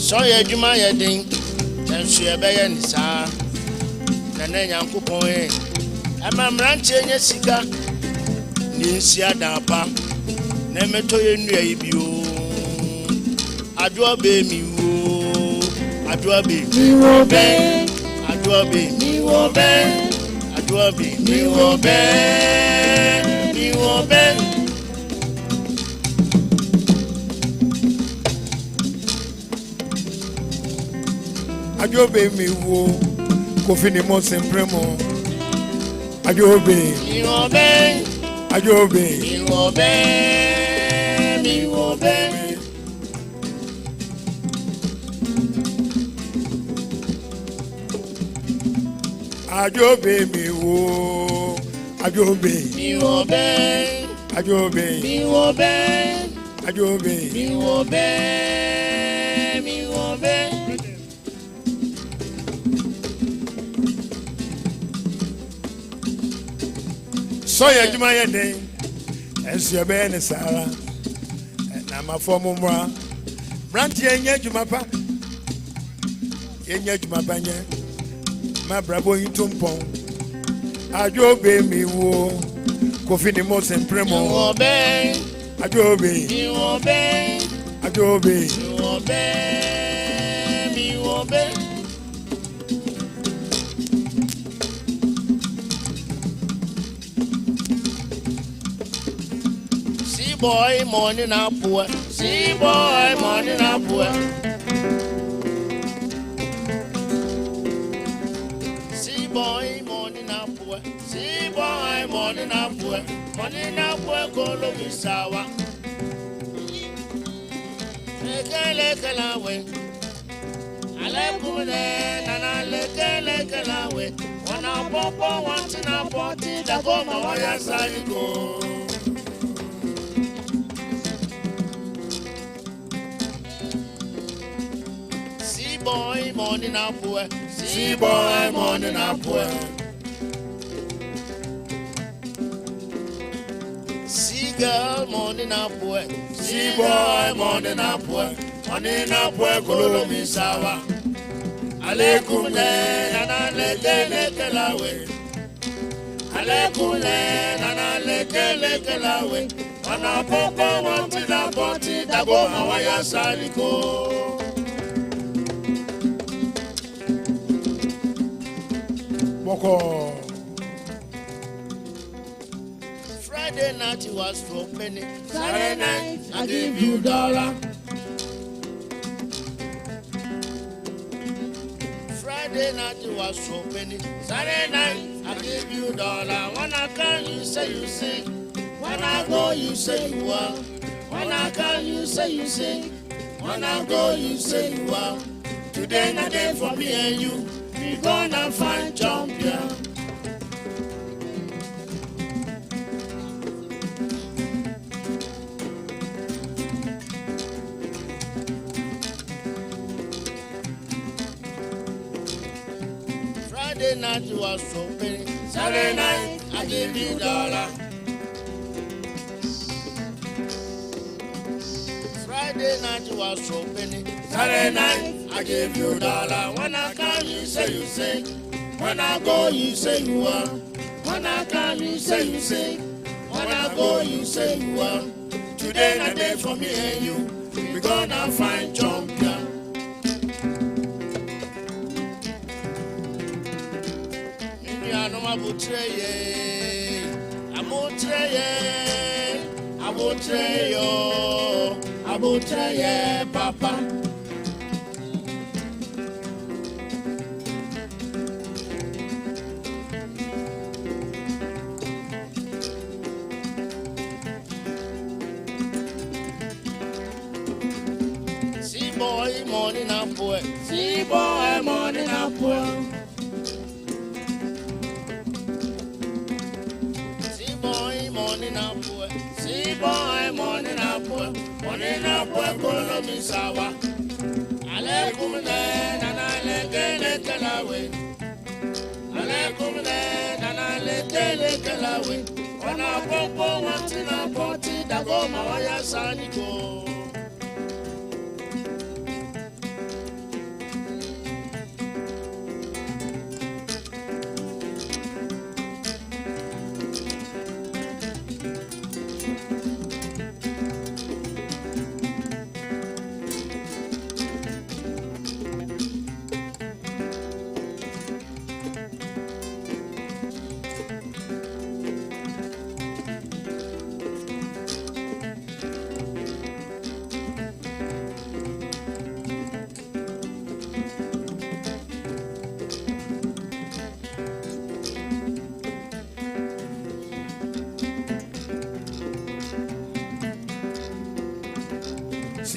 So ye juma ye din. Ensu ye be ye nisa. Nana Nyankopon e. Ama mranche nye sika. Ni nsi adapa. Na meto ye nua ibio. Adwo be mi wo. Adwo be mi wo be. Adwo be mi wo be. Adwo be mi wo be. Mi wo be. Ajobe mi wo kofi ni mo sempremo. Ajobe mi wo be. Ajobe Mi wo be. Mi wo be. Ajobe mi wo Ajobe Mi wo be. Ajobe Mi wo be. Ajobe Mi wo be. Mi wo be. So ya juma ye den ensu ye be ne sara na mafo mumra branch ye nya juma pa ye nya juma pa nya ma brabo yintompon Ajobe mi wo kofi ni mo sempremo Mi wo be. Ajobe Mi wo be. Ajobe Mi wo be. Mi wo be. See boy morning up poor. See boy morning up poor. See boy morning up poor. See boy morning up poor. Morning up poor go me sawa. Lekalawe. Alekule nana lekalawe. Wana popo wantina poti da goma waya saliko. See boy morning up poor. See boy morning up poor. See girl morning up poor. See boy morning up poor. Morning up poor kolo mi sawa. Alekum le nana lekalawe. Alekum le nana lekalawe. Wana popo wantina poti da goma waya saliko. Moko Friday night you was for penny. Saturday night I give you $1. Friday night you was for penny. Saturday night I give you $1. When I call you say you sing. When I go you say you are. When I call you say you sing. When I go you say you are. Today not day for me and you. We gonna find champion. Friday night you was so penny. Saturday night I give you $1. Friday night you was so penny. Saturday night I give you $1. When I come you say you sing. When I go you say you are. When I come you say you sing. When I go you say you are. Today not day for me and you. We gonna find champion. I know I will try. I won't try. I won't try. I won't try, Papa. See boy morning up boy. See boy morning up boy. Morning up, boy. See boy, morning up, boy. Morning up, boy. Kolo mi sawa. Alekum le nana lekalawe. Alekum le nana lekalawe. Wana popo wantina poti dago mawaya saniko.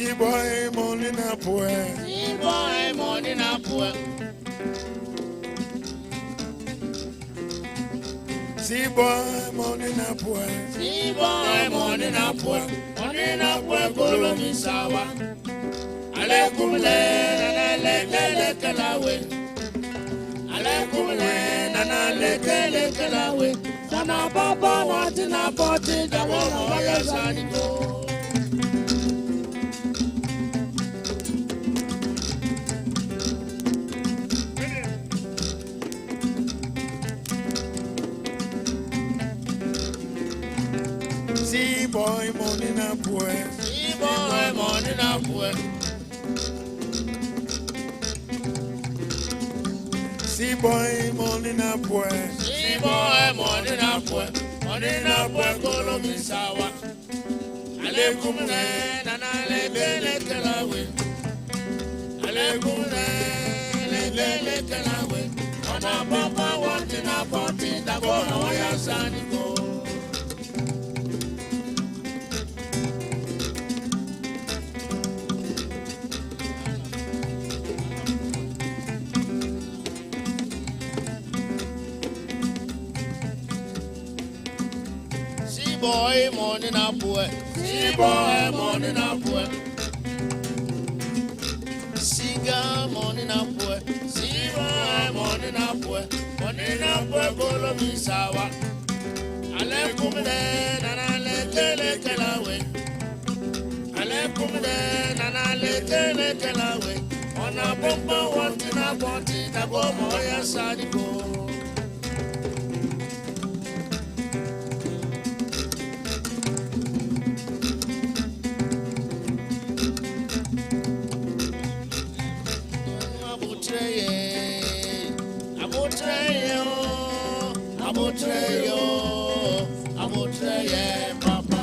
See boy morning up where. See boy morning up where. See boy morning up where. See boy morning up where. Morning up where go mi sawa. Alekum le na le kalawe. Alekum le na le kalawe. Sana papa wati na poti da wo ya sani go. See boy morning up where. See boy morning up where. See boy morning up where. See boy morning up where. Morning up where go mi sawa. Alekum le na le kalawe. Alekum le kalawe. Ona papa wanting a party da go no ya sani go. See boy morning up boy. See boy morning up boy. See girl morning up boy. See boy morning up boy. Morning up boy go mi sawa. Alekum le na le kalawe. Alekum le na le kalawe. Ona bomba wanting a party da go mo ya sani go. Abotreyo, papa.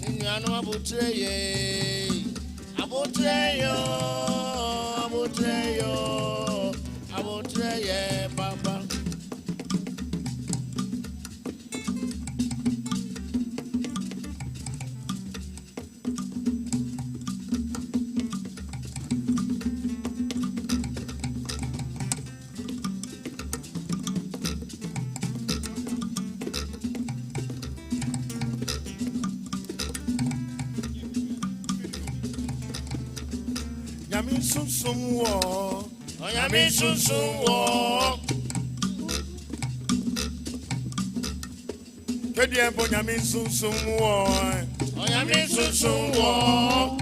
Ninyano abotreyo, papa. Yami susum wo. Yami susum wo. Kedi empo yami susum wo. Yami susum wo.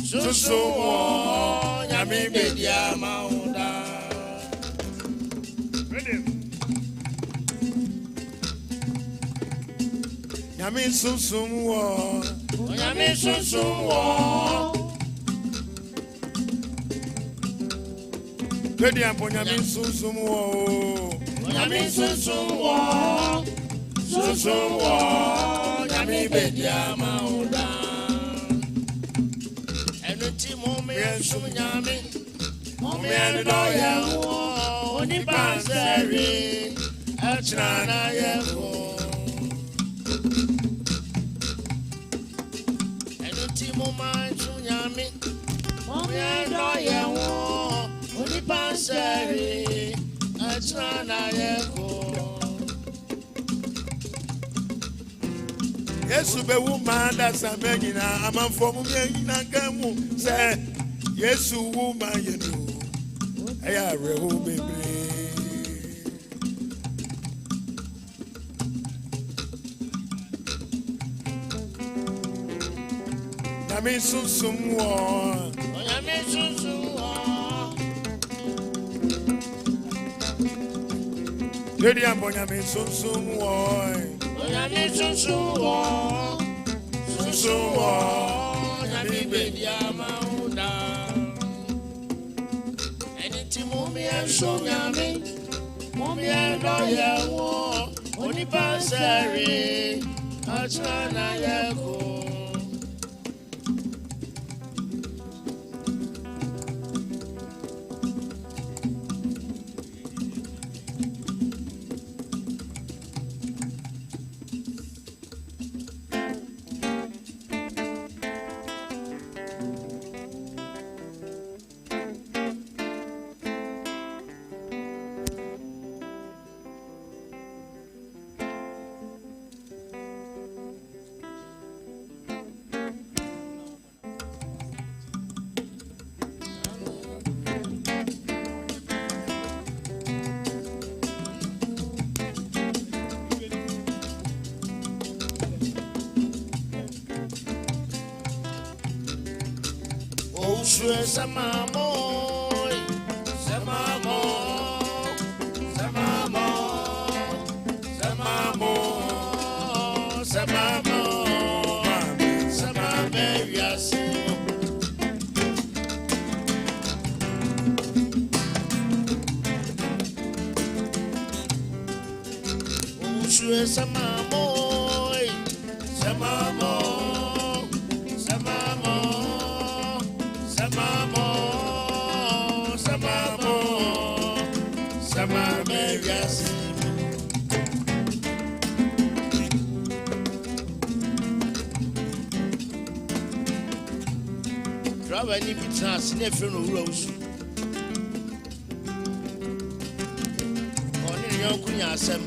Susum wo. Yami bedia maunda. Yami susum wo. Yami susum wo. Kedi empo yami susum wo. Yami susum wo. Susum wo. Yami bedia maunda. Enuti momi esum nyami. Momi endo ya wo. Oni panseri. Achana yefo. Enuti moma esum nyami. Momi endo ya wo. Oni panseri. Achana yefo. Yesu be woman that's a beginner. I'm a form of Yankamu. Say, Yesu woman, you know. I are a baby. Yami susum wo. Yami susum wo. Kedi empo yami susum wo. Yami susum wo. Susum wo. Yami bedia maunda. Eniti mumi esum yami. Mumi endo ye wo. Oni panseri. Achana yeko. Uswe samamo, samamo, samamo, samamo, samamo, samame yasi. Uswe samamo, samamo, samamo. Samamo, samamo, samame yasi. Driver ni bitna sine fe no wura usu. Oni yan kunya asem.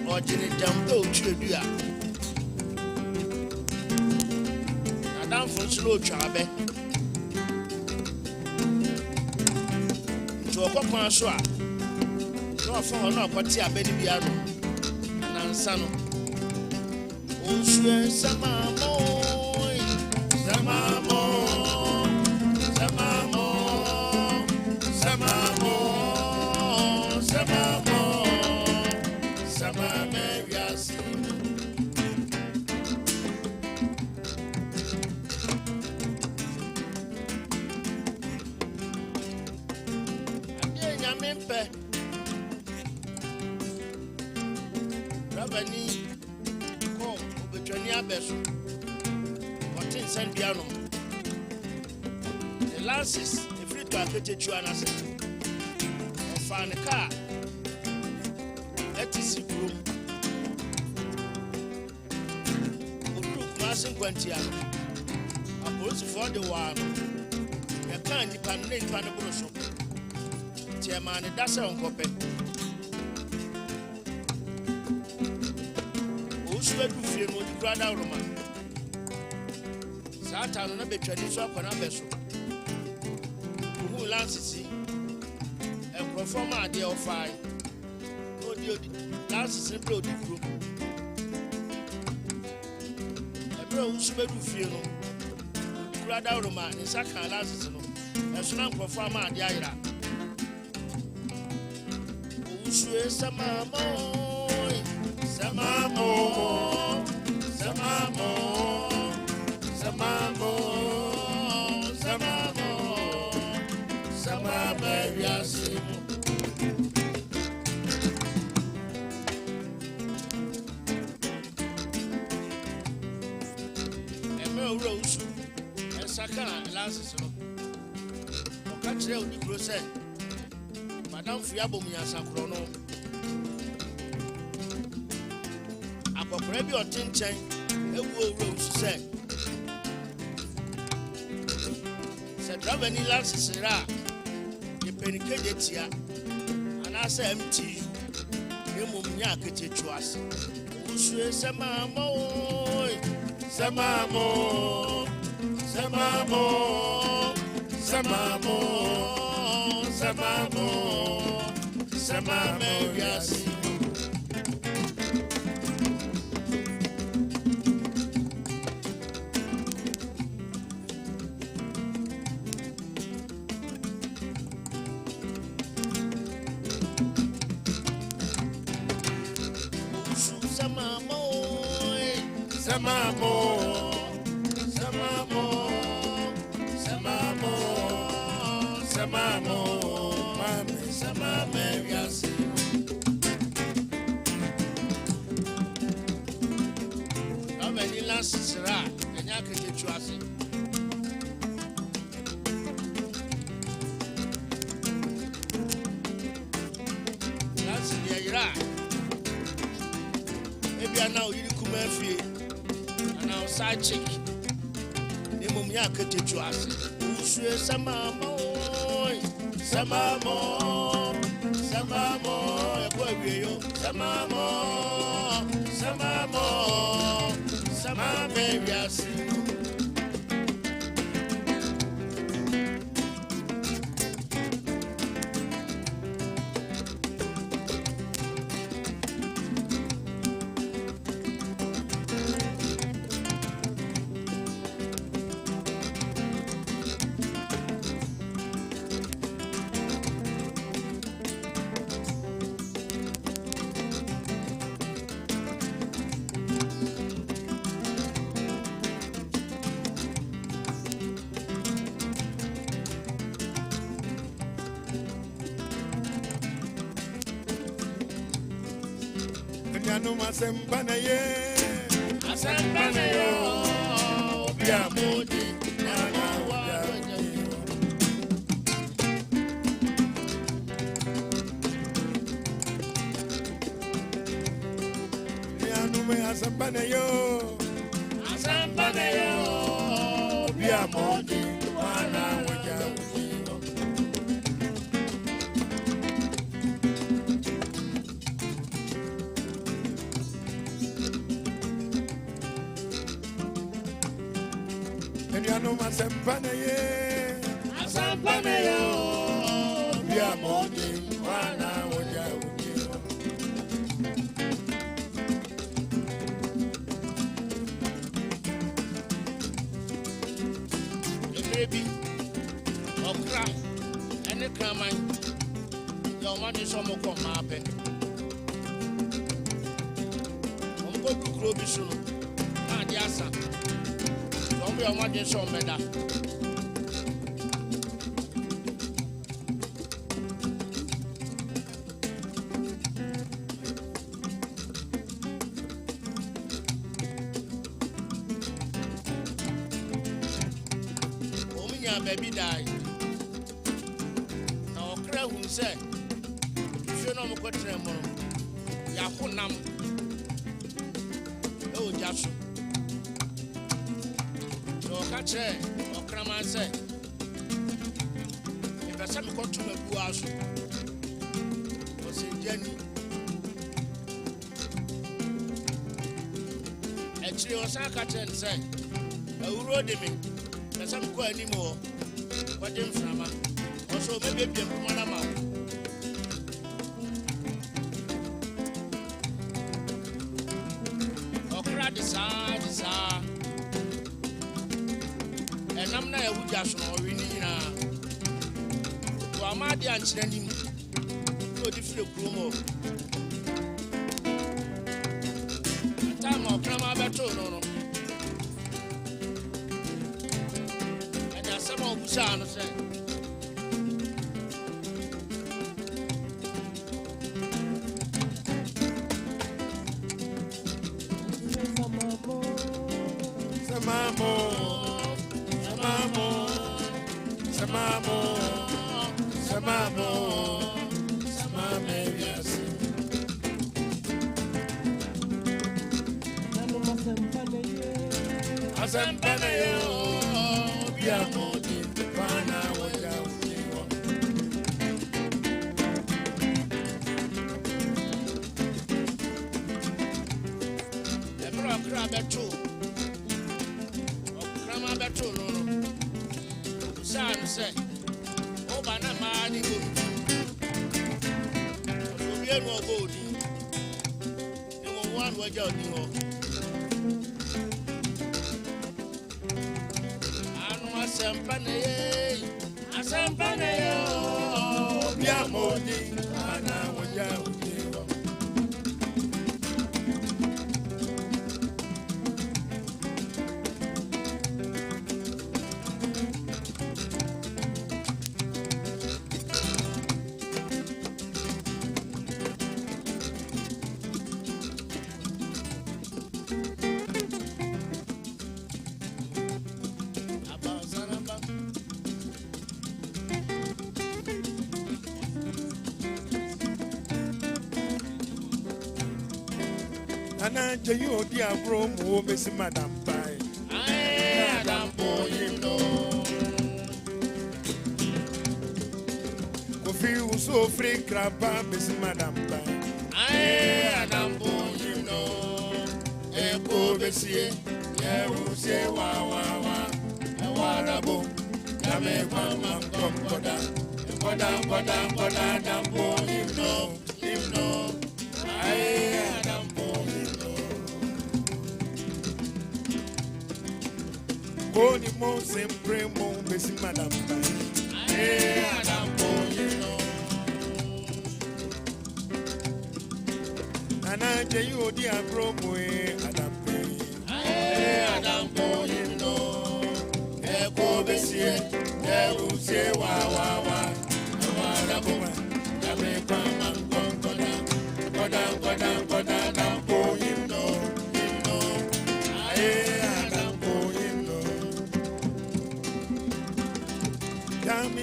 Ojini jambe otwedua. Adam for slow trabe. To okwa so a. No for no akwati abeni bia no. Anansa no. Uswe samamo. Samamo. Samamo. Samamo. Samamo. Samame yasi. Rabani ko obetwani abeso Martin send piano the lances if you to aketechu anase ofan car etisi room odu masin kwantia apolice for the one ya kan di pan ne pan bro so chairman dasa onkope Uswe du fie no di brother Roma Satan na betwani so akwana beso Uhu lansisi e perform ade ofai odi lansisi bro di group e bro uswe du fie no di brother Roma ni saka lansisi no e so na perform ade ayira Uswe samamo Samamo, samamo, samamo, samamo, samame yasi. Eme rose, esaka lances no. Okachire odi kro se. Madam Fiabo mu yansakro no. Akokore bi otinchen ewu rose say driver ni lansisira ye penike detia ana say MT emum nya aketechu ase usue samamo samamo samamo samamo samamo samamo yasi Samamo, samamo, samamo, samamo, mame, samame, yasi. Ameni lansira, kenya ketechu ase. Lansi yira. Ebi ana oyiri kuma fie. Now side chick the mum ya ketechu ase usue samamo samamo samamo e bo awie yo samamo samamo samame yasi Eliano Masempanaye. Asantehene Obiamodi. Asantehene Obiamodi. Eliano Masempanaye. Asantehene Obiamodi. Baby, okra, and the cramming. Your money is some of my pen. I'm going to grow this soon. Ah, yes, sir. Don't be a money so better. Baby die. Now, crowd who say, you know, what tremor. Yakunam. Oh, Jashu. So, catch her, or Kraman say, if I send me to the blue house, was in Jenny. Actually, was I catch and say, I wrote him. Some go anymore. What them from? Also, maybe be from one amount. Okra desire. And I'm not a wood just or winning. To Amadi and Chenny. No different promo. Time of Krama Beto. Busan say Asantehene Obiamodi. Beto, Krama Beto, no, San say, oh, Banama, you will no good. You will one way out, you know. Asantehene Obiamodi. Ananja you dear bro, Miss Madam Pie. I am boy, you know. Coffee so free crab, Miss Madam Pie. I am boy, you know. A poor Bessie, yeah, who say, wow, a warabo. Yame, mama, come, boy, you know. I am boy. Only more sempre more Miss Madam. Adam Boyino. And I tell you, dear promo, Adam Pay. Adam Boyino. Eko Bessie, there will say, wow. Wada, Yame, Pam, Adam Boyino.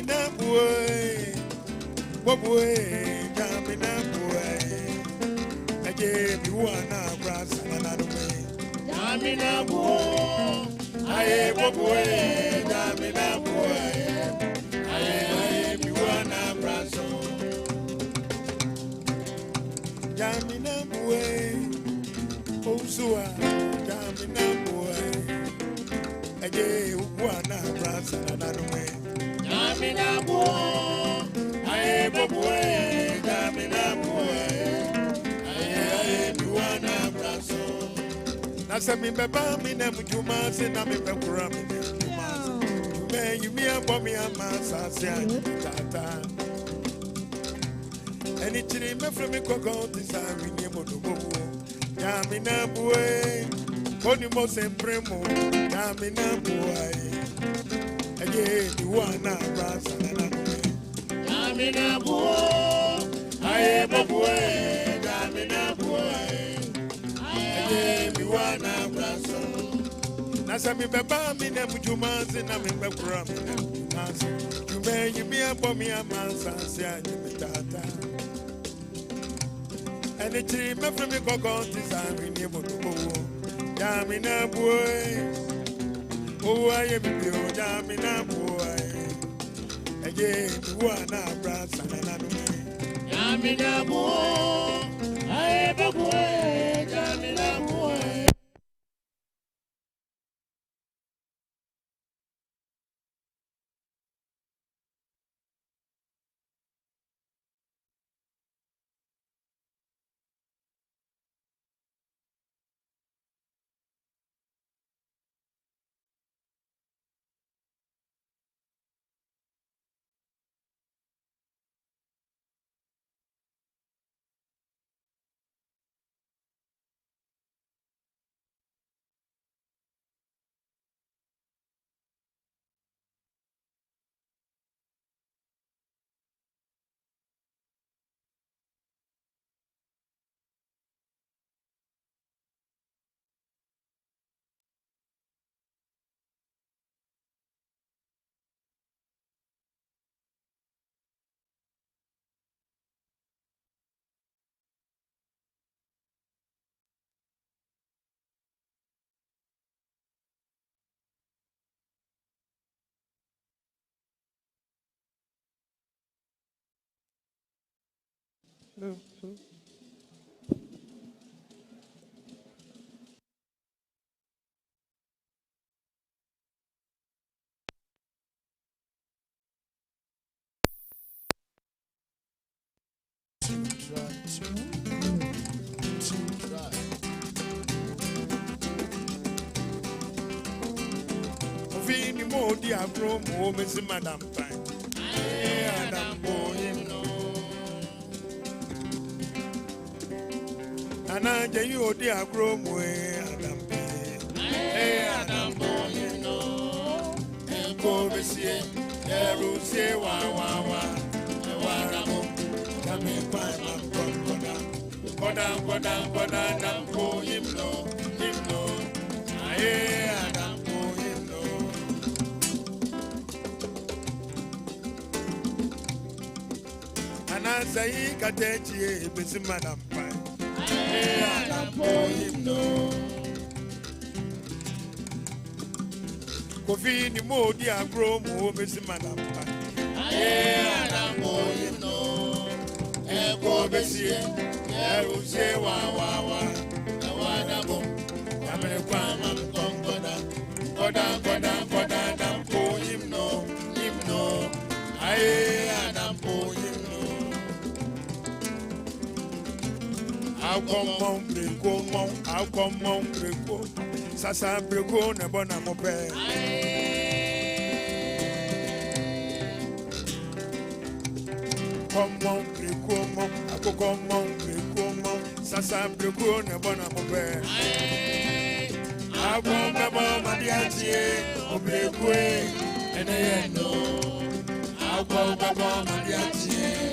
Jamina boy, boy, Jamina boy. I gave you one grass and another way. Jamina boy, I boy, Jamina boy. I gave you one grass. Jamina boy, Osua, Jamina boy. I gave one grass and another way. Jamina boy, I boy, Jamina boy. I gave one grass. Nasa mi beba mi na mujuma se na mi bekura mi mujuma. Me you me abo mi amasa se ani tata. Eni chiri me from me koko tisa mi ni modobo. Jamina boy, oni mo sempre mo. Jamina boy, aye di wana rasa na na. Jamina boy, aye boy, Jamina boy. Mi wana braso nasa mi beba mi na mujuma se na mi bekura mi na nasa jume yimi abo mi amansa se anyi mi tata eni chiri me from me gogo tisa mi ni modumo Jamina boy o aye mi bi o Jamina boy aye mi wana braso na na no Jamina boy aye boy Jamina boy. Vini mo di agro mo mesi madam fine. Hey, Adam boy, no. Nana je you di agro mo Adam boy. Hey, Adam boy, no. Go besie, erusie wa wa wa. Ewaramo, kame pa mam koda. Koda Adam boy, no. Hey, Adam boy, no. Say katechi bisi madam fine. Hey, Adam boy, no. Kofi ni mo di agro mo bisi madam fine. Hey, Adam boy, no. Eko bisi, erusie wa. Ewadabo, kamere kwa mam kongoda. Koda Adam boy, no. Hey, Adam boy, no. I'll come on, breko. Sasa breko ne bona mo pe. Come on, breko mo. Ako come on, breko mo. Sasa breko ne bona mo pe. Ako me bo madiatie, o breko e ene no. Ako me bo madiatie.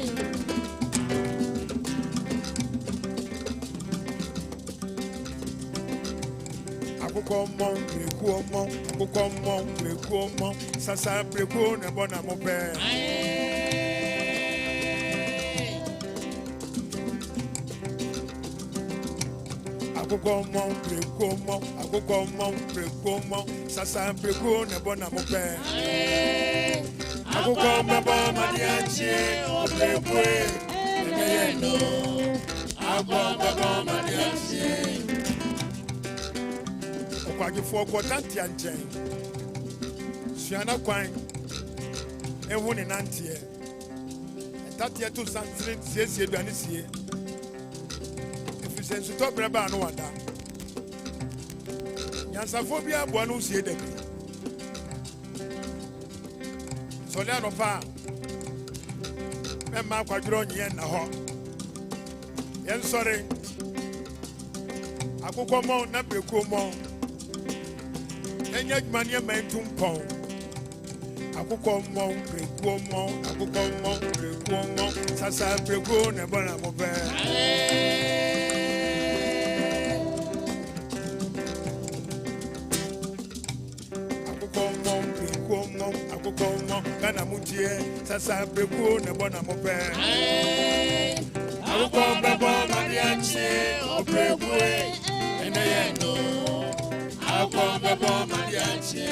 Akukomo, Brekuomo, Akukomo, Brekuomo, Sasa Breku, Nebona Mope. Akukomo, Brekuomo, Sasa Breku, Nebona Mope. Akukomo, Madiachi, Obrekwe, Nebeno, Akukomo, Madiachi. For Quatanti and Jane. Siana Quine, a woman in Antia. And that year to San says you don't see. If you send to talk about no wonder. Yansaphobia, one who see them. So there no far. Memma Quadron yen a hawk. Yen sorry. I could come on, not be cool more. And yet, money meant to pong. I could come on, Brekuomo, I could come on, Brekuomo, Sasa Breku, Nebona Mope. I could come on, Brekuomo, I could come on, Ganamutie, Sasa Breku, Nebona Mope. I could come back on Mariachi, or Brekwe, and I know. I come before my Yanchi.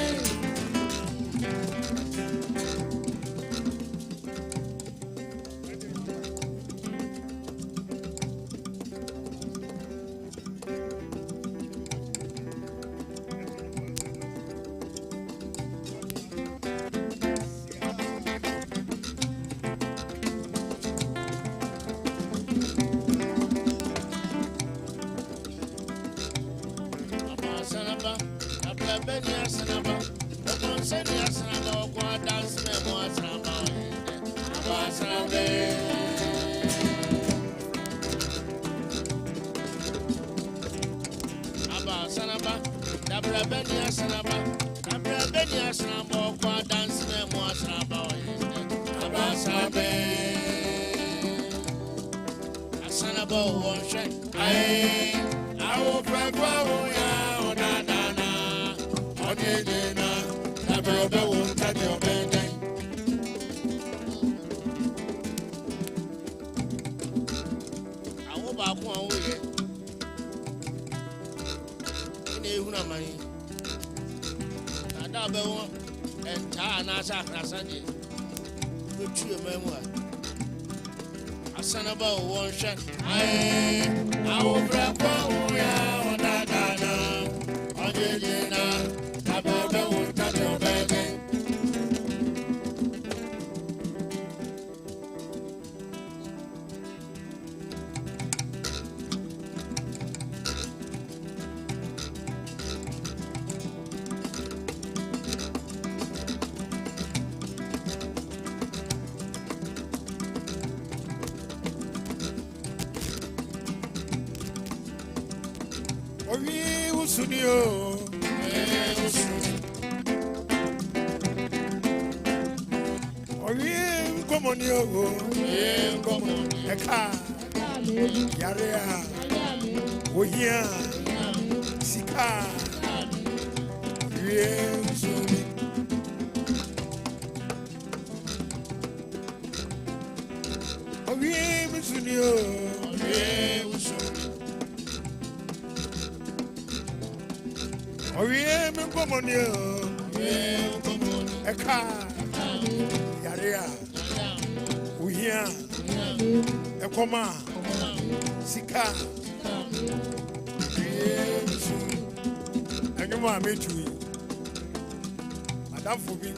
Madame Fubi,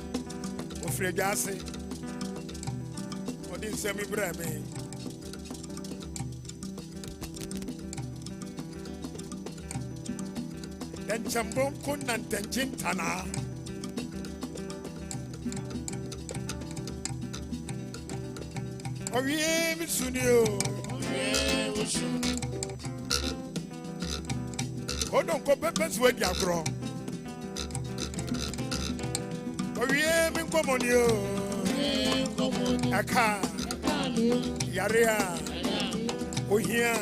Ofregase, or didn't send me brave. Then Chambon Kunan Tenjintana. Oh, yeah, Miss Sunio. Oh, don't go peppers with your grow. Oh, yeah, me come on you. Aka, Yarea, Ohia,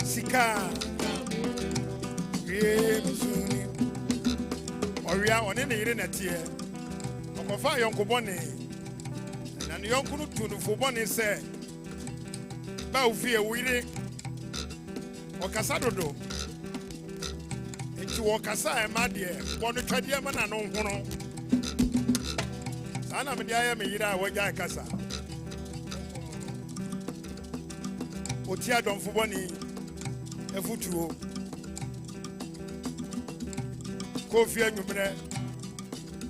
Sika, yeah, ɔwia ɔne ne yere na tie ɔkɔfa yɔnko bɔne na ne yɔnko no tu no fo bɔne sɛ ba ofie wo yere ɔkasa dodo nti wɔkasa ɛma deɛ wɔno twadeɛ ma na no hono saa na mede ayɛ me yere a wɔgya kasa ɔti adɔmfo bɔne afutuo kɔfie anwummerɛ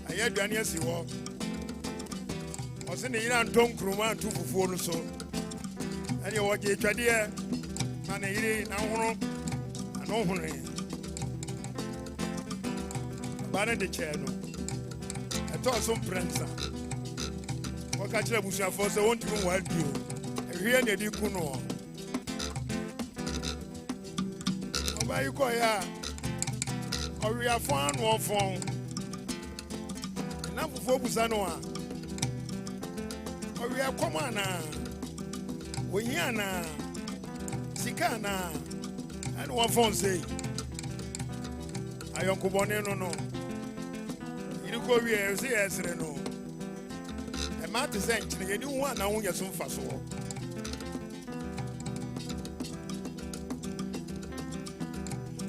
ayɛ aduane asi hɔ ɔse ne yere antɔ nkuruma anto fufuo no so ɛneɛ wɔgye twadeɛ na ne yere nahono ano honee aba no de kyɛɛ no ɛtɔɔ so mprɛnsa wɔka kyerɛ abusuafoɔ sɛ wɔntumi wɔ aduo ɛhwie ne ɛde ku no hɔ ɔba yi kɔeɛ a ɔweafo ano ɔfɔn na fufuo busa no a ɔwea kɔm anaa ohia anaa sika anaa ɛne wɔfɔn sei ayɔnkobɔne no no yiri kɔ wie ɛsɛ yɛ ɛsere no ɛma te sɛ nkyene yɛni hu a na ho yɛ so mfa soɔ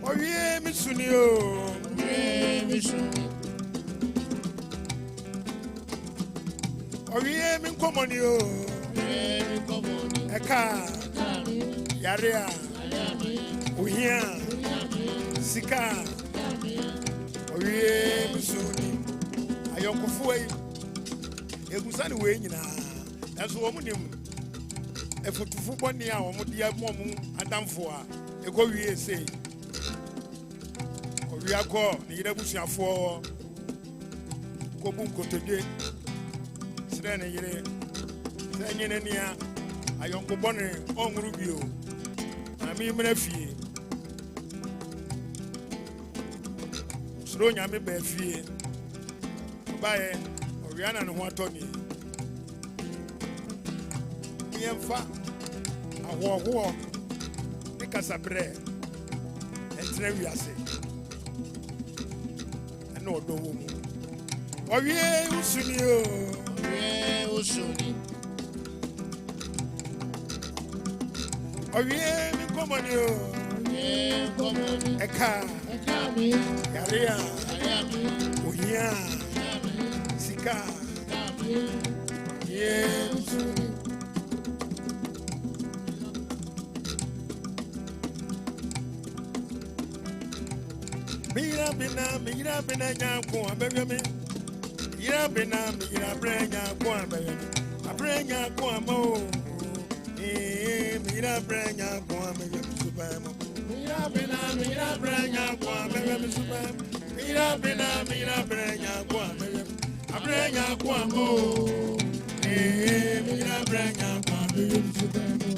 ɔwie me suni o ɔwie me nkɔmmɔne o ɛka yare a ohia sika ɔwie me suni ayɔnkofoɔ yi egusa ne wei nyinaa ɛnso wɔn nim efutufo bɔne a wɔn de ama wɔn adamfo a ɛkɔ wie sei ɔwia kɔ ne yere abusuafoɔ kɔbu nkotodwe srɛ ne yere sɛ nye ne nea ayɔnko bɔne ɔnworo bio na memmra fie soro nyame baa fie ɔbaeɛ ɔwia na ne ho atɔ ne yɛmfa ahoɔhoɔ ne kasaberɛ ɛtena wiase ɛne ɔdɔ wɔ mu ɔwie wosuni o ɔwie me nkɔmmɔne o ɛka yare a ohia sika wosuni Mira bina nyanko abeweme Mira bina nyanko abeweme Abrenya ko amo mira brenya ko abeweme subamo Mira bina nyanko abeweme subamo Mira brenya ko abeweme Abrenya ko amo mira brenya ko abeweme subamo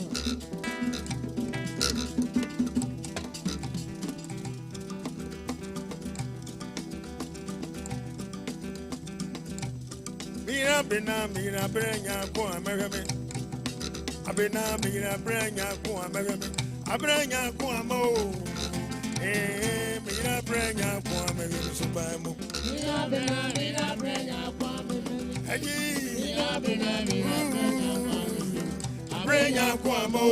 Mira brenya ko ameweme Abena mira brenya ko ameweme Abrenya ko amo mira brenya ko ameweme subamo Mira brenya ko ameweme Mira brenya ko amo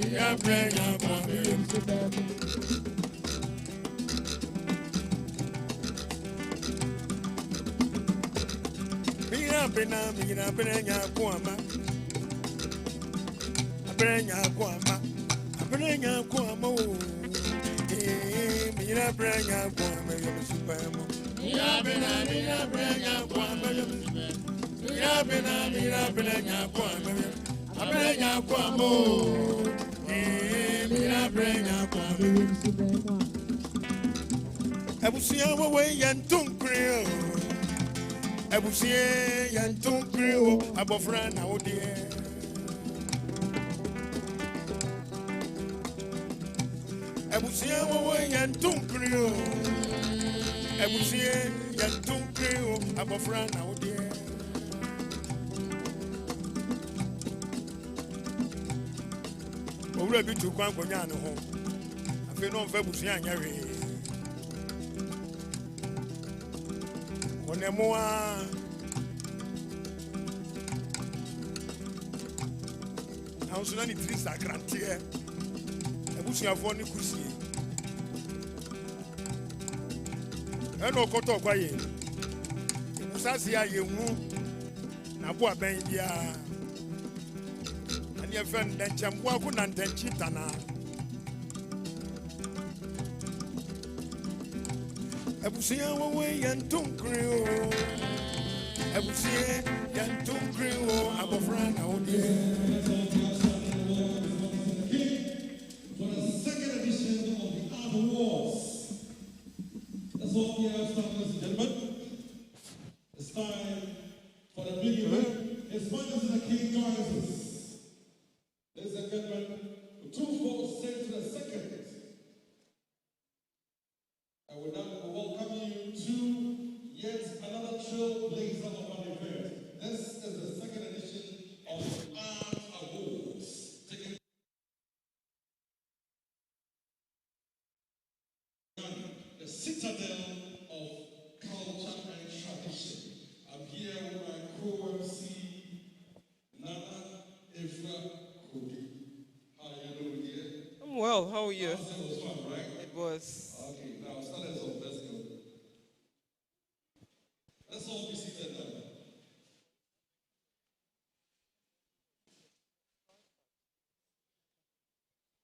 mira brenya ko ameweme subamo Mira brenya ko ama Abrenya ko ama Abrenya ko amo mira brenya ko ameweme subamo Mira brenya ko ameweme Mira brenya ko ameweme Abrenya ko amo mira brenya ko ameweme subamo Abusia wo we yantunkre Abusie yantunkre o abofra na odie Abusie wo yantunkre o Abusie yantunkre o abofra na odie Owura bi tu kwan konya ne ho afi no mfa abusie anyawe Nemoa. I was only 3 sacrament here. I wish you have one kusi. I know Koto Kwaye. Musasia, you Nabua Bendia. And your friend then Chambuakun and Tenchitana. Ebusia way and Tunkrio. Ebusia and Tunkrio, Abofran, out there. For the second edition of the Art Awards. That's what we have, ladies and gentlemen. It's time for the big event. It's finals in the King Genesis. Ladies and gentlemen, Otumfuo Osei to the second. I would now welcome you to yet another trailblazer of an event. This is the second edition of the Art Awards. Taking the citadel of culture and tradition. I'm here with my co-MC, Nana Efra Kobi. How are you doing here? I'm well, how are you? It was fun, right? It was. Okay, now start us off. Let's go. Let's all be seated now.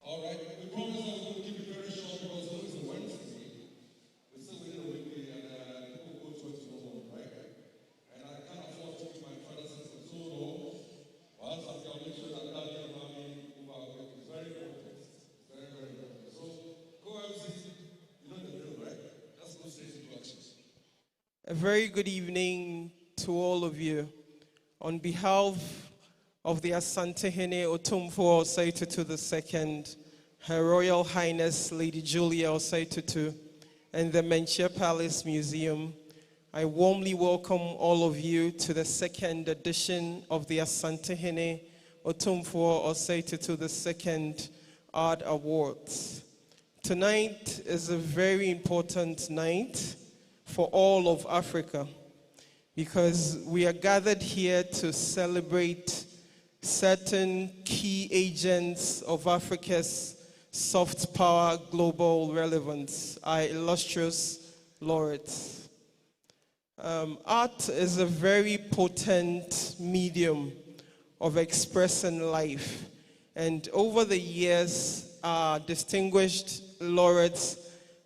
All right, we promise that we're going to keep it very short because it's a Wednesday. We're still within a weekday and people go to work tomorrow, right? And I can't afford to keep my father's for so long. Whilst I can make sure that daddy and mommy move our work. It's very important. It's very, very important. So, go out and see. You know the drill, right? Let's go straight into action. A very good evening to all of you. On behalf of the Asantehene Otumfuo Osei Tutu II, Her Royal Highness Lady Julia Osei Tutu, and the Menchir Palace Museum, I warmly welcome all of you to the second edition of the Asantehene Otumfuo Osei Tutu II Art Awards. Tonight is a very important night for all of Africa because we are gathered here to celebrate certain key agents of Africa's soft power global relevance, our illustrious laureates. Art is a very potent medium of expressing life, and over the years, our distinguished laureates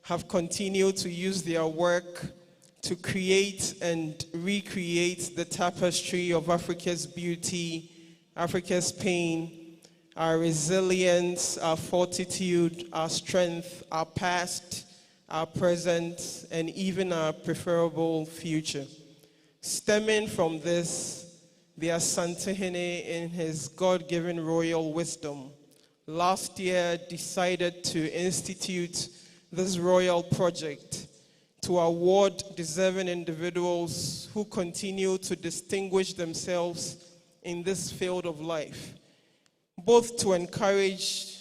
have continued to use their work to create and recreate the tapestry of Africa's beauty, Africa's pain, our resilience, our fortitude, our strength, our past, our present, and even our preferable future. Stemming from this, the Asantehene, in his God-given royal wisdom, last year decided to institute this royal project to award deserving individuals who continue to distinguish themselves in this field of life, both to encourage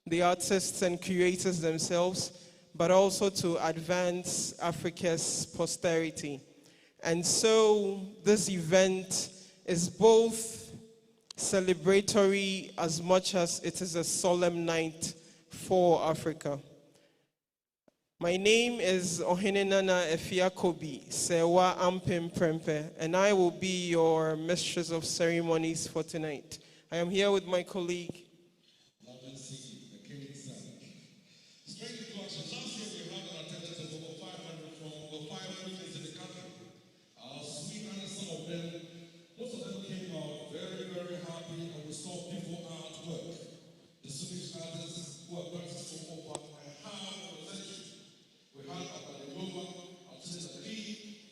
the artists and creators themselves, but also to advance Africa's posterity. And so this event is both celebratory as much as it is a solemn night for Africa. My name is Ohenenana Efiakobi Sewa Ampim Prempe, and I will be your mistress of ceremonies for tonight. I am here with my colleague. Most of them came out very, very happy, and we saw people artwork. The Swedish artists who are practicing for part and half of the century. We had Abaliloma, Alcina P,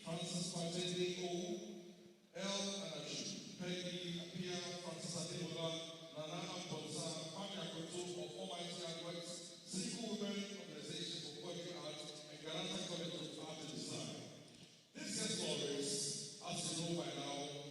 Francis Pate, O, L, and Peggy, Apia, Francis Ademola, Nana Amponsa, Pamia Koto of Almighty Artworks, Single Women Organization for Poetry Art, and Garanta College of Art and Design. These guest laureates, as you know by now,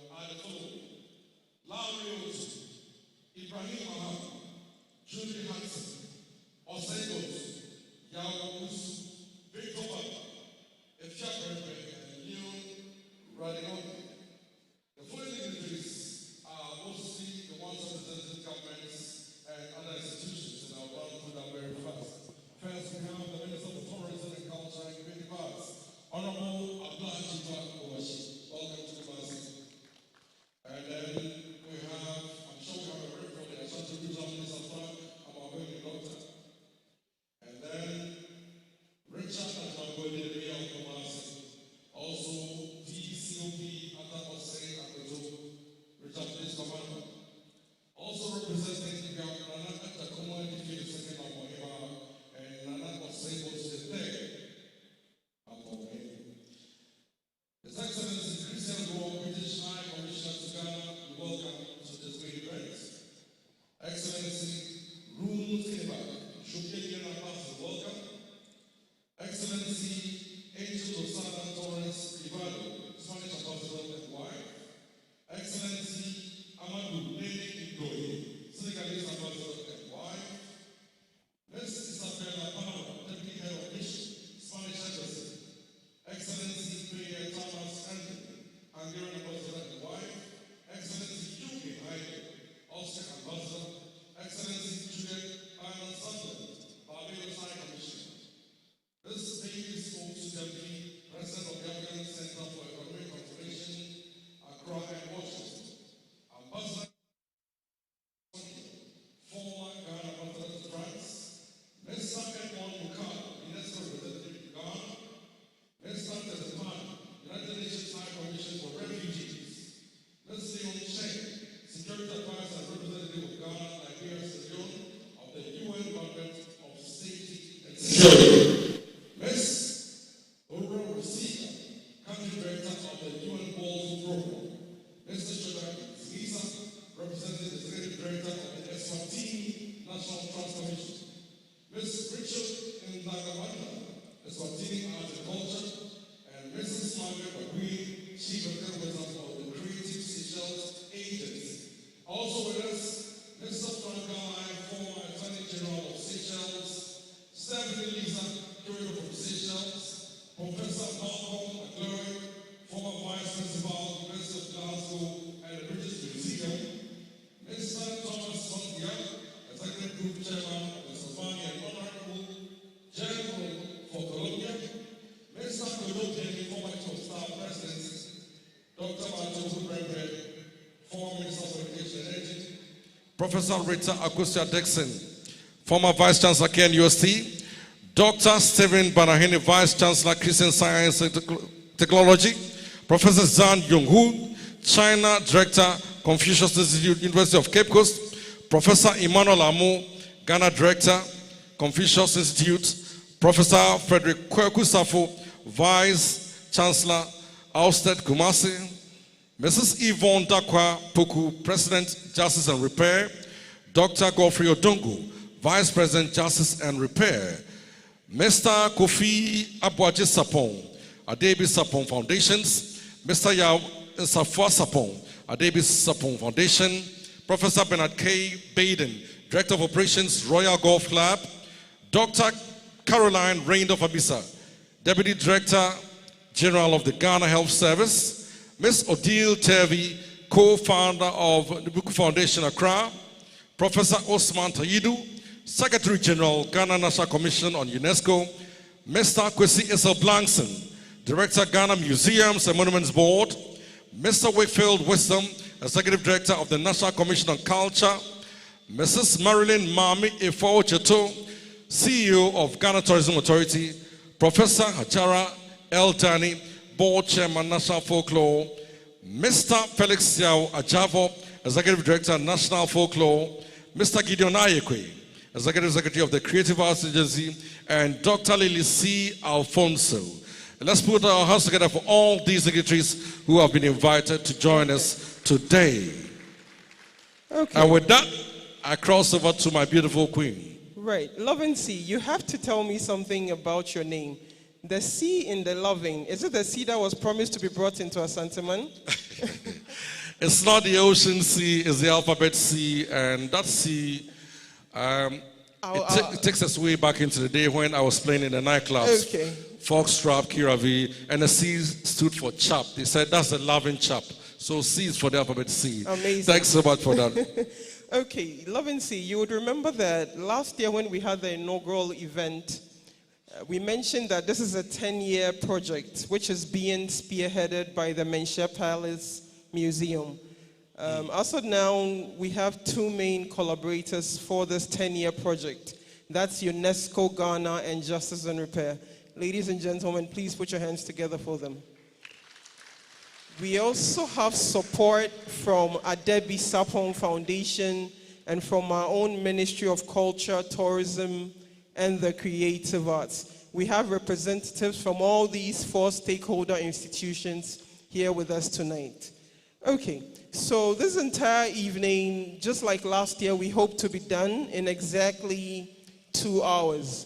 Ambassador, Excellency Juliet Ireland Sutherland, Barbados High Commissioner. This David Otumfuo, President of the African Center for Economic Transformation, Accra and Washington. Ambassador, former Ghana Ambassador to France. Mr. Edmond Mukar, UNESCO representative to Ghana. Mr. Tezepani, United Nations High Commission for Refugees. Ms. Leon Cheng, Security Advisor and Representative of Ghana, Nigeria, Sierra Leone, of the UN Department of Safety and Security. Ms. Aurora Rosita, Country Director of the UN World Food Program. Mr. Shodak Zisa, representing the Executive Director of the Eswatini National Trust Commission. Ms. Richard Ndagamanda, Eswatini Arts and Culture, and Mrs. Margaret Bagui, Chief Executive Officer of the Creative Seychelles Agency. Also with us, Mr. Frank Garline, former Attorney General of Seychelles, Stephanie Lisa, Curator from Seychelles, Professor Malcolm McLaurin, former Vice Principal, University of Glasgow and the British Museum, Mr. Thomas Sondia, Executive Group Chairman of the Safari and Honorable General for Colombia, Mr. Kodopian, former Chief of Staff President, Dr. Martin Brembe, former Minister of Education and Energy, Professor Rita Akusia Dixon, former Vice Chancellor KNUST, Dr. Stephen Banahini, Vice Chancellor Christian Science and Technology, Professor Zhang Yonghu, China Director, Confucius Institute, University of Cape Coast, Professor Emmanuel Amu, Ghana Director, Confucius Institute, Professor Frederick Kweku Safo, Vice Chancellor, Austed Kumasi, Mrs. Yvonne Dakwa Puku, President, Justice and Repair, Dr. Godfrey Odungu, Vice President, Justice and Repair, Mr. Kofi Abuaji Sapong, Adebi Sapong Foundations, Mr. Yao Safwa Sapong, Adebi Sapong Foundation, Professor Bernard K. Baden, Director of Operations, Royal Golf Club, Dr. Caroline Reindorf Abisa, Deputy Director General of the Ghana Health Service, Ms. Odile Tevi, co-founder of the Buku Foundation Accra, Professor Osman Tayidu, Secretary General, Ghana National Commission on UNESCO, Mr. Kwesi Esel Blankson, Director, Ghana Museums and Monuments Board, Mr. Wakefield Wisdom, Executive Director of the National Commission on Culture, Mrs. Marilyn Mami Efo Cheto, CEO of Ghana Tourism Authority, Professor Hachara El Dani, Board Chairman, National Folklore, Mr. Felix Yao Ajavo, Executive Director, National Folklore, Mr. Gideon Ayekwe, Executive Secretary of the Creative Arts Agency, and Dr. Lily C. Alfonso. Let's put our hands together for all these dignitaries who have been invited to join us today. Okay. And with that, I cross over to my beautiful queen. Right. Loving C, you have to tell me something about your name. The C in the loving, is it the C that was promised to be brought into Asantehene? It's not the ocean C, it's the alphabet C, and that C, it takes us way back into the day when I was playing in the nightclubs. Okay. Foxtrot, Kiravi, and the C stood for chap. They said that's the loving chap. So C is for the alphabet C. Amazing. Thanks so much for that. Okay, Loving C, you would remember that last year when we had the inaugural event, we mentioned that this is a 10-year project which is being spearheaded by the Menchir Palace Museum. As of now, we have two main collaborators for this 10-year project. That's UNESCO, Ghana, and Justice and Repair. Ladies and gentlemen, please put your hands together for them. We also have support from Adebi Sapong Foundation and from our own Ministry of Culture, Tourism, and the Creative Arts. We have representatives from all these 4 stakeholder institutions here with us tonight. Okay, so this entire evening, just like last year, we hope to be done in exactly 2 hours.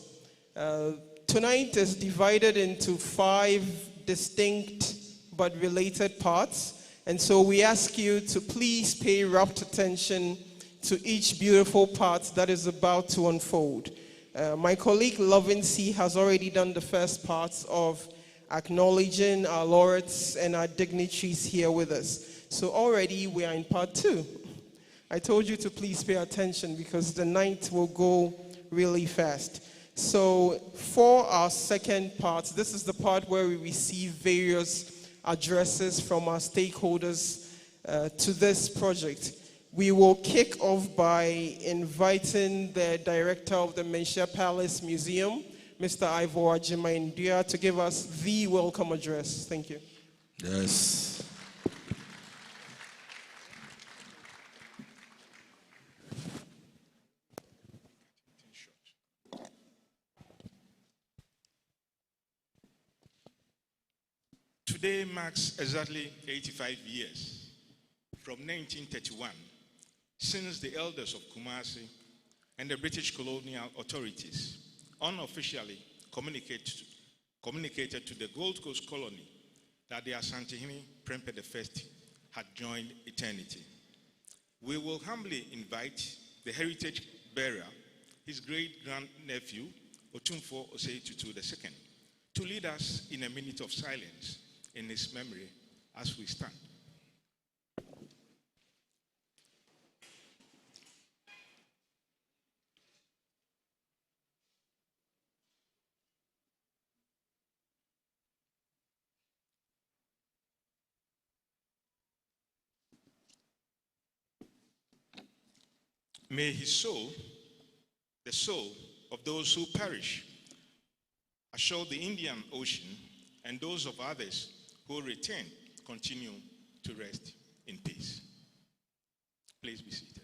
Tonight is divided into 5 distinct but related parts, and so we ask you to please pay rapt attention to each beautiful part that is about to unfold. My colleague Lovin C has already done the first part of acknowledging our laureates and our dignitaries here with us. So already we are in part 2. I told you to please pay attention because the night will go really fast. So for our second part, this is the part where we receive various addresses from our stakeholders to this project. We will kick off by inviting the director of the Menchia Palace Museum, Mr. Ivor Ajimaindia, to give us the welcome address. Thank you. Yes. Today marks exactly 85 years from 1931 since the elders of Kumasi and the British colonial authorities unofficially communicated to the Gold Coast colony that the Asantehene Prempeh I had joined eternity. We will humbly invite the heritage bearer, his great-grandnephew, Otumfuo Osei Tutu II, to lead us in a minute of silence in his memory as we stand. May his soul, the soul of those who perish, ashore the Indian Ocean, and those of others who return, continue to rest in peace. Please be seated.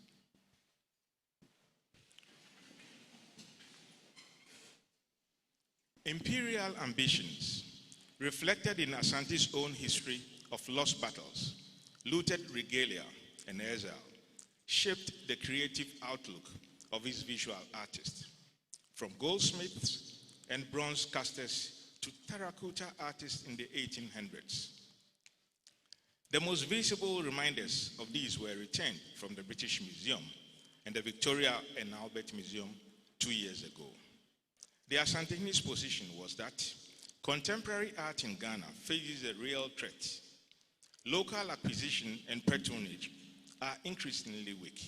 Imperial ambitions, reflected in Asante's own history of lost battles, looted regalia, and exile, shaped the creative outlook of his visual artists, from goldsmiths and bronze casters to terracotta artists in the 1800s. The most visible reminders of these were returned from the British Museum and the Victoria and Albert Museum 2 years ago. The Asantehene's position was that contemporary art in Ghana faces a real threat. Local acquisition and patronage are increasingly weak,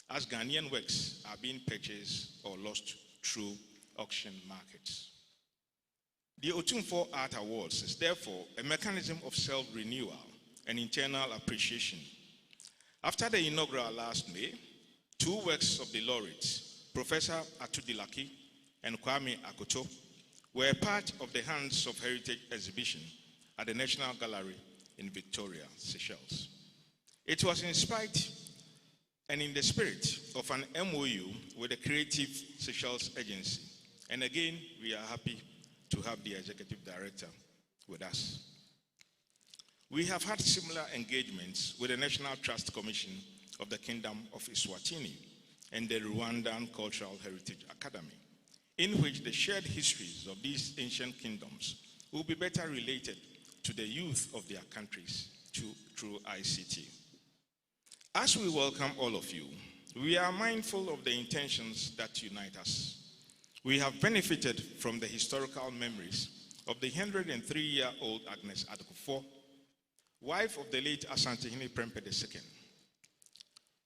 as Ghanaian works are being purchased or lost through auction markets. The Otumfuo Art Awards is therefore a mechanism of self-renewal and internal appreciation. After the inaugural last May, 2 works of the laureates, Professor Atudilaki and Kwame Akoto, were part of the Hands of Heritage exhibition at the National Gallery in Victoria, Seychelles. It was inspired and in the spirit of an MOU with the Creative Seychelles Agency. And again, we are happy to have the executive director with us. We have had similar engagements with the National Trust Commission of the Kingdom of Eswatini and the Rwandan Cultural Heritage Academy, in which the shared histories of these ancient kingdoms will be better related to the youth of their countries through ICT. As we welcome all of you, we are mindful of the intentions that unite us. We have benefited from the historical memories of the 103-year-old Agnes Adokufo, wife of the late Asantehene Prempeh II.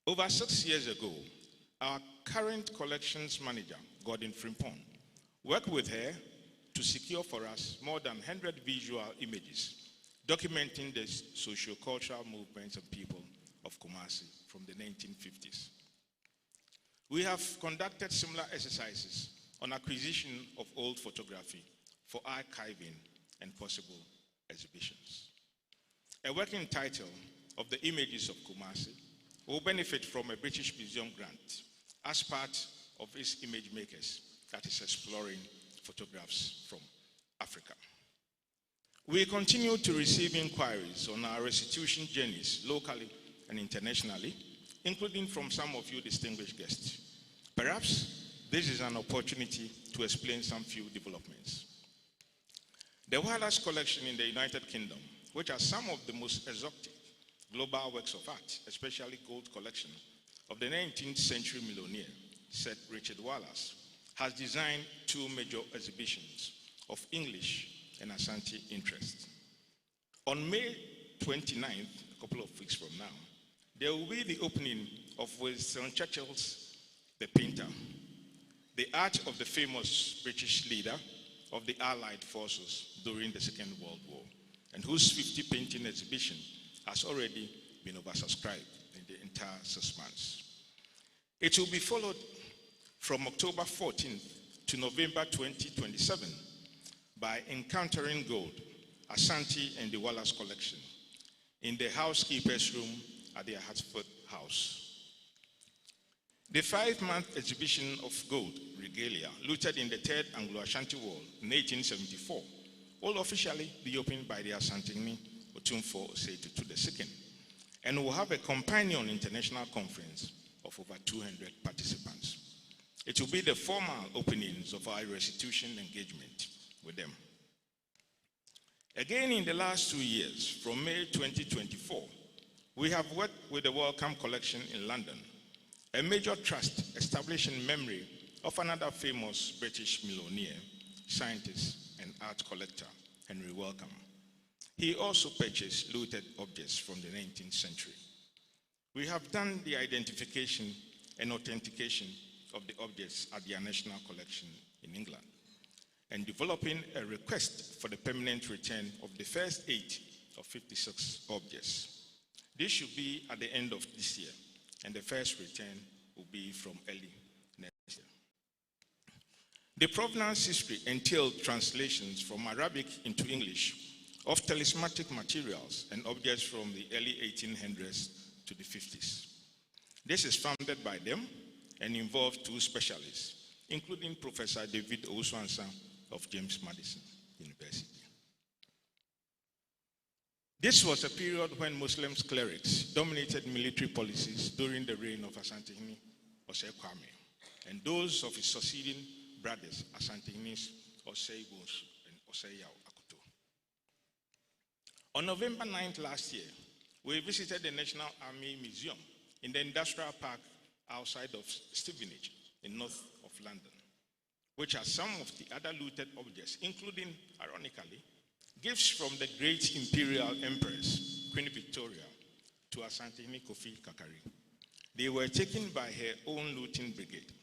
Over 6 years ago, our current collections manager, Gordon Frimpong, worked with her to secure for us more than 100 visual images documenting the socio-cultural movements and people of Kumasi from the 1950s. We have conducted similar exercises on acquisition of old photography for archiving and possible exhibitions. A working title of the images of Kumasi will benefit from a British Museum grant as part of its image makers that is exploring photographs from Africa. We continue to receive inquiries on our restitution journeys locally and internationally, including from some of you distinguished guests. Perhaps this is an opportunity to explain some few developments. The Wallace collection in the United Kingdom, which are some of the most exotic global works of art, especially gold collection of the 19th century millionaire, Sir Richard Wallace, has designed 2 major exhibitions of English and Asante interest. On May 29th, a couple of weeks from now, there will be the opening of Winston Churchill's The Painter, the art of the famous British leader of the Allied forces during the Second World War, and whose 50 painting exhibition has already been oversubscribed in the entire 6 months. It will be followed from October 14th to November 2027 by Encountering Gold, Asante and the Wallace collection in the housekeeper's room at the Hartford House. The 5-month exhibition of gold regalia looted in the Third Anglo-Ashanti War in 1874 will officially be opened by the Asantehene Otumfuo Osei Tutu II, and will have a companion international conference of over 200 participants. It will be the formal openings of our restitution engagement with them. Again, in the last 2 years, from May 2024, we have worked with the Wellcome Collection in London, a major trust established in memory of another famous British millionaire, scientist, and art collector, Henry Wellcome. He also purchased looted objects from the 19th century. We have done the identification and authentication of the objects at their national collection in England, and developing a request for the permanent return of the first 8 of 56 objects. This should be at the end of this year, and the first return will be from early next year. The provenance history entailed translations from Arabic into English of talismanic materials and objects from the early 1800s to the 50s. This is funded by them and involved 2 specialists, including Professor David Owusu-Ansah of James Madison University. This was a period when Muslim clerics dominated military policies during the reign of Asantehene Osei Kwame and those of his succeeding brothers, Asantehene Osei Bonsu and Osei Yao Akuto. On November 9th last year, we visited the National Army Museum in the Industrial Park outside of Stevenage in north of London, which has some of the other looted objects, including, ironically, gifts from the great imperial empress, Queen Victoria, to Asantehene Kofi Kakari. They were taken by her own looting brigade,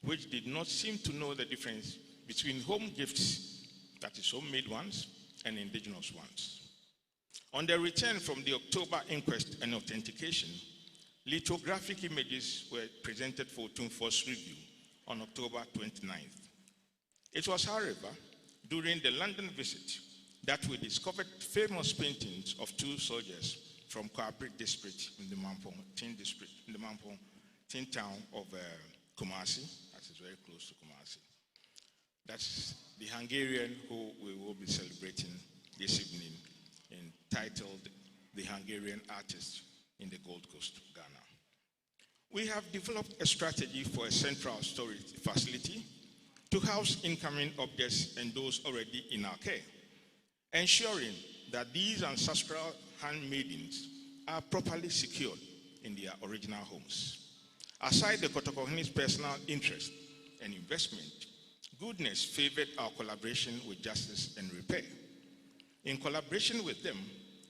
which did not seem to know the difference between home gifts, that is homemade ones, and indigenous ones. On their return from the October inquest and authentication, lithographic images were presented for Otumfuo's review on October 29th. It was, however, during the London visit that we discovered famous paintings of 2 soldiers from Kwabri district in the Mampong district, in the Mampong town of Kumasi, that is very close to Kumasi. That's the Hungarian who we will be celebrating this evening, entitled The Hungarian Artist in the Gold Coast, Ghana. We have developed a strategy for a central storage facility to house incoming objects and those already in our care, ensuring that these ancestral handmaidens are properly secured in their original homes. Aside the Kotokohene's personal interest and investment, goodness favored our collaboration with Justice and Repair. In collaboration with them,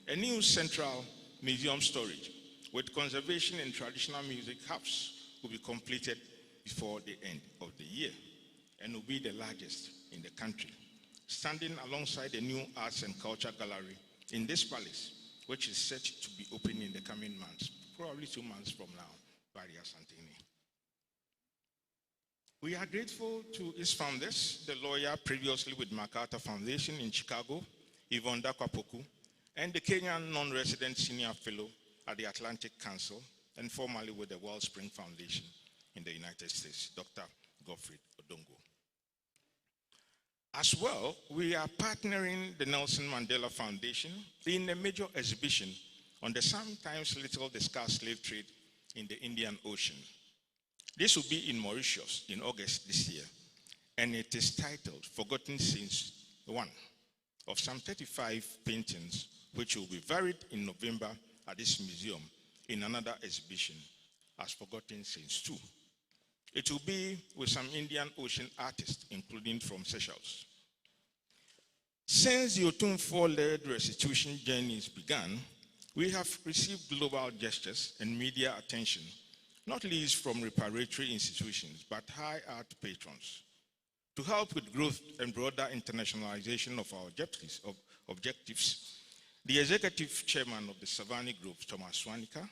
a new central museum storage with conservation and traditional music hubs will be completed before the end of the year and will be the largest in the country, standing alongside a new arts and culture gallery in this palace, which is set to be open in the coming months, probably 2 months from now, by the Asantehene. We are grateful to its founders, the lawyer previously with MacArthur Foundation in Chicago, Yvonne Dakwapoku, and the Kenyan non-resident senior fellow at the Atlantic Council, and formerly with the Wellspring Foundation in the United States, Dr. Godfrey Odongo. As well, we are partnering the Nelson Mandela Foundation in a major exhibition on the sometimes little discussed slave trade in the Indian Ocean. This will be in Mauritius in August this year, and it is titled Forgotten Since One, of some 35 paintings, which will be varied in November at this museum in another exhibition as Forgotten Since Two. It will be with some Indian Ocean artists, including from Seychelles. Since the Otumfuo-led restitution journeys began, we have received global gestures and media attention, not least from reparatory institutions, but high art patrons, to help with growth and broader internationalization of our objectives. The executive chairman of the Savannah Group, Thomas Swanika,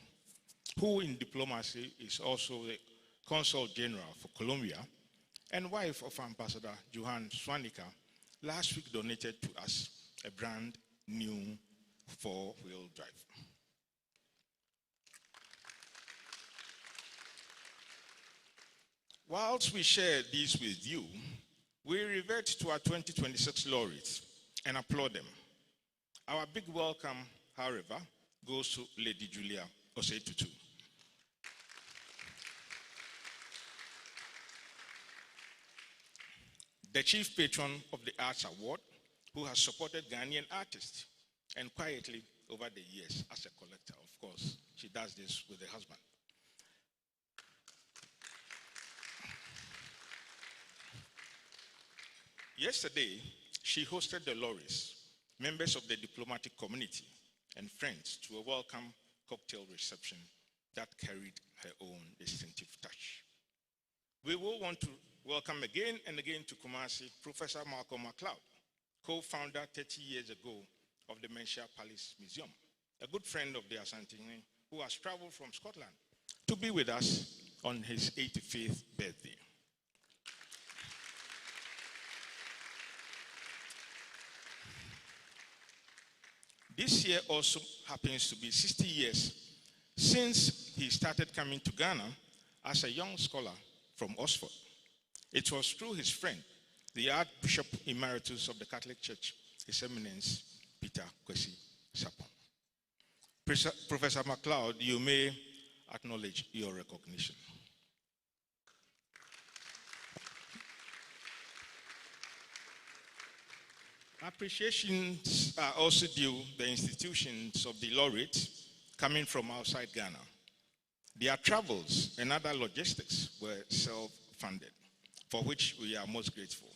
who in diplomacy is also the Consul General for Colombia, and wife of Ambassador Johan Swanika, last week donated to us a brand new 4-wheel drive. Whilst we share these with you, we revert to our 2026 laureates and applaud them. Our big welcome, however, goes to Lady Julia Osei Tutu. The chief patron of the Arts Award, who has supported Ghanaian artists, and quietly over the years as a collector. Of course, she does this with her husband. Yesterday, she hosted the laureates, members of the diplomatic community, and friends to a welcome cocktail reception that carried her own distinctive touch. We will want to welcome again and again to Kumasi Professor Malcolm MacLeod, co-founder 30 years ago of the Ministerial Palace Museum, a good friend of the Asantehene who has traveled from Scotland to be with us on his 85th birthday. This year also happens to be 60 years since he started coming to Ghana as a young scholar from Oxford. It was through his friend, the Archbishop Emeritus of the Catholic Church, His Eminence Peter Kwesi Sapon. Professor MacLeod, you may acknowledge your recognition. Appreciations are also due the institutions of the laureates coming from outside Ghana. Their travels and other logistics were self-funded, for which we are most grateful.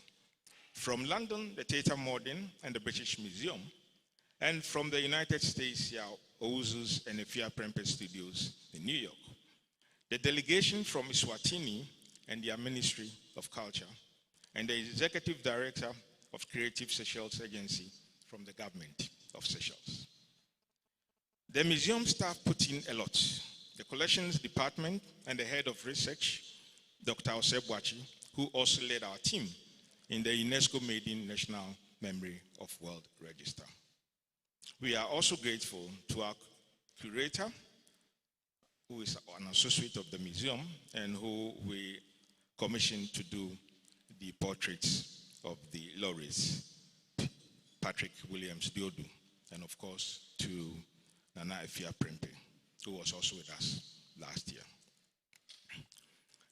From London, the Tate Modern and the British Museum, and from the United States, Ouzu's and Efia Prempeh Studios in New York. The delegation from Eswatini and their Ministry of Culture, and the Executive Director of Creative Seychelles Agency from the government of Seychelles. The museum staff put in a lot. The collections department and the head of research, Dr. Osei Boachi, who also led our team in the UNESCO Maiden National Memory of World Register. We are also grateful to our curator, who is an associate of the museum and who we commissioned to do the portraits of the laureates, Patrick Williams Diodu, and of course to Nana Efia Prempeh, who was also with us last year.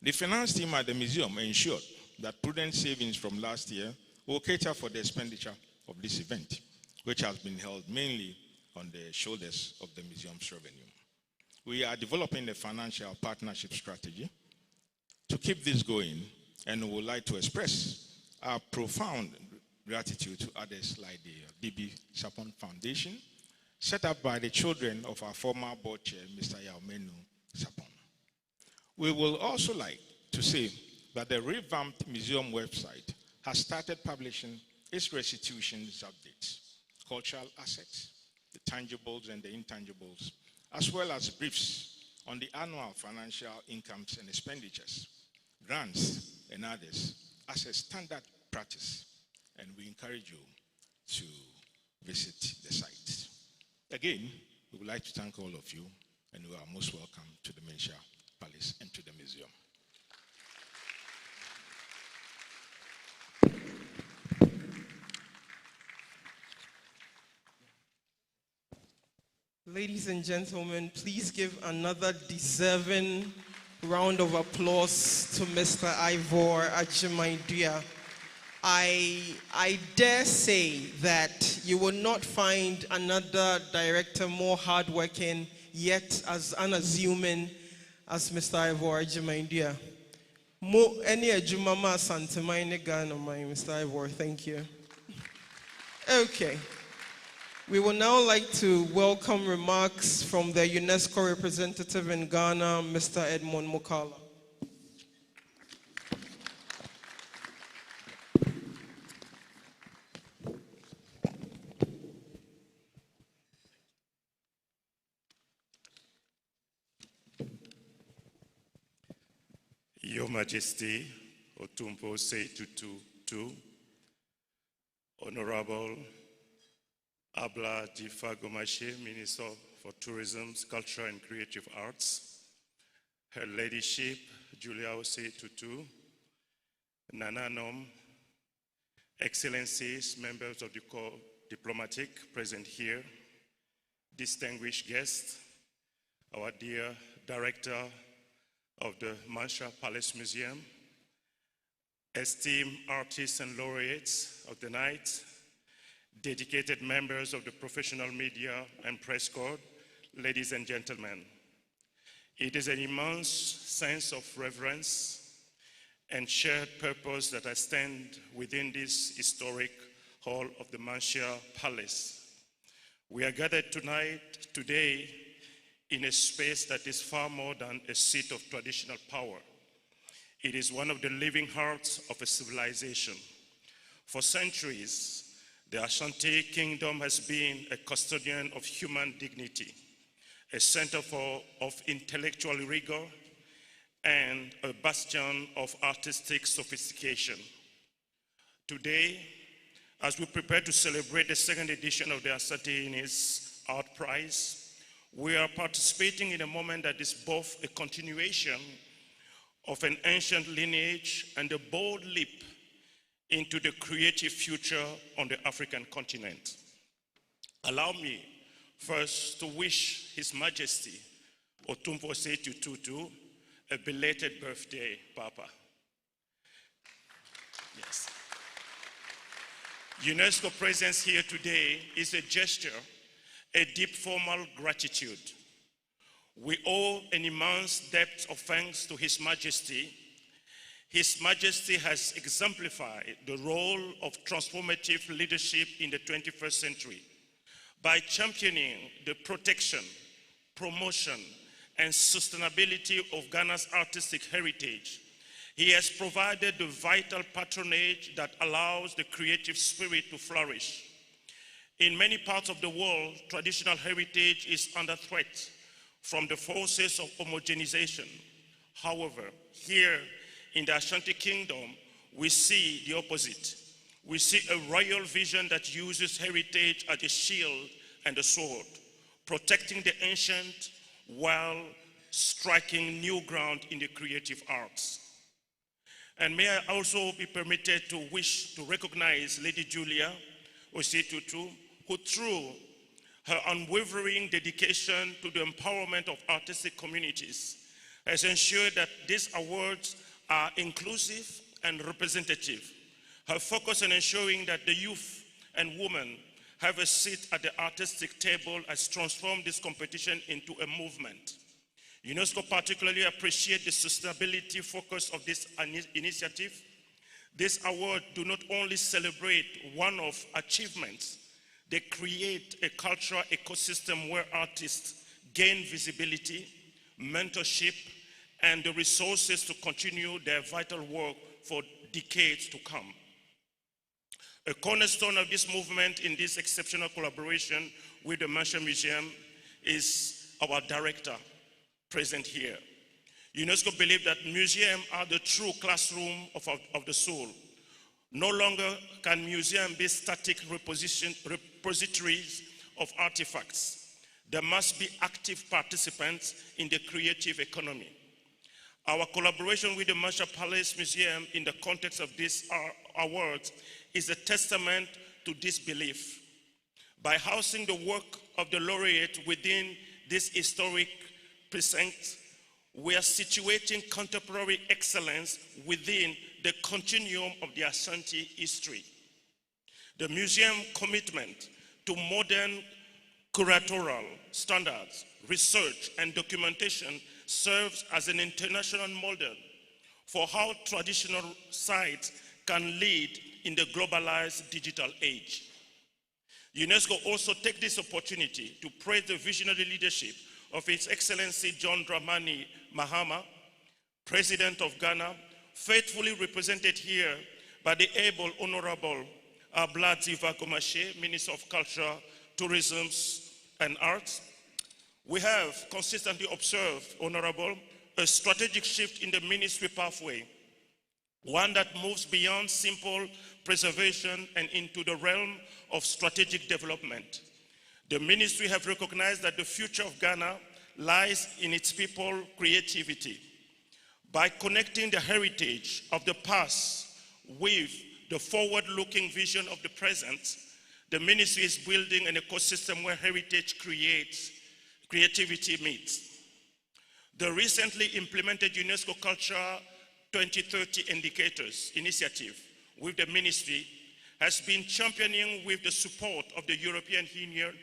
The finance team at the museum ensured that prudent savings from last year will cater for the expenditure of this event, which has been held mainly on the shoulders of the museum's revenue. We are developing a financial partnership strategy to keep this going, and would like to express our profound gratitude to others like the DB Sapon Foundation, set up by the children of our former board chair, Mr. Yaomenu Sapon. We will also like to say that the revamped museum website has started publishing its restitutions updates, cultural assets, the tangibles and the intangibles, as well as briefs on the annual financial incomes and expenditures, grants and others, as a standard practice, and we encourage you to visit the site. Again, we would like to thank all of you, and you are most welcome to the Ministerial Palace and to the museum. Ladies and gentlemen, please give another deserving round of applause to Mr. Ivor Agyemangua. I dare say that you will not find another director more hardworking, yet as unassuming as Mr. Ivor Agyemangua. Any Ajumama Asantehene Ghana, Mr. Ivor, thank you. Okay. We would now like to welcome remarks from the UNESCO representative in Ghana, Mr. Edmond Mukala. Your Majesty, Otumfuo Osei Tutu, Honorable Abla Jifa-Gomache, Minister for Tourism, Culture and Creative Arts, Her Ladyship, Julia Osei Tutu, Nananom, Excellencies, members of the Corps Diplomatic present here, distinguished guests, our dear Director of the Mancha Palace Museum, esteemed artists and laureates of the night, dedicated members of the professional media and press corps, ladies and gentlemen. It is an immense sense of reverence and shared purpose that I stand within this historic hall of the Mancha Palace. We are gathered today, in a space that is far more than a seat of traditional power. It is one of the living hearts of a civilization. For centuries, the Ashanti Kingdom has been a custodian of human dignity, a center of intellectual rigor, and a bastion of artistic sophistication. Today, as we prepare to celebrate the second edition of the Asantehene's Art Prize, we are participating in a moment that is both a continuation of an ancient lineage and a bold leap into the creative future on the African continent. Allow me first to wish His Majesty Otumfuo Osei Tutu a belated birthday, Papa. Yes. UNESCO presence here today is a gesture, a deep formal gratitude. We owe an immense debt of thanks to His Majesty. His Majesty has exemplified the role of transformative leadership in the 21st century by championing the protection, promotion, and sustainability of Ghana's artistic heritage. He has provided the vital patronage that allows the creative spirit to flourish. In many parts of the world, traditional heritage is under threat from the forces of homogenization. However, here in the Ashanti Kingdom, we see the opposite. We see a royal vision that uses heritage as a shield and a sword, protecting the ancient while striking new ground in the creative arts. And may I also be permitted to recognize Lady Julia Osei Tutu, who through her unwavering dedication to the empowerment of artistic communities has ensured that these awards are inclusive and representative. Her focus on ensuring that the youth and women have a seat at the artistic table has transformed this competition into a movement. UNESCO particularly appreciates the sustainability focus of this initiative. This award do not only celebrate one-off achievements, they create a cultural ecosystem where artists gain visibility, mentorship, and the resources to continue their vital work for decades to come. A cornerstone of this movement in this exceptional collaboration with the Mancha Museum is our director present here. UNESCO believes that museums are the true classroom of the soul. No longer can museums be static repositories of artifacts. There must be active participants in the creative economy. Our collaboration with the Mancha Palace Museum in the context of this awards is a testament to this belief. By housing the work of the laureate within this historic precinct, we are situating contemporary excellence within the continuum of the Ashanti history. The museum's commitment to modern curatorial standards, research, and documentation serves as an international model for how traditional sites can lead in the globalized digital age. UNESCO also take this opportunity to praise the visionary leadership of His Excellency John Dramani Mahama, President of Ghana, faithfully represented here by the able Honorable Abladzi Vakomashe, Minister of Culture, Tourism and Arts. We have consistently observed, Honorable, a strategic shift in the ministry pathway, one that moves beyond simple preservation and into the realm of strategic development. The ministry have recognized that the future of Ghana lies in its people creativity. By connecting the heritage of the past with the forward-looking vision of the present, the ministry is building an ecosystem where heritage creates, creativity meets. The recently implemented UNESCO Culture 2030 Indicators initiative with the ministry has been championing with the support of the European Union,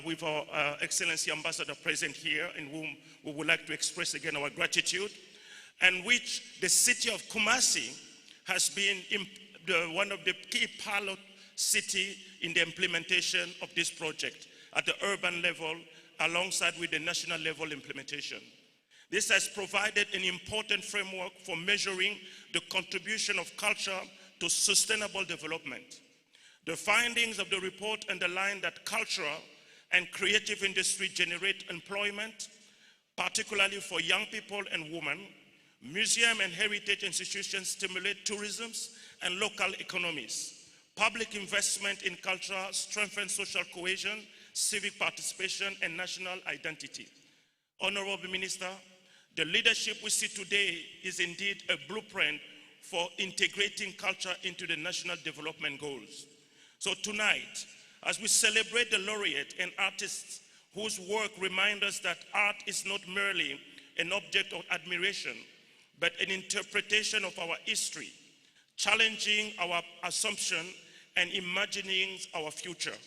with our Excellency Ambassador present here, in whom we would like to express again our gratitude, and which the city of Kumasi has been one of the key pilot city in the implementation of this project at the urban level alongside with the national level implementation. This has provided an important framework for measuring the contribution of culture to sustainable development. The findings of the report underline that cultural and creative industry generate employment, particularly for young people and women. Museum and heritage institutions stimulate tourism and local economies. Public investment in culture strengthens social cohesion, civic participation, and national identity. Honorable Minister, the leadership we see today is indeed a blueprint for integrating culture into the national development goals. So tonight, as we celebrate the laureate and artists whose work reminds us that art is not merely an object of admiration, but an interpretation of our history, challenging our assumption and imagining our future.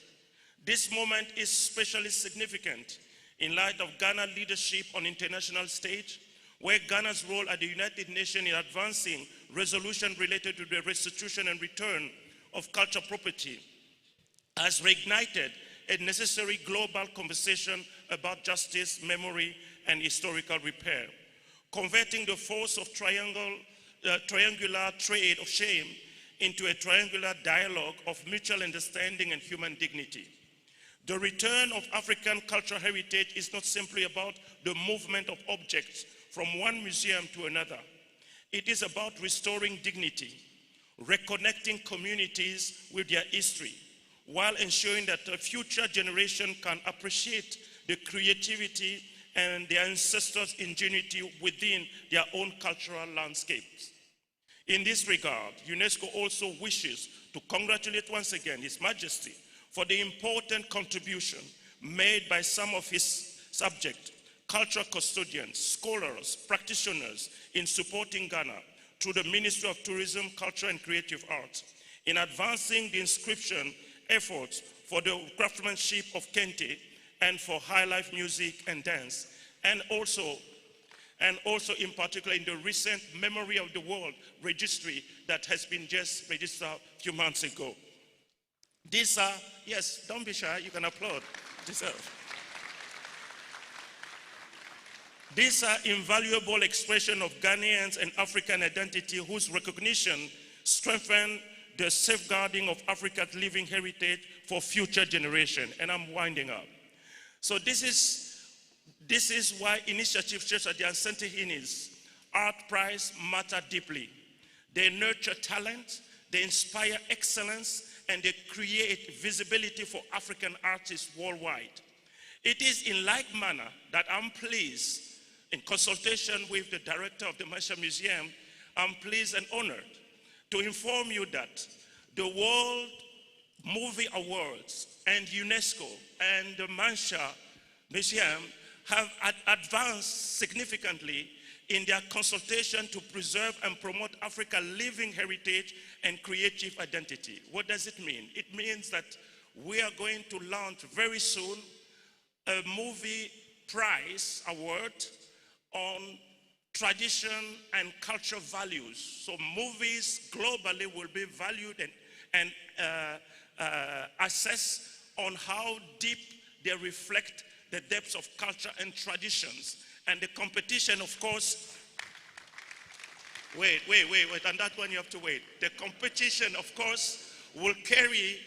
This moment is especially significant in light of Ghana's leadership on international stage, where Ghana's role at the United Nations in advancing resolution related to the restitution and return of cultural property has reignited a necessary global conversation about justice, memory, and historical repair, converting the force of triangular trade of shame into a triangular dialogue of mutual understanding and human dignity. The return of African cultural heritage is not simply about the movement of objects from one museum to another. It is about restoring dignity, reconnecting communities with their history, while ensuring that a future generation can appreciate the creativity and their ancestors' ingenuity within their own cultural landscapes. In this regard, UNESCO also wishes to congratulate once again His Majesty for the important contribution made by some of his subjects, cultural custodians, scholars, practitioners in supporting Ghana through the Ministry of Tourism, Culture and Creative Arts, in advancing the inscription efforts for the craftsmanship of Kente and for high life music and dance, and also in particular in the recent Memory of the World registry that has been just registered a few months ago. These are, yes, don't be shy, you can applaud. These are invaluable expressions of Ghanaians and African identity whose recognition strengthen the safeguarding of Africa's living heritage for future generations. And I'm winding up. So this is why initiatives such as the Asantehene Art Prize matter deeply. They nurture talent, they inspire excellence, and they create visibility for African artists worldwide. It is in like manner that I'm pleased, in consultation with the director of the Marshall Museum, I'm pleased and honored to inform you that the World Movie Awards and UNESCO and the Marshall Museum have advanced significantly in their consultation to preserve and promote Africa's living heritage and creative identity. What does it mean? It means that we are going to launch very soon a movie prize award on tradition and cultural values. So movies globally will be valued and assessed on how deep they reflect the depths of culture and traditions. And the competition, of course, wait, on that one you have to wait. The competition, of course, will carry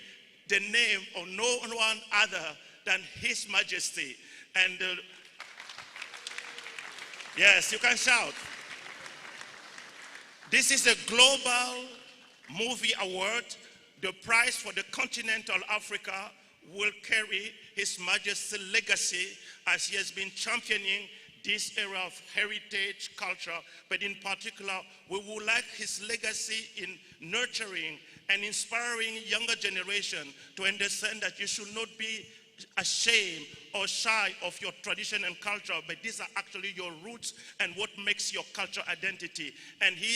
the name of no one other than His Majesty. And yes, you can shout. This is a global movie award. The prize for the continental Africa will carry His Majesty's legacy as he has been championing this era of heritage culture, but in particular, we would like his legacy in nurturing and inspiring younger generation to understand that you should not be ashamed or shy of your tradition and culture, but these are actually your roots and what makes your culture identity. And he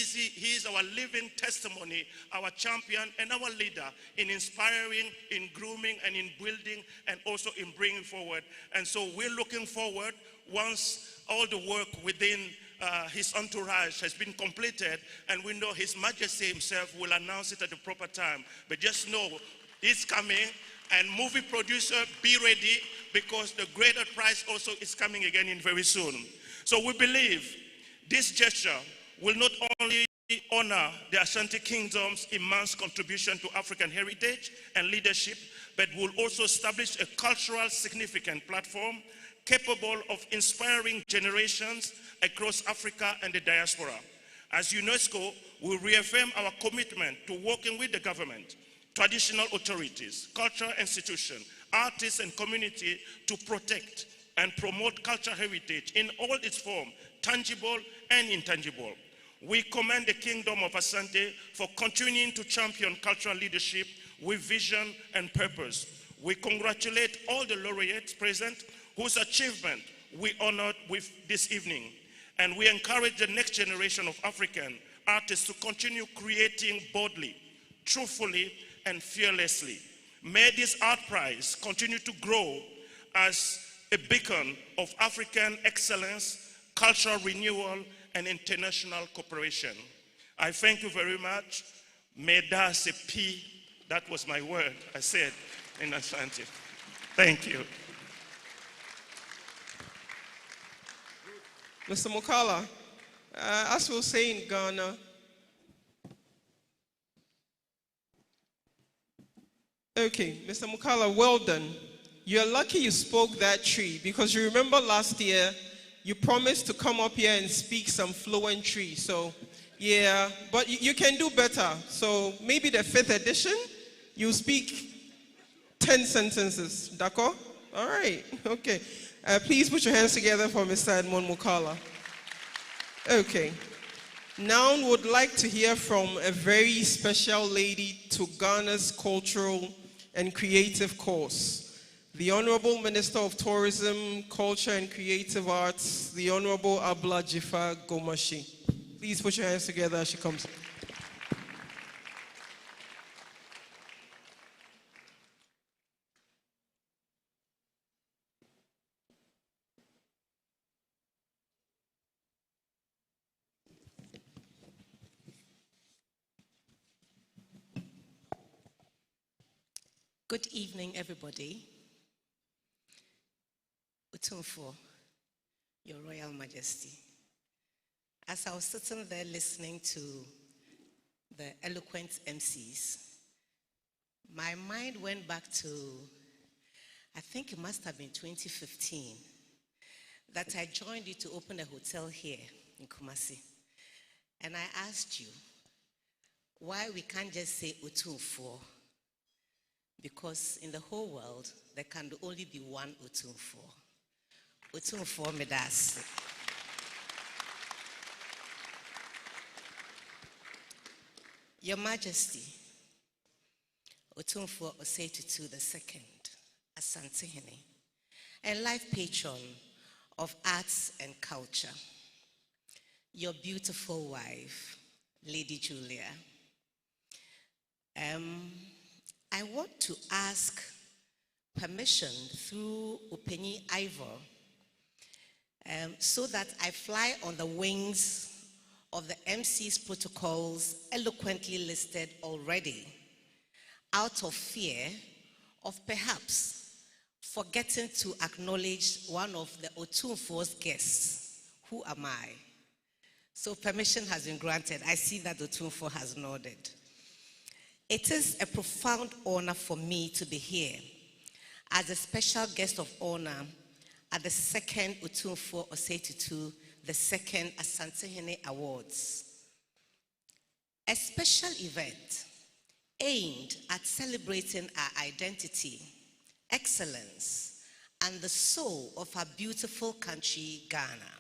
is our living testimony, our champion and our leader in inspiring, in grooming, and in building, and also in bringing forward. And so we're looking forward, once all the work within his entourage has been completed, and we know His Majesty himself will announce it at the proper time. But just know it's coming, and movie producer, be ready, because the greater prize also is coming again in very soon. So we believe this gesture will not only honor the Ashanti Kingdom's immense contribution to African heritage and leadership, but will also establish a cultural significant platform capable of inspiring generations across Africa and the diaspora. As UNESCO, we reaffirm our commitment to working with the government, traditional authorities, cultural institutions, artists, and community to protect and promote cultural heritage in all its forms, tangible and intangible. We commend the Kingdom of Asante for continuing to champion cultural leadership with vision and purpose. We congratulate all the laureates present whose achievement we honored with this evening. And we encourage the next generation of African artists to continue creating boldly, truthfully, and fearlessly. May this art prize continue to grow as a beacon of African excellence, cultural renewal, and international cooperation. I thank you very much. Meda Sepi, that was my word I said in Asante. Thank you. Mr. Mukala, as we'll say in Ghana, okay, Mr. Mukala, well done. You're lucky you spoke that tree, because you remember last year, you promised to come up here and speak some fluent tree. So, yeah, but you can do better. So maybe the 5th edition, you speak 10 sentences. D'accord? All right, okay. Please put your hands together for Mr. Edmond Mukala. Okay. Now would like to hear from a very special lady to Ghana's cultural and creative cause. The Honorable Minister of Tourism, Culture and Creative Arts, the Honorable Abla Jifa Gomashi. Please put your hands together as she comes. Good evening, everybody. Otumfuo, Your Royal Majesty. As I was sitting there listening to the eloquent MCs, my mind went back to, I think it must have been 2015, that I joined you to open a hotel here in Kumasi. And I asked you why we can't just say Otumfuo, because in the whole world, there can only be one Otumfuo. Otumfuo Medasi. Your Majesty, Otumfuo Osei Tutu II, Asantehene, and life patron of arts and culture. Your beautiful wife, Lady Julia. I want to ask permission through Openyi Ivor so that I fly on the wings of the MC's protocols eloquently listed already, out of fear of perhaps forgetting to acknowledge one of the Otumfuo's guests. Who am I? So permission has been granted. I see that Otumfuo has nodded. It is a profound honor for me to be here as a special guest of honor at the second Otumfuo Osei Tutu, the second Asantehene Awards. A special event aimed at celebrating our identity, excellence, and the soul of our beautiful country, Ghana,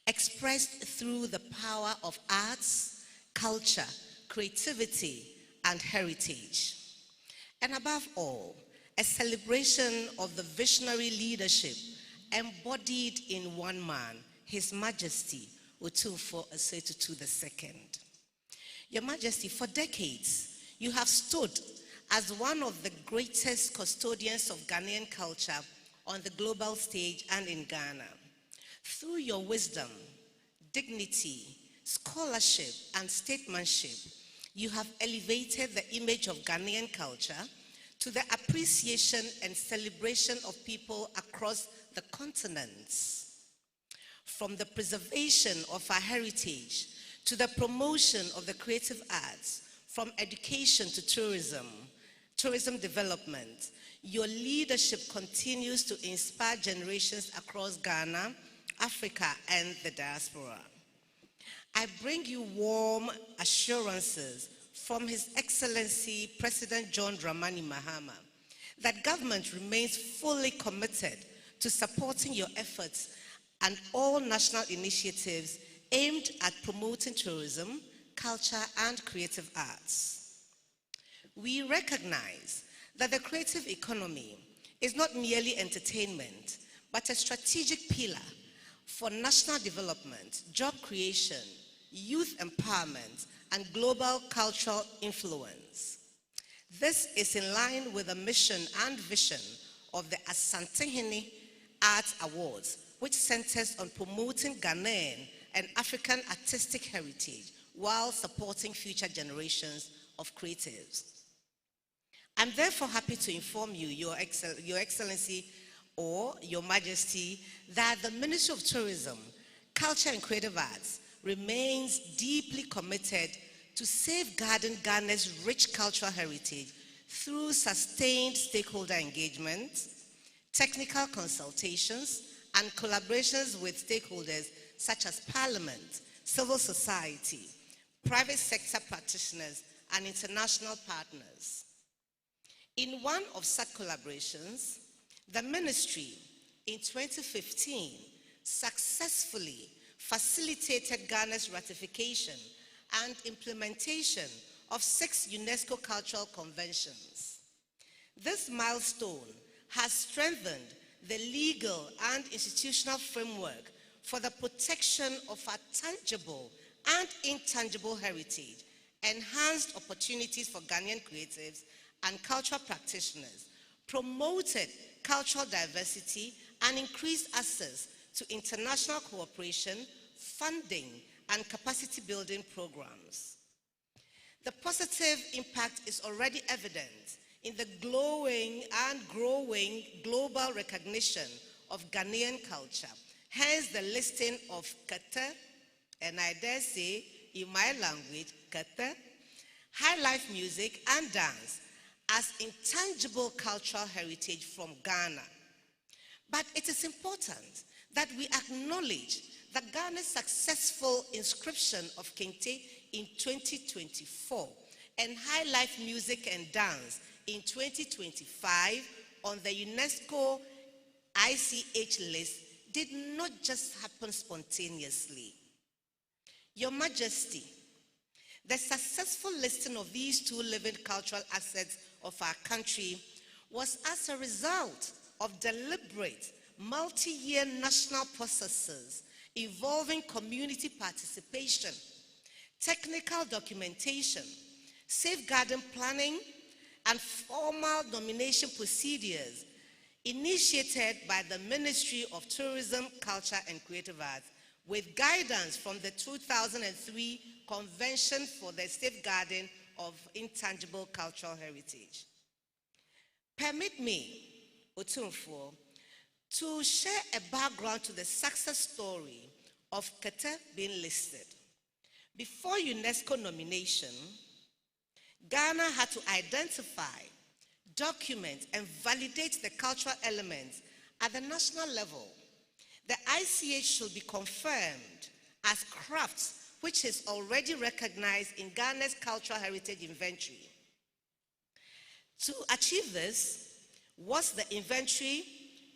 expressed through the power of arts, culture, creativity, and heritage. And above all, a celebration of the visionary leadership embodied in one man, His Majesty, Otumfuo Osei Tutu II. Your Majesty, for decades, you have stood as one of the greatest custodians of Ghanaian culture on the global stage and in Ghana. Through your wisdom, dignity, scholarship, and statesmanship, you have elevated the image of Ghanaian culture to the appreciation and celebration of people across the continents. From the preservation of our heritage to the promotion of the creative arts, from education to tourism development, your leadership continues to inspire generations across Ghana, Africa, and the diaspora. I bring you warm assurances from His Excellency President John Dramani Mahama that government remains fully committed to supporting your efforts and all national initiatives aimed at promoting tourism, culture, and creative arts. We recognize that the creative economy is not merely entertainment, but a strategic pillar for national development, job creation, youth empowerment, and global cultural influence. This is in line with the mission and vision of the Asantehene Arts Awards, which centers on promoting Ghanaian and African artistic heritage while supporting future generations of creatives. I'm therefore happy to inform you, Your Excellency or Your Majesty, that the Ministry of Tourism, Culture and Creative Arts remains deeply committed to safeguarding Ghana's rich cultural heritage through sustained stakeholder engagement, technical consultations, and collaborations with stakeholders such as Parliament, civil society, private sector practitioners, and international partners. In one of such collaborations, the Ministry in 2015 successfully facilitated Ghana's ratification and implementation of 6 UNESCO cultural conventions. This milestone has strengthened the legal and institutional framework for the protection of our tangible and intangible heritage, enhanced opportunities for Ghanaian creatives and cultural practitioners, promoted cultural diversity, and increased access to international cooperation, funding, and capacity building programs. The positive impact is already evident in the glowing and growing global recognition of Ghanaian culture, hence the listing of Kata, and I dare say in my language, Kata, high life music and dance as intangible cultural heritage from Ghana. But it is important that we acknowledge that Ghana's successful inscription of Kente in 2024 and high life music and dance in 2025 on the UNESCO ICH list did not just happen spontaneously. Your Majesty, the successful listing of these 2 living cultural assets of our country was as a result of deliberate, multi-year national processes involving community participation, technical documentation, safeguarding planning, and formal nomination procedures initiated by the Ministry of Tourism, Culture, and Creative Arts with guidance from the 2003 Convention for the Safeguarding of Intangible Cultural Heritage. Permit me, Otumfuo, to share a background to the success story of Kete being listed. Before UNESCO nomination, Ghana had to identify, document, and validate the cultural elements at the national level. The ICH should be confirmed as crafts which is already recognized in Ghana's Cultural Heritage Inventory. To achieve this was the inventory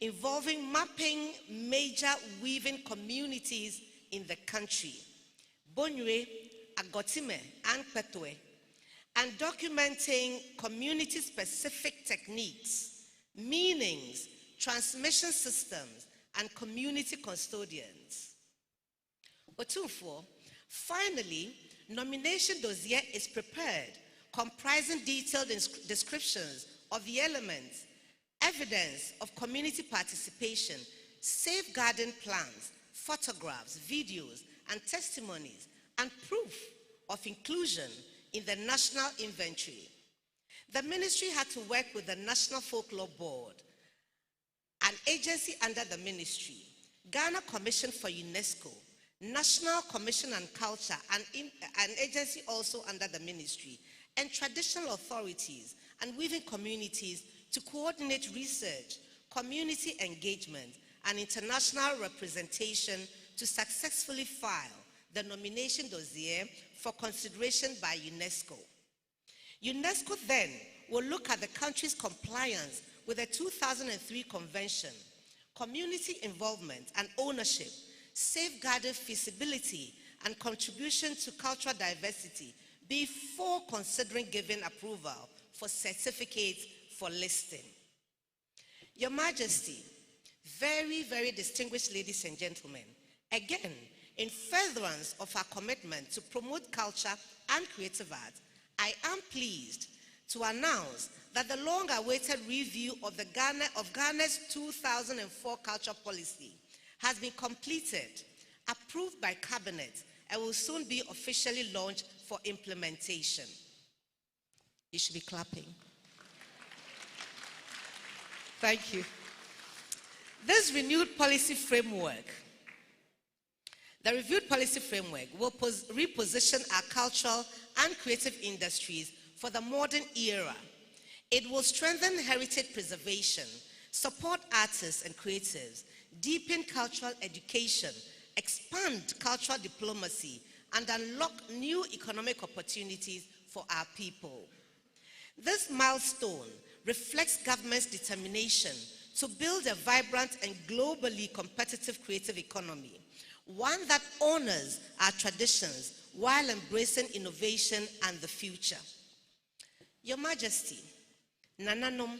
involving mapping major weaving communities in the country, Bonyue, Agotime, and Petwe, and documenting community-specific techniques, meanings, transmission systems, and community custodians. Otumfuo, finally, nomination dossier is prepared, comprising detailed descriptions of the elements, evidence of community participation, safeguarding plans, photographs, videos, and testimonies, and proof of inclusion in the national inventory. The ministry had to work with the National Folklore Board, an agency under the ministry, Ghana Commission for UNESCO, National Commission on Culture, an agency also under the ministry, and traditional authorities and weaving communities to coordinate research, community engagement, and international representation to successfully file the nomination dossier for consideration by UNESCO. UNESCO then will look at the country's compliance with the 2003 Convention, community involvement and ownership, safeguarding feasibility and contribution to cultural diversity before considering giving approval for certificates for listing. Your Majesty, very, very distinguished ladies and gentlemen, again, in furtherance of our commitment to promote culture and creative art, I am pleased to announce that the long-awaited review of Ghana's 2004 culture policy has been completed, approved by Cabinet, and will soon be officially launched for implementation. You should be clapping. Thank you. This renewed policy framework, the reviewed policy framework will reposition our cultural and creative industries for the modern era. It will strengthen heritage preservation, support artists and creatives, deepen cultural education, expand cultural diplomacy, and unlock new economic opportunities for our people. This milestone reflects government's determination to build a vibrant and globally competitive creative economy, one that honors our traditions while embracing innovation and the future. Your Majesty, Nananom,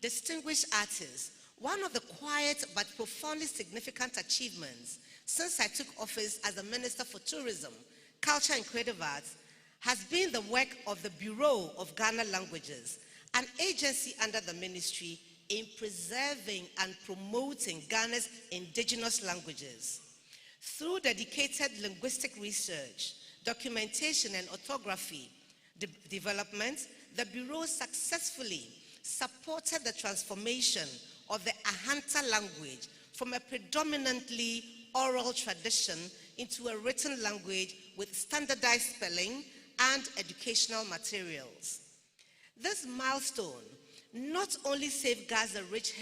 distinguished artists, one of the quiet but profoundly significant achievements since I took office as the Minister for Tourism, Culture and Creative Arts has been the work of the Bureau of Ghana Languages, an agency under the ministry in preserving and promoting Ghana's indigenous languages. Through dedicated linguistic research, documentation, and orthography development, the Bureau successfully supported the transformation of the Ahanta language from a predominantly oral tradition into a written language with standardized spelling and educational materials. This milestone not only safeguards the rich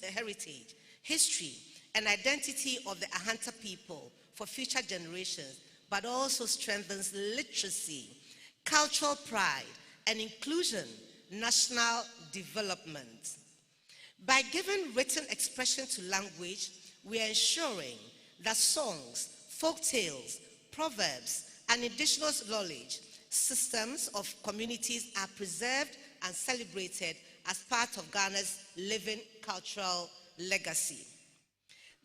heritage, history, and identity of the Ahanta people for future generations, but also strengthens literacy, cultural pride, and inclusion, national development. By giving written expression to language, we are ensuring that songs, folk tales, proverbs, and indigenous knowledge systems of communities are preserved and celebrated as part of Ghana's living cultural legacy.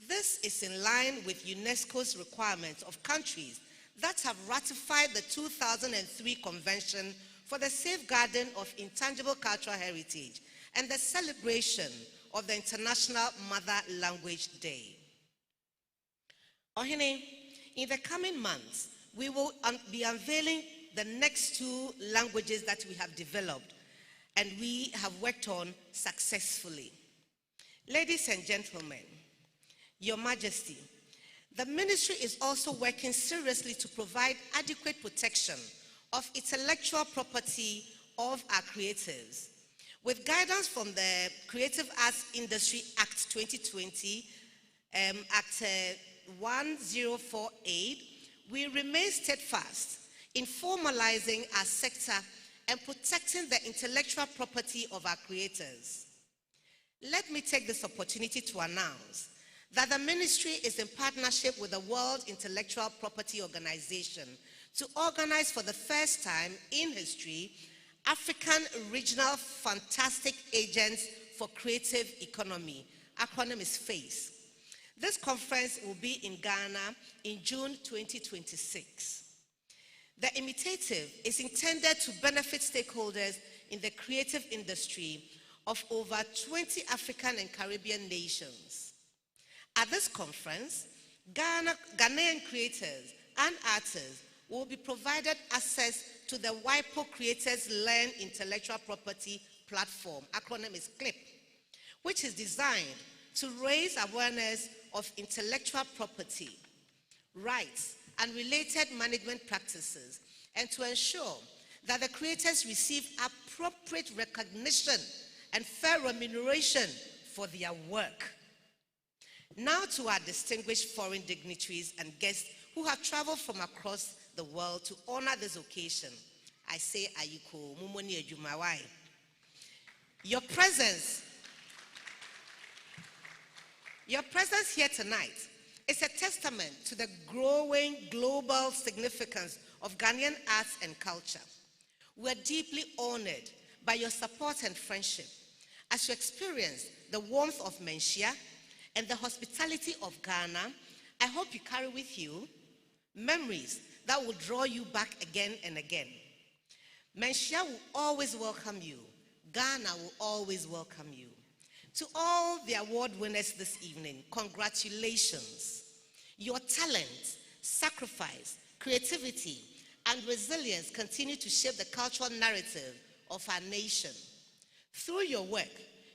This is in line with UNESCO's requirements of countries that have ratified the 2003 Convention for the Safeguarding of Intangible Cultural Heritage and the celebration of the International Mother Language Day. Ohene, in the coming months, we will be unveiling the next 2 languages that we have developed, and we have worked on successfully. Ladies and gentlemen, Your Majesty, the ministry is also working seriously to provide adequate protection of intellectual property of our creators. With guidance from the Creative Arts Industry Act 2020, Act 1048, we remain steadfast in formalizing our sector and protecting the intellectual property of our creators. Let me take this opportunity to announce that the ministry is in partnership with the World Intellectual Property Organization to organize for the first time in history African Regional Fantastic Agents for Creative Economy. Acronym is FACE. This conference will be in Ghana in June 2026. The initiative is intended to benefit stakeholders in the creative industry of over 20 African and Caribbean nations. At this conference, Ghanaian creators and artists will be provided access to the WIPO Creators Learn Intellectual Property Platform, acronym is CLIP, which is designed to raise awareness of intellectual property, rights, and related management practices, and to ensure that the creators receive appropriate recognition and fair remuneration for their work. Now to our distinguished foreign dignitaries and guests who have traveled from across the world to honor this occasion. I say Ayiko, Mumoni Ejumawai. Your presence here tonight is a testament to the growing global significance of Ghanaian arts and culture. We are deeply honored by your support and friendship as you experience the warmth of Menchia and the hospitality of Ghana. I hope you carry with you memories that will draw you back again and again. Menchia will always welcome you. Ghana will always welcome you. To all the award winners this evening, congratulations. Your talent, sacrifice, creativity, and resilience continue to shape the cultural narrative of our nation. Through your work,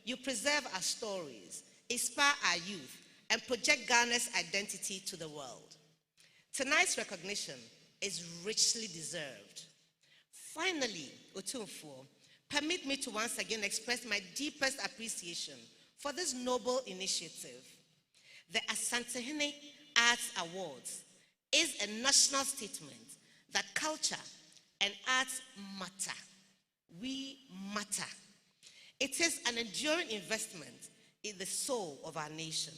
you preserve our stories, inspire our youth, and project Ghana's identity to the world. Tonight's recognition is richly deserved. Finally, Otumfuo, permit me to once again express my deepest appreciation for this noble initiative. The Asantehene Arts Awards is a national statement that culture and arts matter. We matter. It is an enduring investment in the soul of our nation.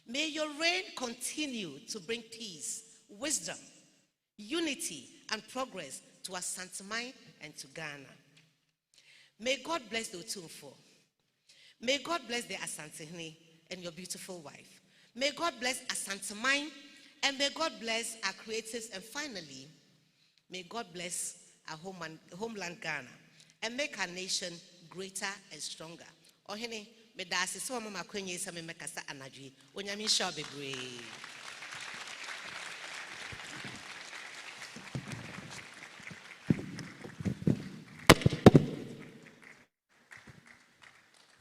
May your reign continue to bring peace, wisdom, unity, and progress to Asantehene and to Ghana. May God bless the Otumfuo. May God bless the Asantehene and your beautiful wife. May God bless Asantehene, and may God bless our creatives. And finally, may God bless our homeland Ghana and make our nation greater and stronger. Ohene, me da asese o mama kwenye isa me mekasa anadwi. Onyame sha bebre.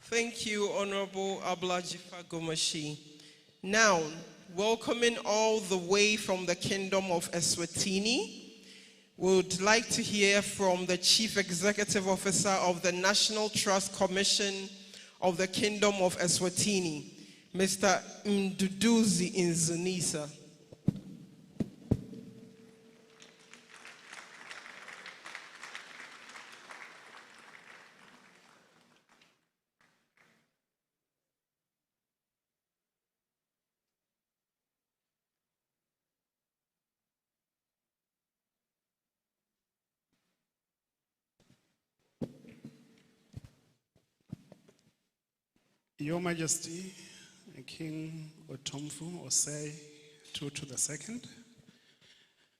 Thank you, Honorable Ablajifa Gomashi. Now, welcoming all the way from the Kingdom of Eswatini, we would like to hear from the Chief Executive Officer of the National Trust Commission of the Kingdom of Eswatini, Mr. Mduduzi Nzunisa. Your Majesty, King Otumfuo Osei Tutu II,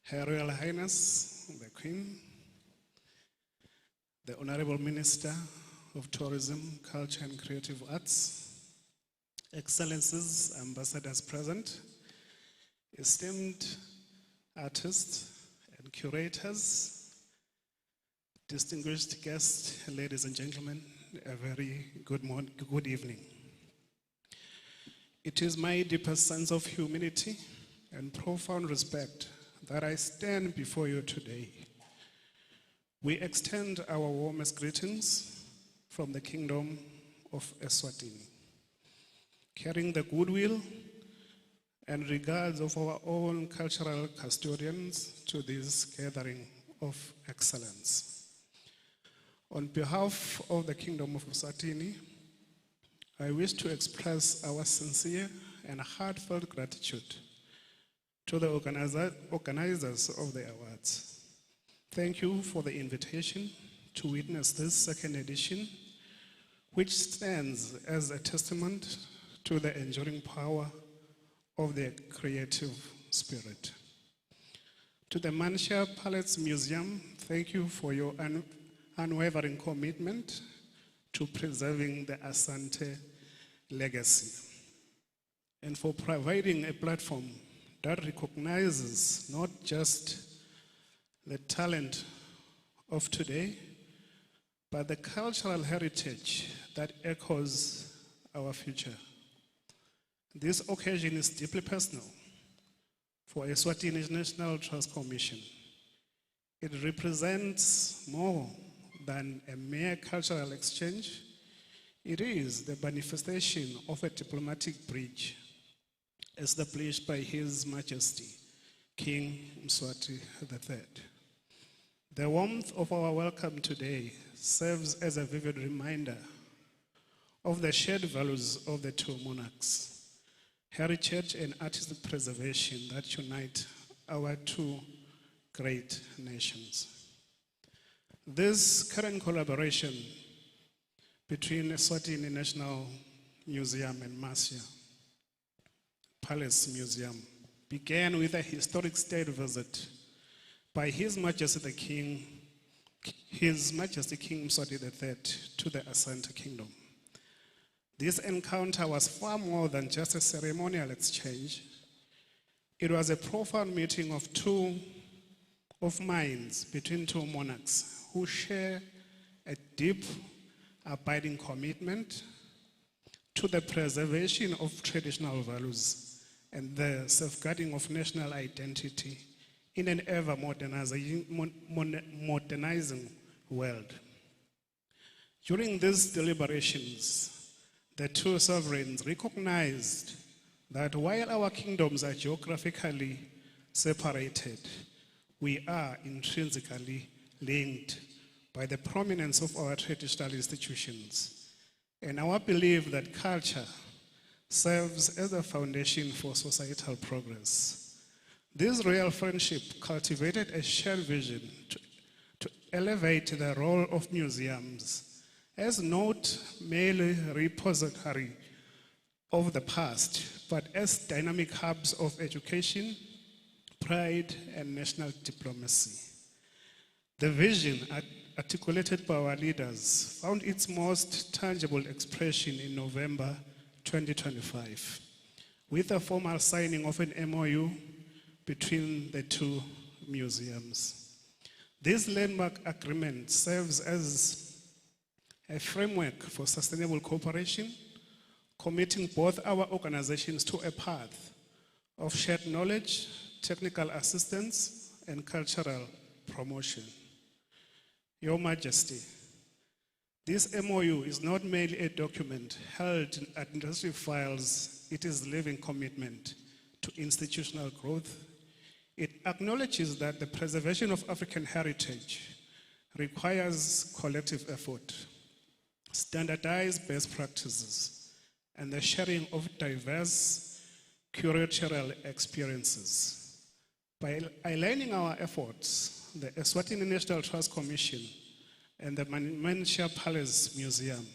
Her Royal Highness, the Queen, the Honorable Minister of Tourism, Culture and Creative Arts, Excellencies, Ambassadors present, esteemed artists and curators, distinguished guests, ladies and gentlemen, a very good evening. It is my deepest sense of humility and profound respect that I stand before you today. We extend our warmest greetings from the Kingdom of Eswatini, carrying the goodwill and regards of our own cultural custodians to this gathering of excellence. On behalf of the Kingdom of Eswatini, I wish to express our sincere and heartfelt gratitude to the organizers of the awards. Thank you for the invitation to witness this second edition, which stands as a testament to the enduring power of the creative spirit. To the Mansha Palace Museum, thank you for your unwavering commitment to preserving the Asante legacy, and for providing a platform that recognizes not just the talent of today, but the cultural heritage that echoes our future. This occasion is deeply personal for Eswatini's National Trust Commission. It represents more than a mere cultural exchange. It is the manifestation of a diplomatic bridge established by His Majesty, King Mswati III. The warmth of our welcome today serves as a vivid reminder of the shared values of the two monarchs, heritage and artistic preservation that unite our two great nations. This current collaboration between Eswatini National Museum and Mansha Palace Museum began with a historic state visit by His Majesty King Mswati III to the Asante Kingdom. This encounter was far more than just a ceremonial exchange. It was a profound meeting of minds between two monarchs who share a deep, abiding commitment to the preservation of traditional values and the safeguarding of national identity in an ever modernizing world. During these deliberations, the two sovereigns recognized that while our kingdoms are geographically separated, we are intrinsically linked by the prominence of our traditional institutions and our belief that culture serves as a foundation for societal progress. This real friendship cultivated a shared vision to elevate the role of museums as not merely repository of the past, but as dynamic hubs of education, pride, and national diplomacy. The vision articulated by our leaders found its most tangible expression in November 2025, with a formal signing of an MOU between the two museums. This landmark agreement serves as a framework for sustainable cooperation, committing both our organizations to a path of shared knowledge, technical assistance, and cultural promotion. Your Majesty, this MOU is not merely a document held in administrative files, it is a living commitment to institutional growth. It acknowledges that the preservation of African heritage requires collective effort, standardized best practices, and the sharing of diverse curatorial experiences. By aligning our efforts, the Eswatini National Trust Commission and the Mansha Palace Museum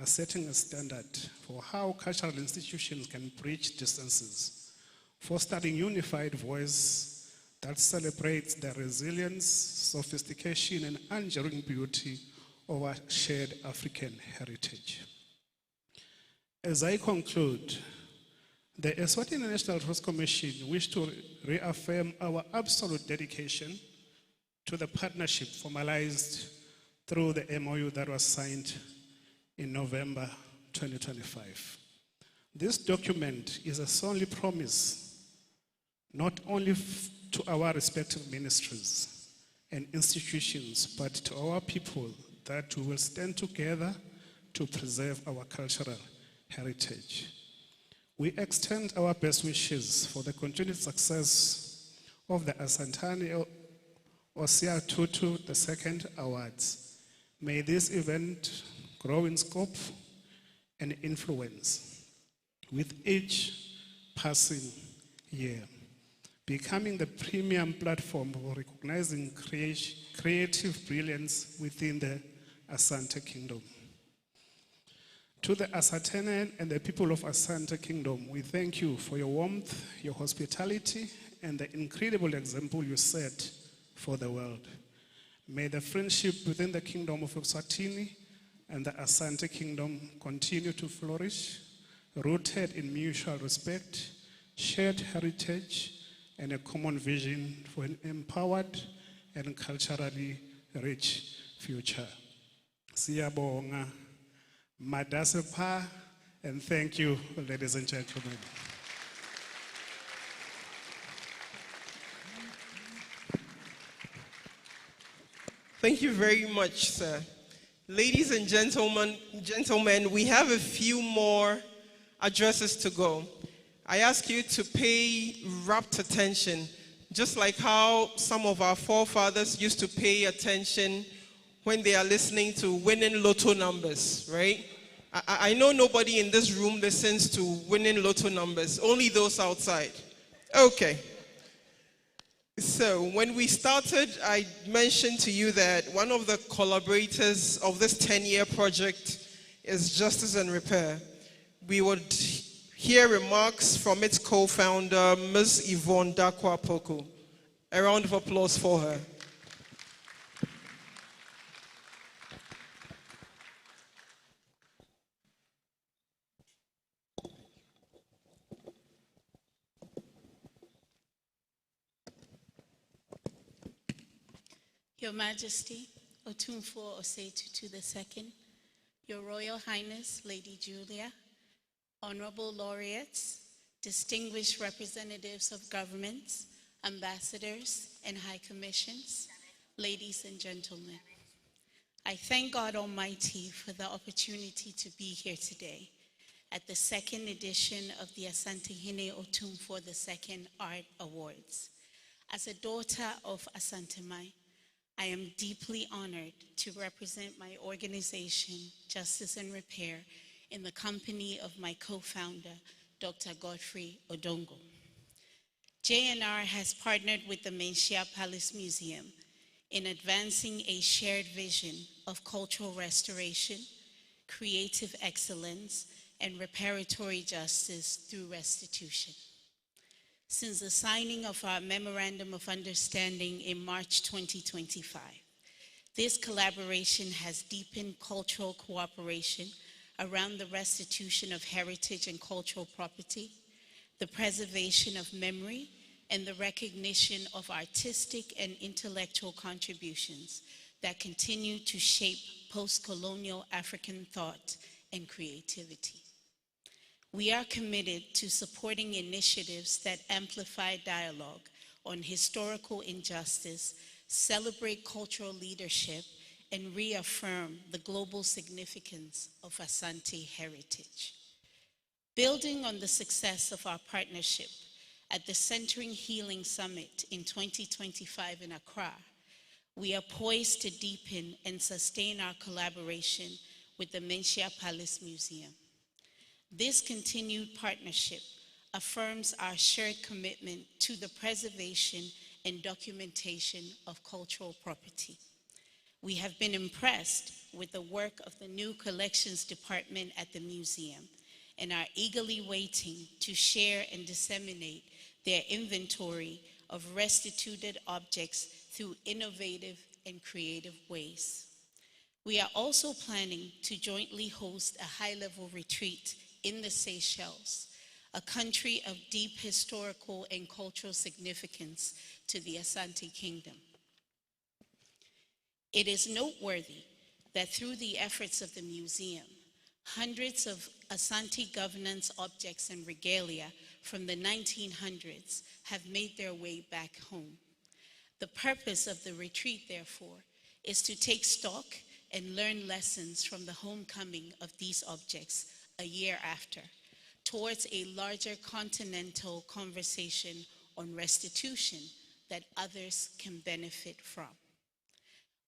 are setting a standard for how cultural institutions can bridge distances, fostering unified voice that celebrates the resilience, sophistication, and enduring beauty of our shared African heritage. As I conclude, the Eswatini National Trust Commission wish to reaffirm our absolute dedication to the partnership formalized through the MOU that was signed in November 2025. This document is a solemn promise, not only to our respective ministries and institutions, but to our people, that we will stand together to preserve our cultural heritage. We extend our best wishes for the continued success of the Asantehene Osei Tutu II Awards. May this event grow in scope and influence with each passing year, becoming the premium platform for recognizing creative brilliance within the Asante Kingdom. To the Asantehene and the people of Asante Kingdom, we thank you for your warmth, your hospitality, and the incredible example you set for the world. May the friendship within the Kingdom of Eswatini and the Asante Kingdom continue to flourish, rooted in mutual respect, shared heritage, and a common vision for an empowered and culturally rich future. Siyabonga. Madasepa, and thank you, ladies and gentlemen. Thank you very much, sir. Ladies and gentlemen, we have a few more addresses to go. I ask you to pay rapt attention, just like how some of our forefathers used to pay attention when they are listening to winning lotto numbers, right? I know nobody in this room listens to winning lotto numbers, only those outside. Okay. So when we started, I mentioned to you that one of the collaborators of this 10-year project is Justice and Repair. We would hear remarks from its co-founder, Ms. Yvonne Dakwa-Poku. A round of applause for her. Your Majesty, Otumfuo Osei Tutu II, Your Royal Highness, Lady Julia, Honorable Laureates, distinguished representatives of governments, ambassadors, and high commissions, ladies and gentlemen. I thank God Almighty for the opportunity to be here today at the second edition of the Asantehene Otumfuo II Art Awards. As a daughter of Asantehene, I am deeply honored to represent my organization, Justice and Repair, in the company of my co-founder, Dr. Godfrey Odongo. JNR has partnered with the Ministerial Palace Museum in advancing a shared vision of cultural restoration, creative excellence, and reparatory justice through restitution. Since the signing of our Memorandum of Understanding in March 2025, this collaboration has deepened cultural cooperation around the restitution of heritage and cultural property, the preservation of memory, and the recognition of artistic and intellectual contributions that continue to shape post-colonial African thought and creativity. We are committed to supporting initiatives that amplify dialogue on historical injustice, celebrate cultural leadership, and reaffirm the global significance of Asante heritage. Building on the success of our partnership at the Centering Healing Summit in 2025 in Accra, we are poised to deepen and sustain our collaboration with the Ministerial Palace Museum. This continued partnership affirms our shared commitment to the preservation and documentation of cultural property. We have been impressed with the work of the new collections department at the museum and are eagerly waiting to share and disseminate their inventory of restituted objects through innovative and creative ways. We are also planning to jointly host a high-level retreat in the Seychelles, a country of deep historical and cultural significance to the Asante Kingdom. It is noteworthy that through the efforts of the museum, hundreds of Asante governance objects and regalia from the 1900s have made their way back home. The purpose of the retreat, therefore, is to take stock and learn lessons from the homecoming of these objects a year after, towards a larger continental conversation on restitution that others can benefit from.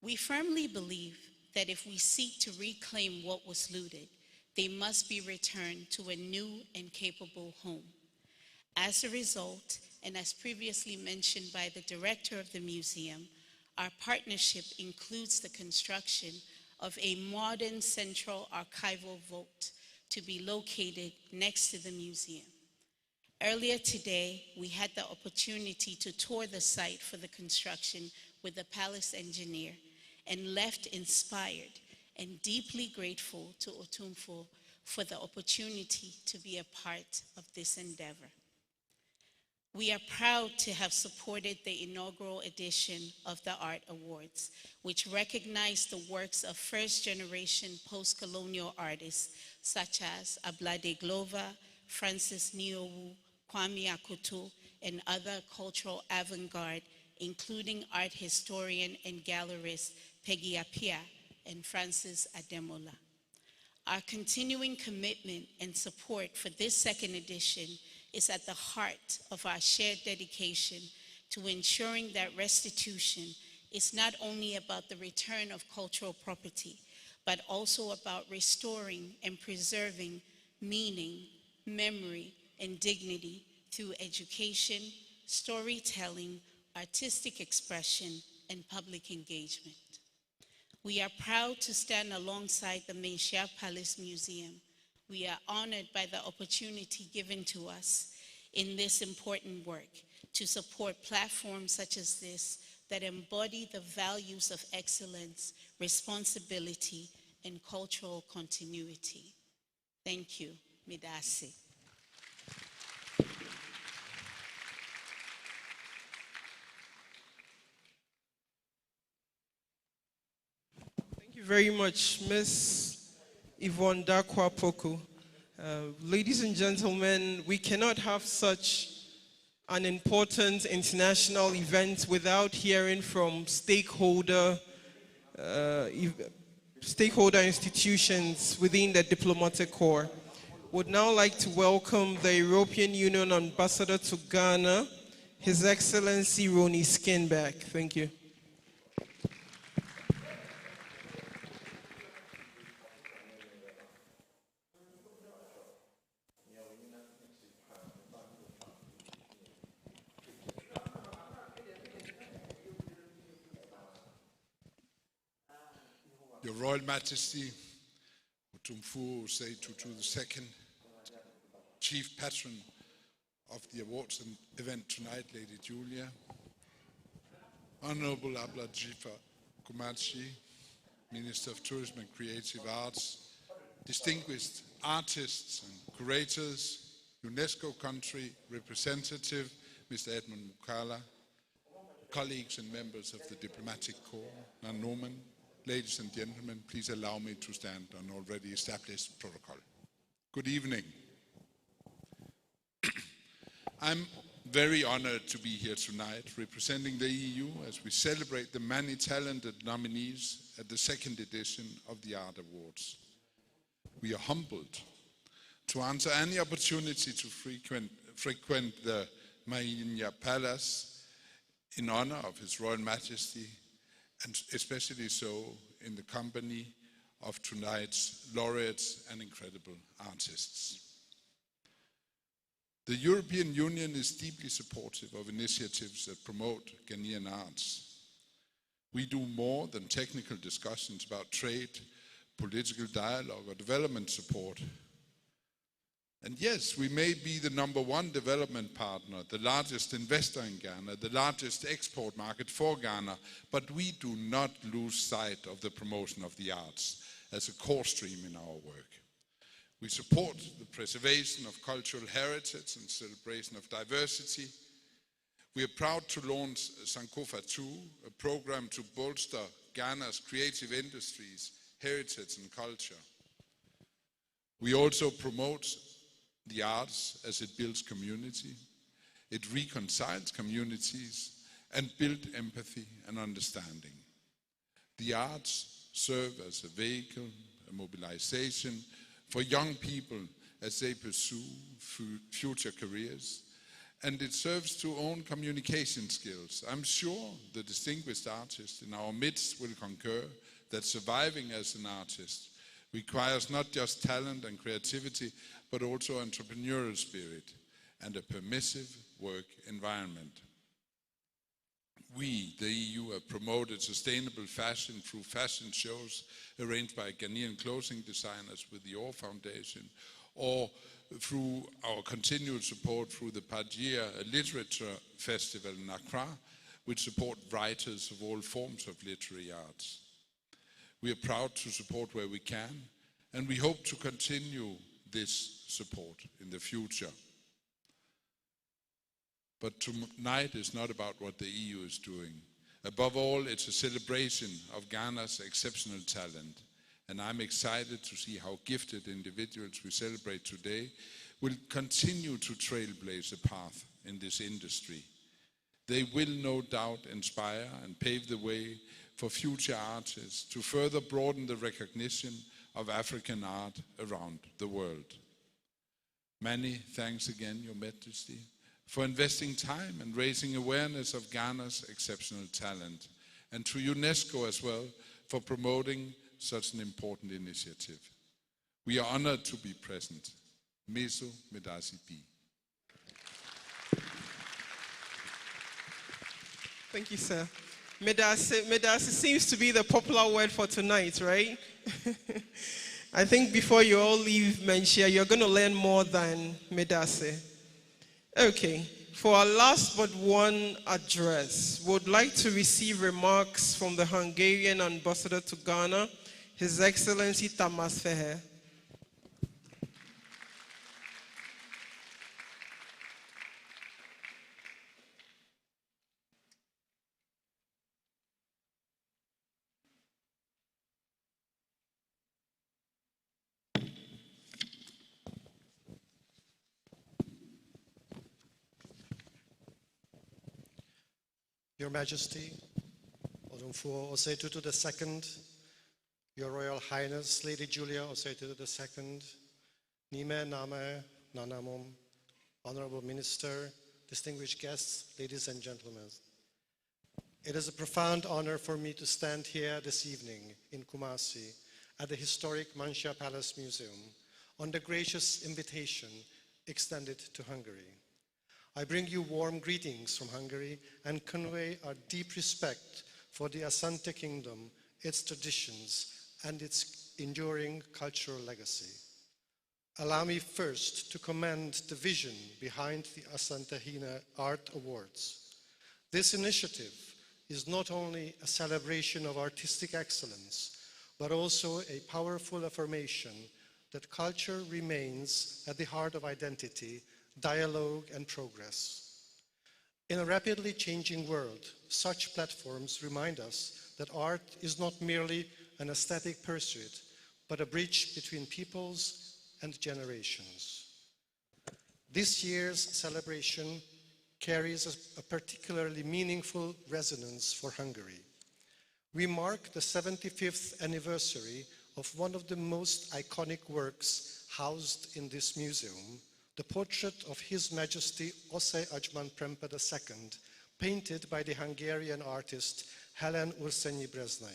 We firmly believe that if we seek to reclaim what was looted, they must be returned to a new and capable home. As a result, and as previously mentioned by the director of the museum, our partnership includes the construction of a modern central archival vault to be located next to the museum. Earlier today, we had the opportunity to tour the site for the construction with the palace engineer and left inspired and deeply grateful to Otumfuo for the opportunity to be a part of this endeavor. We are proud to have supported the inaugural edition of the Art Awards, which recognized the works of first-generation post-colonial artists such as Ablade Glover, Francis Niowu, Kwame Akoto, and other cultural avant-garde, including art historian and gallerist Peggy Appiah and Francis Ademola. Our continuing commitment and support for this second edition is at the heart of our shared dedication to ensuring that restitution is not only about the return of cultural property, but also about restoring and preserving meaning, memory, and dignity through education, storytelling, artistic expression, and public engagement. We are proud to stand alongside the Ministerial Palace Museum. We are honored by the opportunity given to us in this important work to support platforms such as this that embody the values of excellence, responsibility, and cultural continuity. Thank you. Midasi. Thank you very much, Ms. Yvonne Dakwa-Poku. Ladies and gentlemen, we cannot have such an important international event without hearing from stakeholder institutions within the diplomatic corps. Would now like to welcome the European Union Ambassador to Ghana, His Excellency Ronnie Skinback. Thank you. Your Royal Majesty, Otumfuo Osei Tutu II, Chief Patron of the awards and event tonight, Lady Julia, Honorable Ablajifa Kumachi, Minister of Tourism and Creative Arts, distinguished artists and curators, UNESCO country representative, Mr. Edmund Mukala, colleagues and members of the diplomatic corps, Nan Norman, ladies and gentlemen, please allow me to stand on already established protocol. Good evening. I'm very honored to be here tonight representing the EU as we celebrate the many talented nominees at the second edition of the Art Awards. We are humbled to answer any opportunity to frequent the Ministerial Palace in honor of His Royal Majesty, and especially so in the company of tonight's laureates and incredible artists. The European Union is deeply supportive of initiatives that promote Ghanaian arts. We do more than technical discussions about trade, political dialogue, or development support. And yes, we may be the #1 development partner, the largest investor in Ghana, the largest export market for Ghana, but we do not lose sight of the promotion of the arts as a core stream in our work. We support the preservation of cultural heritage and celebration of diversity. We are proud to launch Sankofa 2, a program to bolster Ghana's creative industries heritage and culture. We also promote the arts as it builds community, it reconciles communities, and builds empathy and understanding. The arts serve as a vehicle, a mobilization for young people as they pursue future careers, and it serves to own communication skills. I'm sure the distinguished artists in our midst will concur that surviving as an artist requires not just talent and creativity, but also entrepreneurial spirit and a permissive work environment. We, the EU, have promoted sustainable fashion through fashion shows arranged by Ghanaian clothing designers with the Orr Foundation, or through our continued support through the Pajia Literature Festival in Accra, which support writers of all forms of literary arts. We are proud to support where we can, and we hope to continue this support in the future. But tonight is not about what the EU is doing. Above all, it's a celebration of Ghana's exceptional talent. And I'm excited to see how gifted individuals we celebrate today will continue to trailblaze a path in this industry. They will no doubt inspire and pave the way for future artists to further broaden the recognition of African art around the world. Many thanks again, Your Majesty, for investing time and raising awareness of Ghana's exceptional talent, and to UNESCO as well for promoting such an important initiative. We are honored to be present. Meso Medasi P. Thank you, sir. Medasi seems to be the popular word for tonight, right? I think before you all leave Menchia, you're going to learn more than Medasi. Okay, for our last but one address, we would like to receive remarks from the Hungarian ambassador to Ghana, His Excellency Tamas Feher. Your Majesty, Otumfuo Osei Tutu II, Your Royal Highness Lady Julia Osei Tutu II, Nime Name Nanamum, Honorable Minister, distinguished guests, ladies and gentlemen. It is a profound honor for me to stand here this evening in Kumasi at the historic Mansia Palace Museum on the gracious invitation extended to Hungary. I bring you warm greetings from Hungary and convey our deep respect for the Asante Kingdom, its traditions, and its enduring cultural legacy. Allow me first to commend the vision behind the Asantehene Art Awards. This initiative is not only a celebration of artistic excellence, but also a powerful affirmation that culture remains at the heart of identity, dialogue, and progress. In a rapidly changing world, such platforms remind us that art is not merely an aesthetic pursuit, but a bridge between peoples and generations. This year's celebration carries a particularly meaningful resonance for Hungary. We mark the 75th anniversary of one of the most iconic works housed in this museum, the portrait of His Majesty Osei Ajman Prempa II, painted by the Hungarian artist Helen Ursenyi Breznai.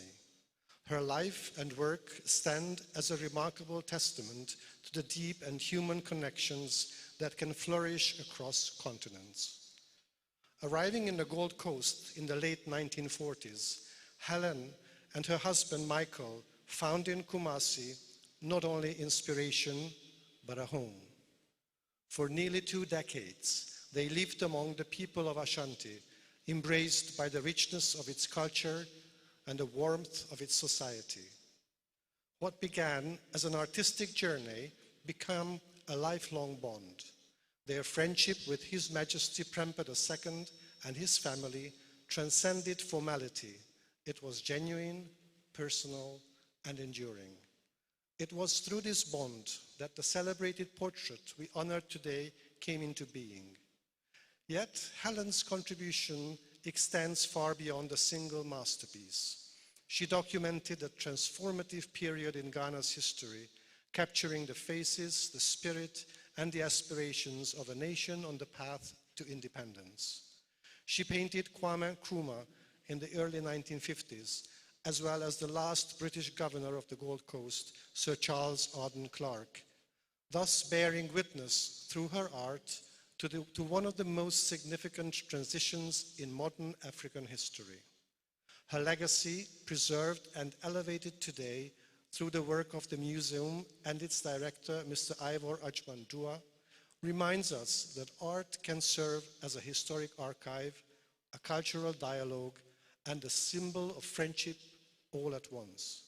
Her life and work stand as a remarkable testament to the deep and human connections that can flourish across continents. Arriving in the Gold Coast in the late 1940s, Helen and her husband Michael found in Kumasi not only inspiration, but a home. For nearly 2 decades, they lived among the people of Ashanti, embraced by the richness of its culture and the warmth of its society. What began as an artistic journey became a lifelong bond. Their friendship with His Majesty Prempa II and his family transcended formality. It was genuine, personal, and enduring. It was through this bond that the celebrated portrait we honor today came into being. Yet, Helen's contribution extends far beyond a single masterpiece. She documented a transformative period in Ghana's history, capturing the faces, the spirit, and the aspirations of a nation on the path to independence. She painted Kwame Nkrumah in the early 1950s, as well as the last British governor of the Gold Coast, Sir Charles Arden Clarke, thus bearing witness through her art to one of the most significant transitions in modern African history. Her legacy, preserved and elevated today through the work of the museum and its director, Mr. Ivor Ajman-Dua, reminds us that art can serve as a historic archive, a cultural dialogue, and a symbol of friendship all at once.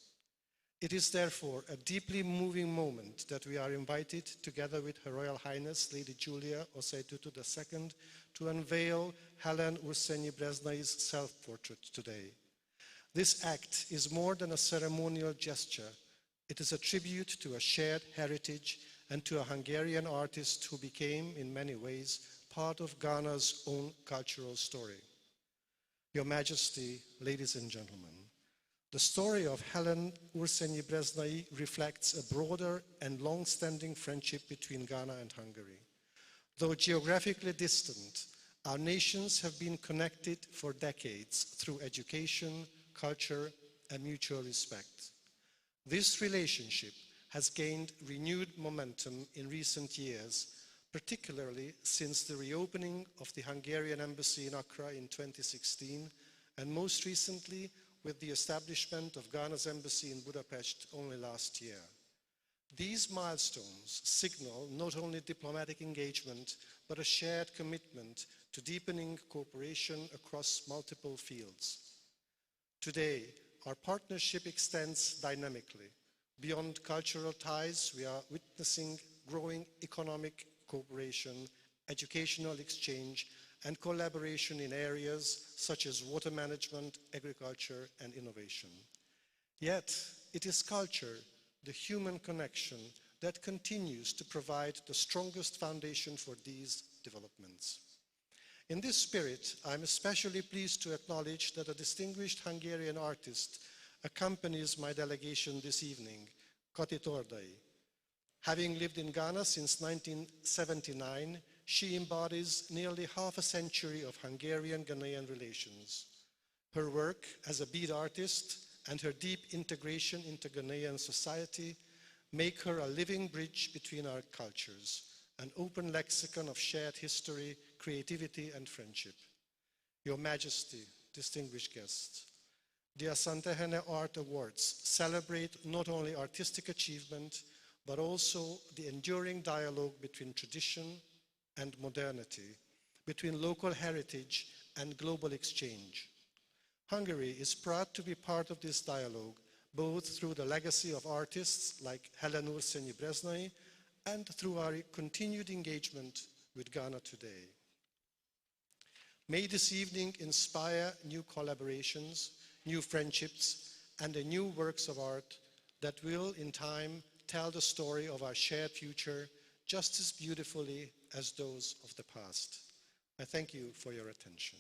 It is therefore a deeply moving moment that we are invited, together with Her Royal Highness Lady Julia Osei Tutu II, to unveil Helen Ursenyi-Bresnai's self-portrait today. This act is more than a ceremonial gesture. It is a tribute to a shared heritage and to a Hungarian artist who became, in many ways, part of Ghana's own cultural story. Your Majesty, ladies and gentlemen, the story of Helen Ursenyi-Bresnai reflects a broader and long-standing friendship between Ghana and Hungary. Though geographically distant, our nations have been connected for decades through education, culture, and mutual respect. This relationship has gained renewed momentum in recent years, particularly since the reopening of the Hungarian embassy in Accra in 2016, and most recently with the establishment of Ghana's embassy in Budapest only last year. These milestones signal not only diplomatic engagement, but a shared commitment to deepening cooperation across multiple fields. Today, our partnership extends dynamically. Beyond cultural ties, we are witnessing growing economic cooperation, educational exchange, and collaboration in areas such as water management, agriculture, and innovation. Yet, it is culture, the human connection, that continues to provide the strongest foundation for these developments. In this spirit, I'm especially pleased to acknowledge that a distinguished Hungarian artist accompanies my delegation this evening, Kati Tordai. Having lived in Ghana since 1979, she embodies nearly half a century of Hungarian-Ghanaian relations. Her work as a bead artist and her deep integration into Ghanaian society make her a living bridge between our cultures, an open lexicon of shared history, creativity, and friendship. Your Majesty, distinguished guests, the Asantehene Art Awards celebrate not only artistic achievement, but also the enduring dialogue between tradition and modernity, between local heritage and global exchange. Hungary is proud to be part of this dialogue, both through the legacy of artists like Helen Ursenyi-Bresnai and through our continued engagement with Ghana today. May this evening inspire new collaborations, new friendships, and the new works of art that will, in time, tell the story of our shared future just as beautifully as those of the past. I thank you for your attention.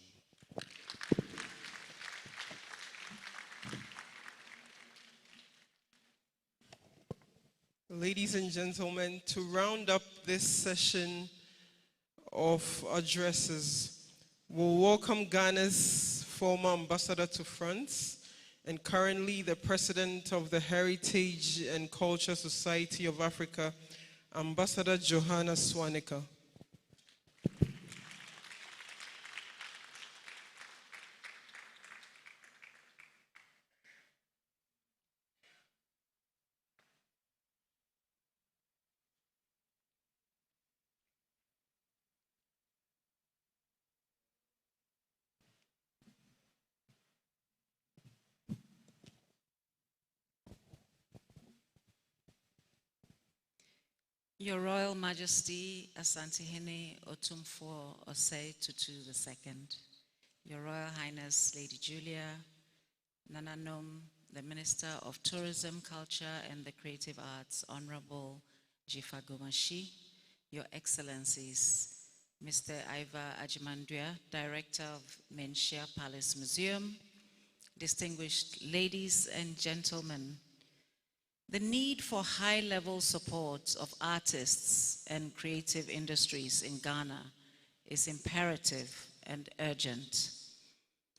Ladies and gentlemen, to round up this session of addresses, we'll welcome Ghana's former ambassador to France and currently the president of the Heritage and Culture Society of Africa, Ambassador Johanna Swaneker. Your Royal Majesty, Asantehene Otumfuo Osei Tutu II, Your Royal Highness Lady Julia, Nananom the Minister of Tourism, Culture and the Creative Arts, Honorable Jifa Gomashi, Your Excellencies, Mr. Iva Ajimandria, Director of Menchia Palace Museum, distinguished ladies and gentlemen, the need for high-level support of artists and creative industries in Ghana is imperative and urgent.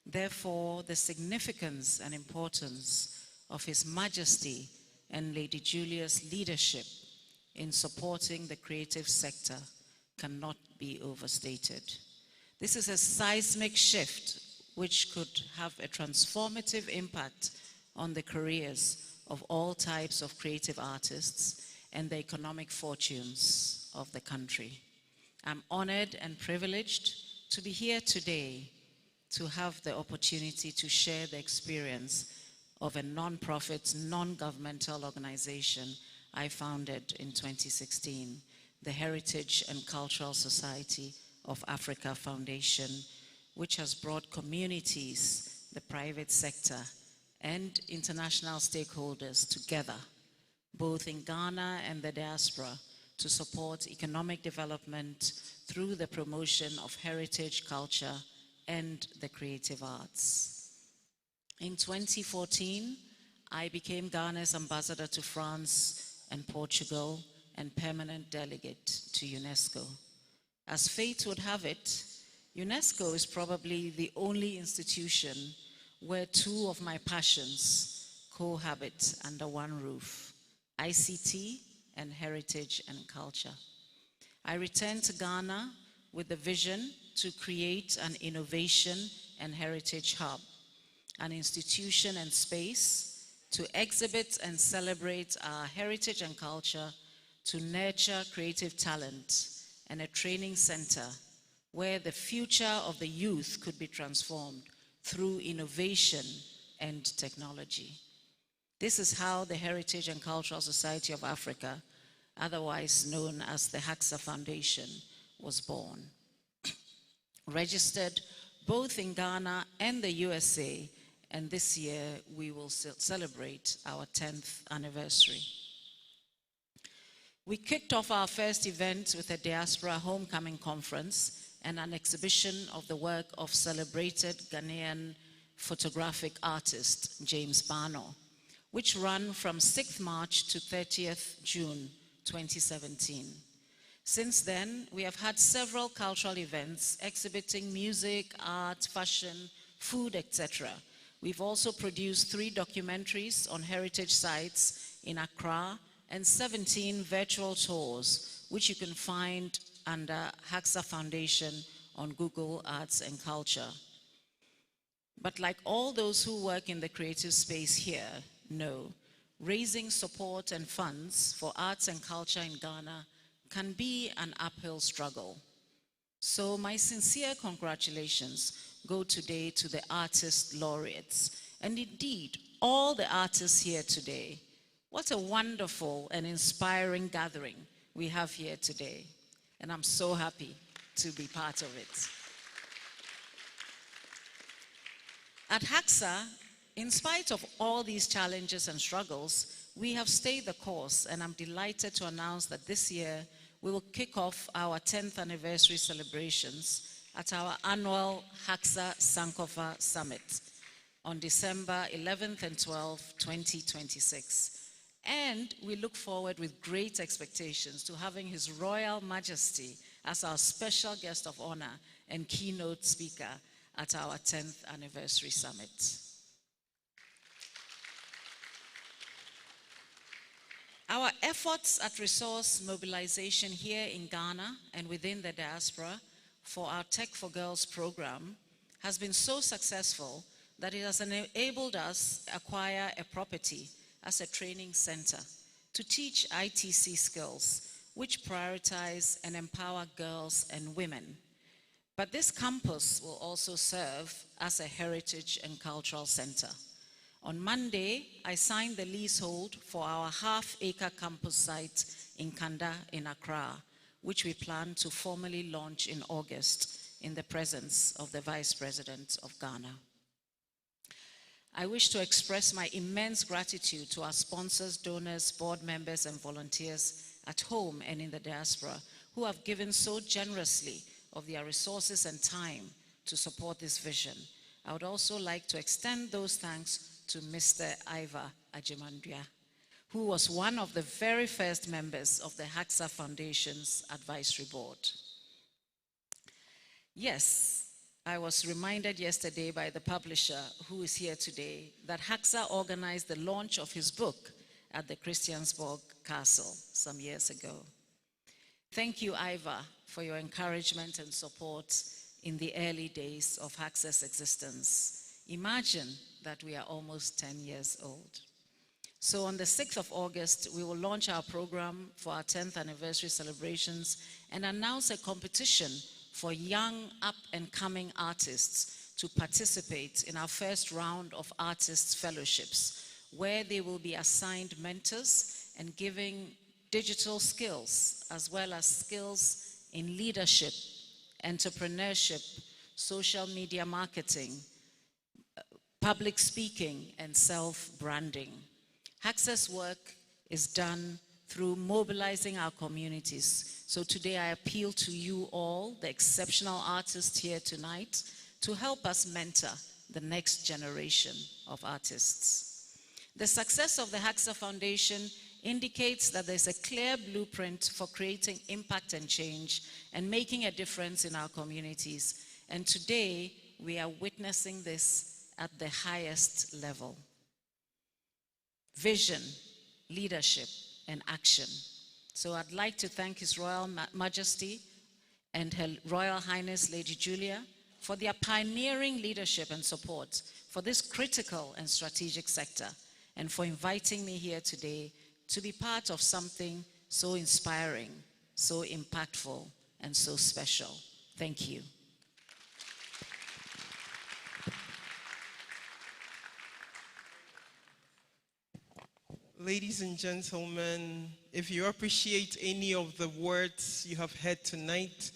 Therefore, the significance and importance of His Majesty and Lady Julia's leadership in supporting the creative sector cannot be overstated. This is a seismic shift which could have a transformative impact on the careers of all types of creative artists and the economic fortunes of the country. I'm honored and privileged to be here today to have the opportunity to share the experience of a non-profit, non-governmental organization I founded in 2016, the Heritage and Cultural Society of Africa Foundation, which has brought communities, the private sector, and international stakeholders together, both in Ghana and the diaspora, to support economic development through the promotion of heritage, culture, and the creative arts. In 2014, I became Ghana's ambassador to France and Portugal and permanent delegate to UNESCO. As fate would have it, UNESCO is probably the only institution where two of my passions cohabit under one roof: ICT and heritage and culture. I returned to Ghana with the vision to create an innovation and heritage hub, an institution and space to exhibit and celebrate our heritage and culture, to nurture creative talent, and a training center where the future of the youth could be transformed through innovation and technology. This is how the Heritage and Cultural Society of Africa, otherwise known as the HACSA Foundation, was born. Registered both in Ghana and the USA, and this year we will celebrate our 10th anniversary. We kicked off our first event with a Diaspora Homecoming Conference and an exhibition of the work of celebrated Ghanaian photographic artist James Barno, which ran from 6th March to 30th June 2017. Since then, we have had several cultural events exhibiting music, art, fashion, food, etc. We've also produced 3 documentaries on heritage sites in Accra and 17 virtual tours, which you can find under HACSA Foundation on Google Arts and Culture. But like all those who work in the creative space here know, raising support and funds for arts and culture in Ghana can be an uphill struggle. So my sincere congratulations go today to the artist laureates, and indeed all the artists here today. What a wonderful and inspiring gathering we have here today, and I'm so happy to be part of it. At HACSA, in spite of all these challenges and struggles, we have stayed the course, and I'm delighted to announce that this year we will kick off our 10th anniversary celebrations at our annual HACSA Sankofa Summit on December 11th and 12th, 2026. And we look forward with great expectations to having His Royal Majesty as our special guest of honor and keynote speaker at our 10th anniversary summit. Our efforts at resource mobilization here in Ghana and within the diaspora for our Tech for Girls program has been so successful that it has enabled us to acquire a property as a training center to teach ITC skills, which prioritize and empower girls and women. But this campus will also serve as a heritage and cultural center. On Monday, I signed the leasehold for our half-acre campus site in Kanda in Accra, which we plan to formally launch in August in the presence of the Vice President of Ghana. I wish to express my immense gratitude to our sponsors, donors, board members, and volunteers at home and in the diaspora who have given so generously of their resources and time to support this vision. I would also like to extend those thanks to Mr. Iva Ajimandria, who was one of the very first members of the HACSA Foundation's advisory board. Yes, I was reminded yesterday by the publisher, who is here today, that HACSA organized the launch of his book at the Christiansborg Castle some years ago. Thank you, Iva, for your encouragement and support in the early days of HACSA's existence. Imagine that we are almost 10 years old. So on the 6th of August, we will launch our program for our 10th anniversary celebrations and announce a competition for young up-and-coming artists to participate in our first round of artists' fellowships, where they will be assigned mentors and giving digital skills, as well as skills in leadership, entrepreneurship, social media marketing, public speaking, and self-branding. HACSA's work is done through mobilizing our communities. So today I appeal to you all, the exceptional artists here tonight, to help us mentor the next generation of artists. The success of the HACSA Foundation indicates that there's a clear blueprint for creating impact and change and making a difference in our communities. And today we are witnessing this at the highest level. Vision, leadership, and action. So I'd like to thank His Royal Majesty and Her Royal Highness Lady Julia for their pioneering leadership and support for this critical and strategic sector, and for inviting me here today to be part of something so inspiring, so impactful, and so special. Thank you. Ladies and gentlemen, if you appreciate any of the words you have heard tonight,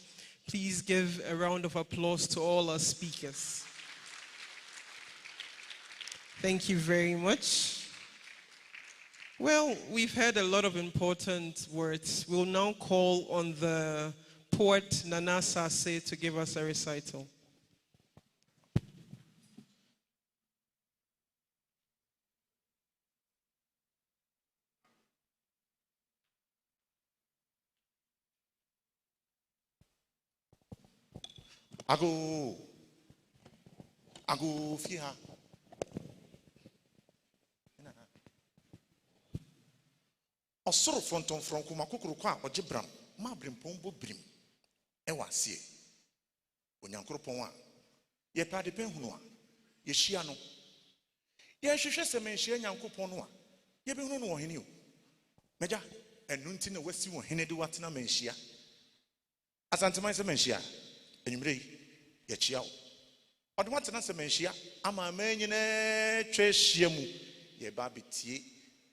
please give a round of applause to all our speakers. Thank you very much. Well, we've heard a lot of important words. We'll now call on the poet Nana Sase to give us a recital. Ago fiha. Osoro fronton fronko makokoro kwa ogibram ma brimpon bo brim ewa sie onyankropon a ye pade pen hunu a ye hia no ye hwehwe semenhia nyankopon no a ye be hunu no ohene o meja enu nti na wasi wo hene de watena menhia asanteman semenhia enyumre ye chia o ode watena semenhia ama manyina twehia mu ye ba betie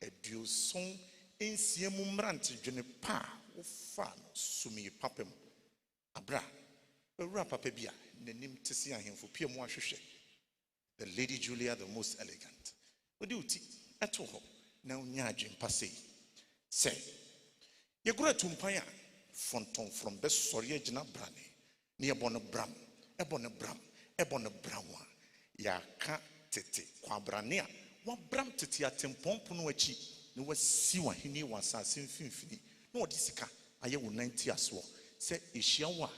eduoson ensiemu mrante dwene pa wo fa no sumi papem abra ewura papa bia nanim tese ahemfo pia mu ahwehwe the Lady Julia, the most elegant. Odi uti eto ho na unya adwempa sei say ye gura tumpan a fonton from be sori agina brane ne ye bono bram wa ya ka tete kwa brane a wa bram tete atempompo no achi ne wasi wa hini wa sase mfimfini na odi sika aye wo 90 aso se ehia wa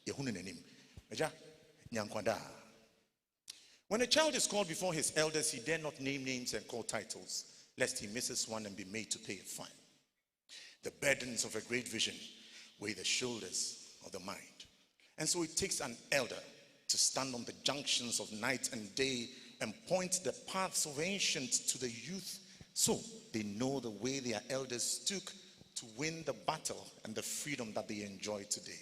ye hunu nanim aja nyankwada. When a child is called before his elders, he dare not name names and call titles, lest he misses one and be made to pay a fine. The burdens of a great vision weigh the shoulders of the mind. And so it takes an elder to stand on the junctions of night and day and point the paths of ancients to the youth, so they know the way their elders took to win the battle and the freedom that they enjoy today.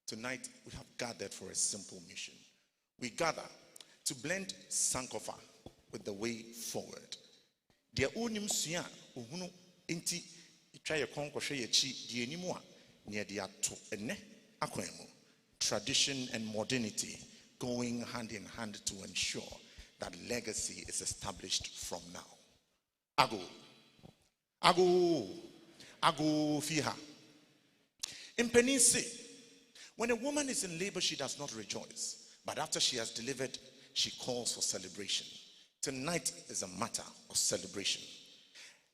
Tonight, we have gathered for a simple mission. We gather to blend Sankofa with the way forward. Their own suya uhunu inti itwaye konkoshe yechi die nimu a ne de ato ene akwemu. Tradition and modernity going hand in hand to ensure that legacy is established from now. Ago fiha. In Penisi, when a woman is in labor, she does not rejoice. But after she has delivered, she calls for celebration. Tonight is a matter of celebration.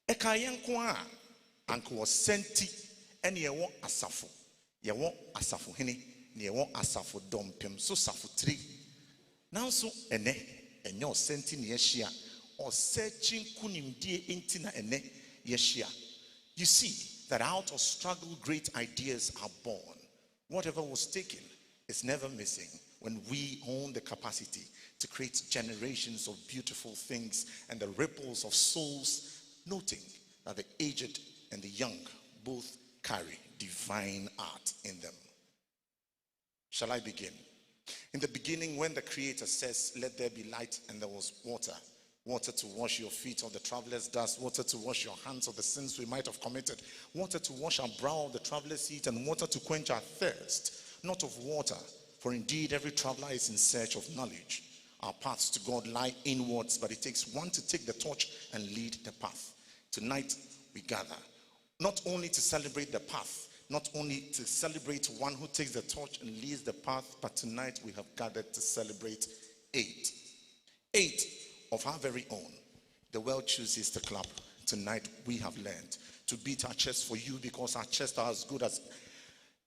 Ekayankwa anko senti ene yewo asafo. Yewo asafo hene, ne yewo asafo dompem so safo 3. Nanso ene enyo senti ne yehia or searching kunimdie enti na ene yeshia. You see that out of struggle great ideas are born. Whatever was taken is never missing when we own the capacity to create generations of beautiful things and the ripples of souls, noting that the aged and the young both carry divine art in them. Shall I begin? In the beginning, when the Creator says, "Let there be light," and there was water. Water to wash your feet of the traveler's dust, water to wash your hands of the sins we might have committed, water to wash our brow of the traveler's heat, and water to quench our thirst, not of water, for indeed every traveler is in search of knowledge. Our paths to God lie inwards, but it takes one to take the torch and lead the path. Tonight we gather, not only to celebrate the path, not only to celebrate one who takes the torch and leads the path, but tonight we have gathered to celebrate 8 of our very own. The world chooses to clap. Tonight we have learned to beat our chests for you, because our chests are as good as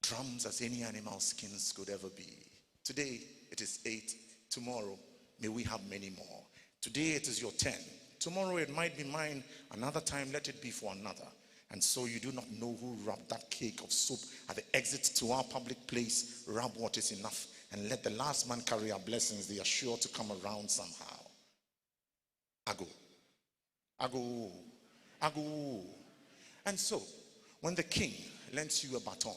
drums as any animal's skins could ever be. Today it is 8. Tomorrow may we have many more. Today it is your turn. Tomorrow it might be mine. Another time let it be for another. And so you do not know who rubbed that cake of soap at the exit to our public place. Rub what is enough and let the last man carry our blessings. They are sure to come around somehow. Ago. And so, when the king lends you a baton,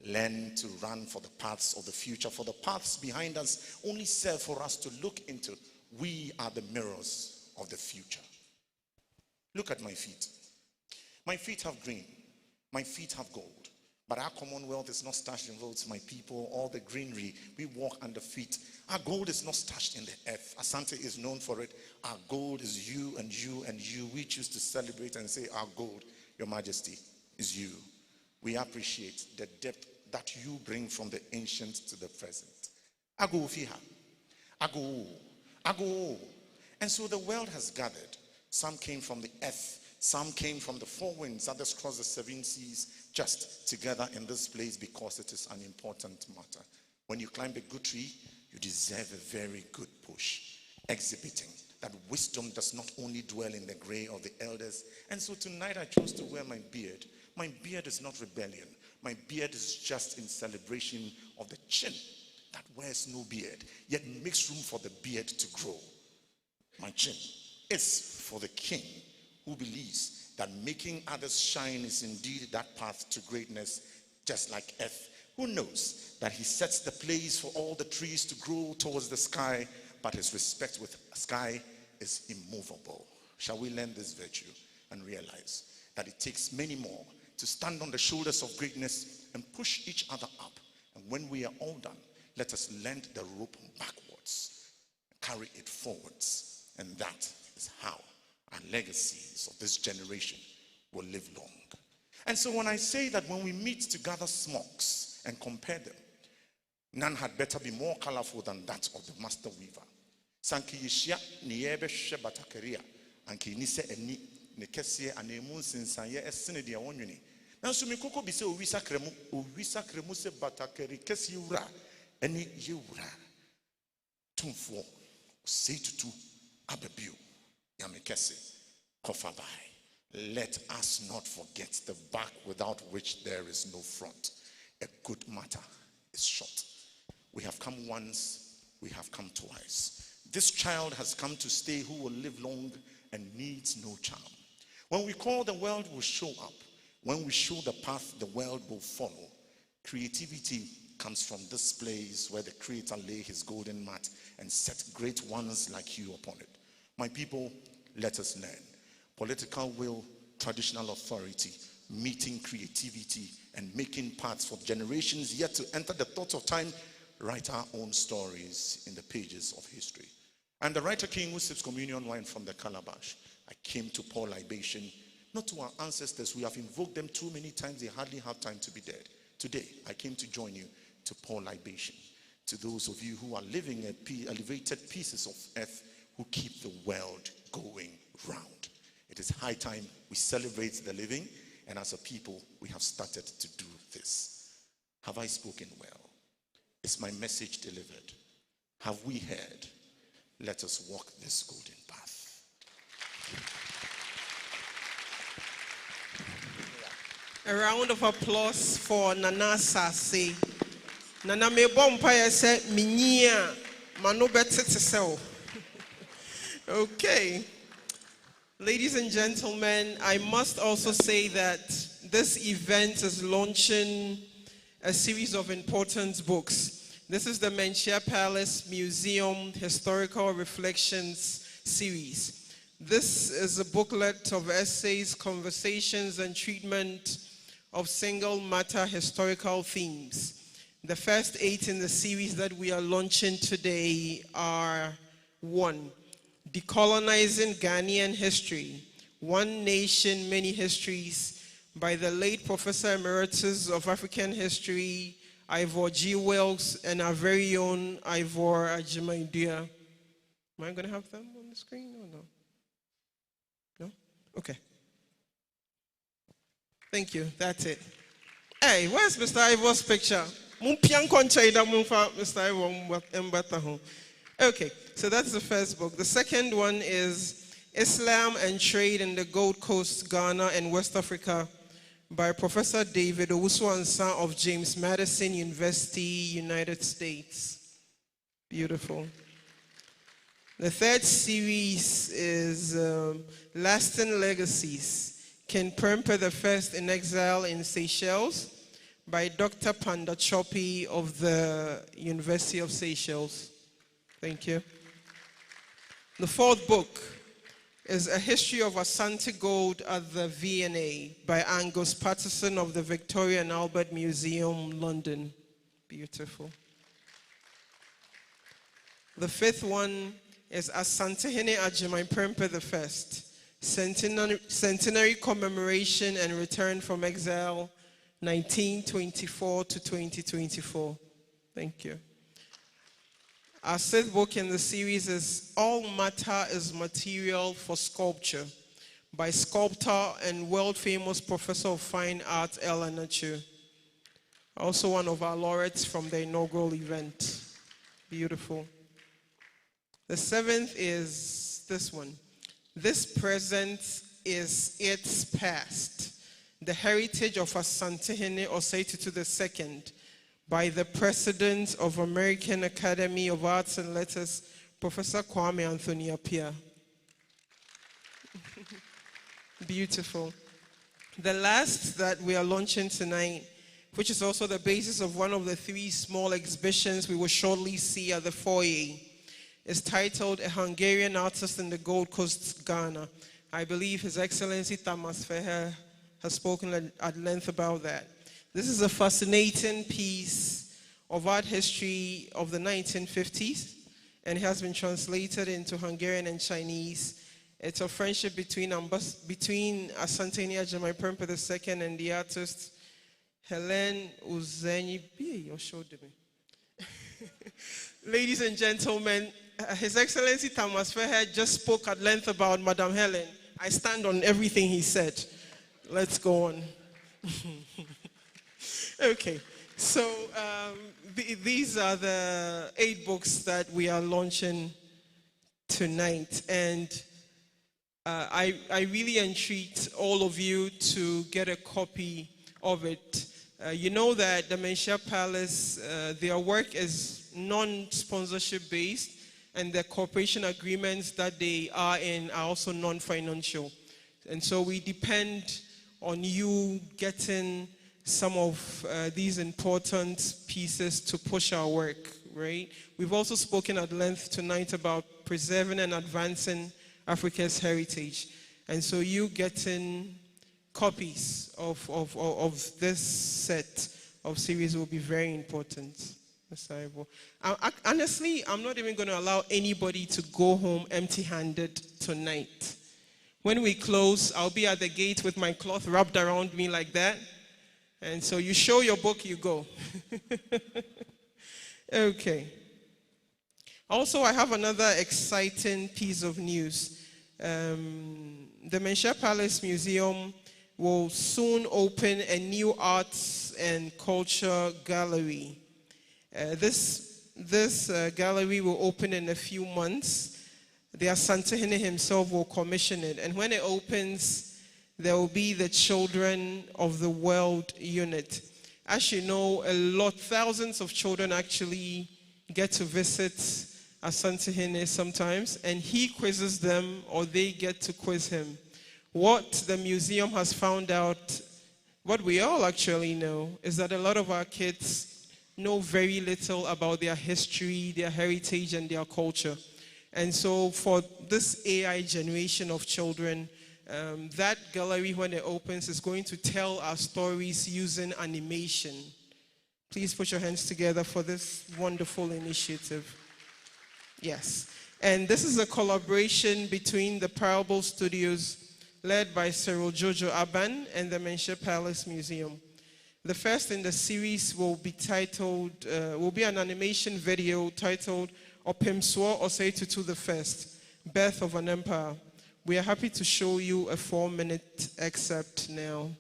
learn to run for the paths of the future, for the paths behind us only serve for us to look into. We are the mirrors of the future. Look at my feet. My feet have green. My feet have gold. But our Commonwealth is not stashed in votes, my people. All the greenery, we walk under feet. Our gold is not stashed in the earth. Asante is known for it. Our gold is you and you and you. We choose to celebrate and say our gold, Your Majesty, is you. We appreciate the depth that you bring from the ancient to the present. Ago fiha. Ago. And so the world has gathered. Some came from the earth. Some came from the 4 winds, others crossed the 7 seas, just together in this place because it is an important matter. When you climb a good tree, you deserve a very good push, exhibiting that wisdom does not only dwell in the gray of the elders. And so tonight I chose to wear my beard. My beard is not rebellion. My beard is just in celebration of the chin that wears no beard, yet makes room for the beard to grow. My chin is for the king who believes that making others shine is indeed that path to greatness, just like earth, who knows that he sets the place for all the trees to grow towards the sky, but his respect with sky is immovable. Shall we learn this virtue and realize that it takes many more to stand on the shoulders of greatness and push each other up? And when we are all done, let us lend the rope backwards, carry it forwards, and that is how and legacies of this generation will live long. And so when I say that when we meet to gather smocks and compare them, none had better be more colorful than that of the master weaver. Sanki yishia niyebe shebatakeria anki nise eni nekesie anemu sinsaye esene dia wonwini. Nanso mikoko bi se owisa kremu se batakeri kesi wura eni yewura. Otumfuo Osei Tutu ababio. Yamekese, Kofabai. Let us not forget the back without which there is no front. A good matter is short. We have come once, we have come twice. This child has come to stay who will live long and needs no charm. When we call, the world will show up. When we show the path, the world will follow. Creativity comes from this place where the Creator lay his golden mat and set great ones like you upon it. My people, let us learn. Political will, traditional authority, meeting creativity, and making paths for generations yet to enter the thoughts of time, write our own stories in the pages of history. And the writer king who sips communion wine from the calabash. I came to pour libation, not to our ancestors. We have invoked them too many times, they hardly have time to be dead. Today, I came to join you to pour libation to those of you who are living elevated pieces of earth who keep the world going round. It is high time we celebrate the living, and as a people, we have started to do this. Have I spoken well? Is my message delivered? Have we heard? Let us walk this golden path. A round of applause for Nana Sase. Nana me bompire said, Minia, manu betete. Okay. Ladies and gentlemen, I must also say that this event is launching a series of important books. This is the Menchia Palace Museum Historical Reflections series. This is a booklet of essays, conversations, and treatment of single matter historical themes. The first 8 in the series that we are launching today are 1. Decolonizing Ghanaian History, One Nation, Many Histories, by the late Professor Emeritus of African History, Ivor G. Wells, and our very own Ivor Ajimandua. Am I going to have them on the screen or no? No? Okay. Thank you. That's it. Hey, where's Mr. Ivor's picture? Mr. Ivor. Okay, so that's the first book. The second one is Islam and Trade in the Gold Coast, Ghana and West Africa by Professor David Owusu-Ansah of James Madison University, United States. Beautiful. The third series is Lasting Legacies, King Prempeh I in Exile in Seychelles by Dr. Panda Chopi of the University of Seychelles. Thank you. The fourth book is A History of Asante Gold at the V&A by Angus Patterson of the Victoria and Albert Museum, London. Beautiful. The fifth one is Asantehene Prempeh I, Centenary Commemoration and Return from Exile, 1924 to 2024. Thank you. Our sixth book in the series is All Matter is Material for Sculpture by sculptor and world-famous professor of fine art, Ella Nachu. Also one of our laureates from the inaugural event. Beautiful. The seventh is this one. This present is its past. The heritage of Asantehene Osei Tutu II by the President of American Academy of Arts and Letters, Professor Kwame Anthony Appiah. Beautiful. The last that we are launching tonight, which is also the basis of one of the 3 small exhibitions we will shortly see at the foyer, is titled A Hungarian Artist in the Gold Coast, Ghana. I believe His Excellency Thomas Feher has spoken at length about that. This is a fascinating piece of art history of the 1950s and has been translated into Hungarian and Chinese. It's a friendship between Asantehene Prempeh II and the artist Helen Uzenyi. Ladies and gentlemen, His Excellency Thomas Feher just spoke at length about Madame Helen. I stand on everything he said. Let's go on. Okay, so these are the 8 books that we are launching tonight, and I really entreat all of you to get a copy of it. You know that the Menchia Palace, their work is non-sponsorship based, and the cooperation agreements that they are in are also non-financial. And so we depend on you getting some of these important pieces to push our work, right? We've also spoken at length tonight about preserving and advancing Africa's heritage. And so you getting copies of this set of series will be very important. Honestly, I'm not even going to allow anybody to go home empty-handed tonight. When we close, I'll be at the gate with my cloth wrapped around me like that. And so you show your book, you go. Okay. Also, I have another exciting piece of news. The Ministerial Palace Museum will soon open a new arts and culture gallery. This gallery will open in a few months. The Asantehene himself will commission it. And when it opens, there will be the Children of the World unit. As you know, thousands of children actually get to visit Asantehene sometimes, and he quizzes them or they get to quiz him. What the museum has found out, what we all actually know, is that a lot of our kids know very little about their history, their heritage, and their culture. And so for this AI generation of children, that gallery, when it opens, is going to tell our stories using animation. Please put your hands together for this wonderful initiative. Yes. And this is a collaboration between the Parable Studios, led by Cyril Jojo Aban, and the Ministerial Palace Museum. The first in the series will be an animation video titled Otumfuo Osei Tutu the First, Birth of an Empire. We are happy to show you a 4-minute excerpt now.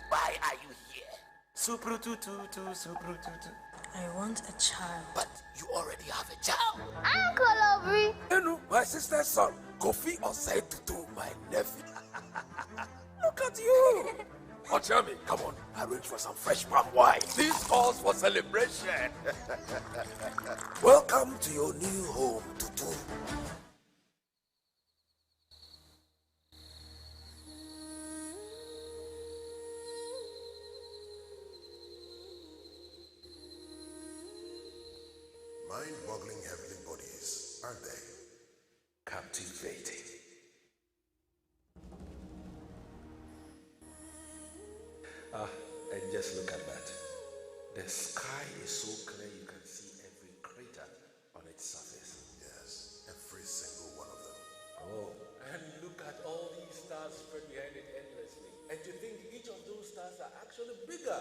Why are you here? Supru tutu, supru tutu. I want a child. But you already have a child. Uncle Aubrey. Enu, my sister's son, Otumfuo Osei Tutu, my nephew. Look at you. Oh, tell me, come on, arrange for some fresh palm wine. This calls for celebration. Welcome to your new home, Tutu. Mind-boggling heavenly bodies, aren't they? Captivating. And just look at that. The sky is so clear you can see every crater on its surface. Yes, every single one of them. Oh, and look at all these stars spread behind it endlessly. And to think each of those stars are actually bigger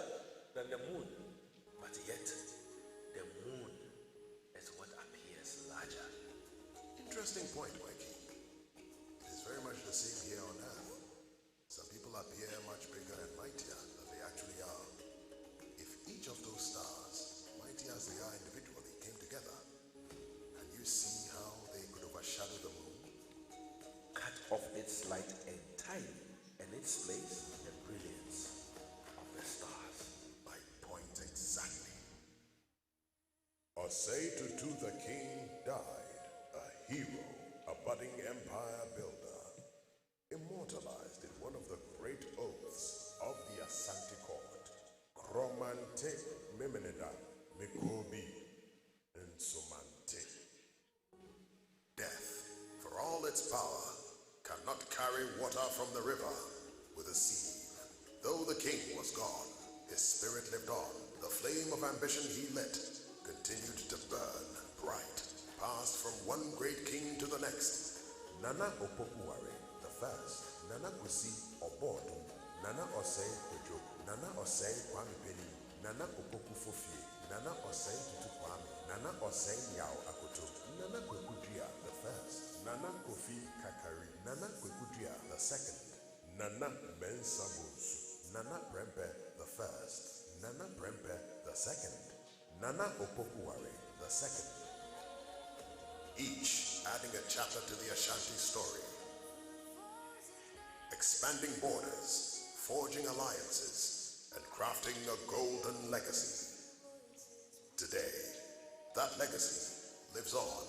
than the moon. But yet, the moon is what appears larger. Interesting point, Mikey. It is very much the same here on Earth. Some people appear much bigger and mightier than they actually are. If each of those stars, mighty as they are individually, came together, and you see how they could overshadow the moon? Cut off its light entirely, and its place the brilliance of the stars. My point exactly. Osei Tutu the king died, a hero, a budding empire builder, immortalized in one of the great oaths of the Asante court, Kromante Memeneda Mikobi Nsumante. Death, for all its power, cannot carry water from the river with a sieve. Though the king was gone, his spirit lived on. The flame of ambition he lit continued to burn bright, passed from one great king to the next. Nana Opokuware the first, Nana Kusi Obodu, Nana Osei Ojo, Nana Osei Kwame Penny, Nana Opoku Fofie, Nana Osei Tutu Kwame, Nana Osei Yao Akoto, Nana Kwekudria the first, Nana Kofi Kakari, Nana Kwekudria the second, Nana Mensa Bonsu, Nana Prempe the first, Nana Prempe the second, Nana Opokuware the second. Each adding a chapter to the Ashanti story, expanding borders, forging alliances, and crafting a golden legacy. Today, that legacy lives on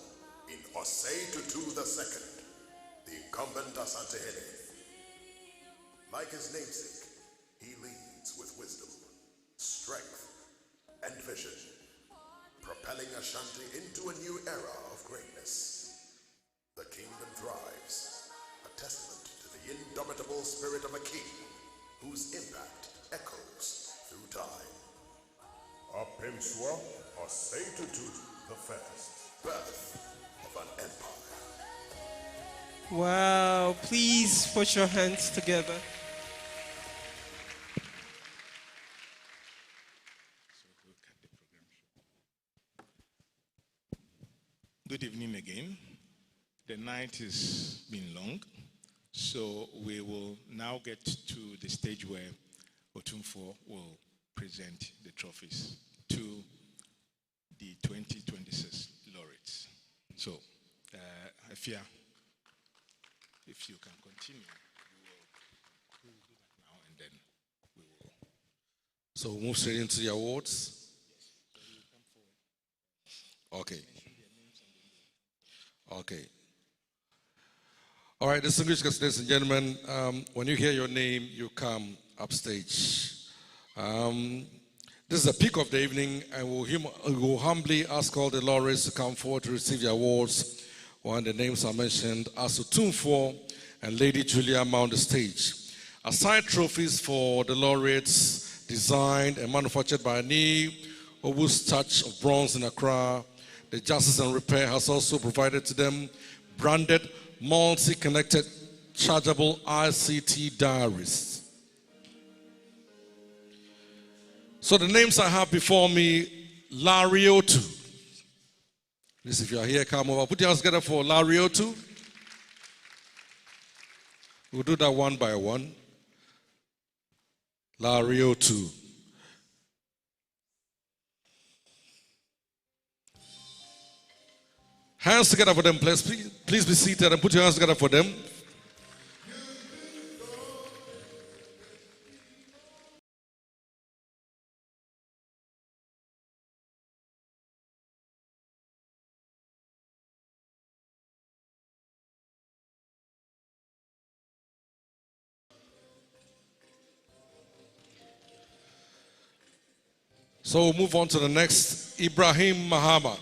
in Osei Tutu II, the incumbent Asantehene. Like his namesake, he leads with wisdom, strength, and vision, propelling Ashanti into a new era of greatness. The kingdom thrives, a testament to the indomitable spirit of a king whose impact echoes through time. Otumfuo Osei Tutu the first, birth of an empire. Wow, please put your hands together. Good evening again. The night has been long, so we will now get to the stage where Otumfuo will present the trophies to the 2026 laureates. So, Afia, if you can continue, we will do that now and then we will. So we'll move straight into the awards. Okay. Okay. All right, distinguished guests, ladies and gentlemen, when you hear your name, you come upstage. This is the peak of the evening, and we'll humbly ask all the laureates to come forward to receive the awards when the names are mentioned as Otumfuo and Lady Julia mount the stage. Aside trophies for the laureates designed and manufactured by Ni Owu's Touch of Bronze in Accra, the Justice and Repair has also provided to them branded, multi-connected, chargeable ICT diaries. So the names I have before me, Lariotu. Please, if you are here, come over. Put your hands together for Lariotu. We'll do that one by one. Lariotu. Hands together for them, please. Please be seated and put your hands together for them. So we'll move on to the next, Ibrahim Mahama.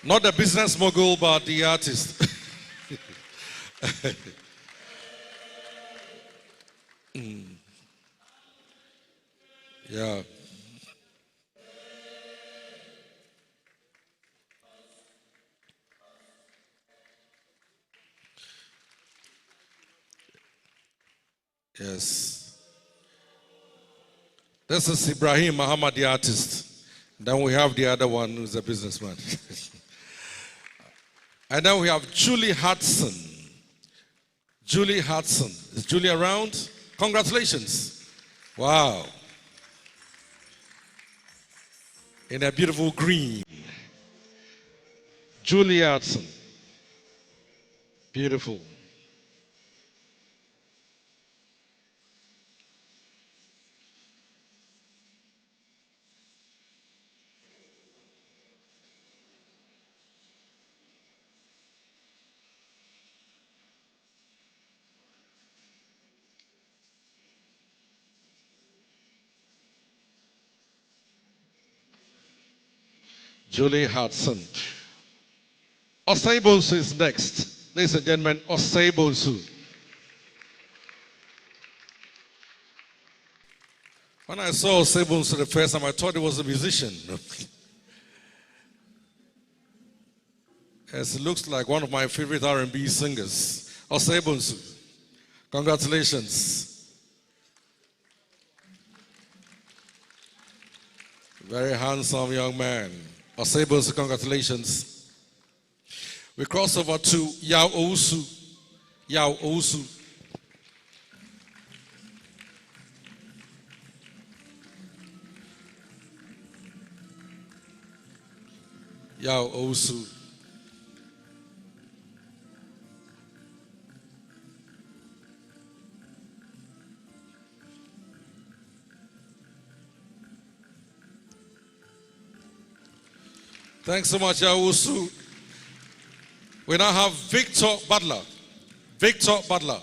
Not the business mogul, but the artist. Yeah. Yes. This is Ibrahim Muhammad, the artist. Then we have the other one who's a businessman. And then we have Julie Hudson. Julie Hudson. Is Julie around? Congratulations. Wow. In a beautiful green. Julie Hudson. Beautiful. Julie Hudson. Osei Bonsu is next. Ladies and gentlemen, Osei Bonsu. When I saw Osei Bonsu the first time, I thought he was a musician. As it looks like one of my favorite R&B singers, Osei Bonsu. Congratulations. Very handsome young man. Osei Bonsu, congratulations. We cross over to Yao Owusu. Yao Owusu. Yao Owusu. Thanks so much, Yao Owusu. We now have Victor Butler. Victor Butler.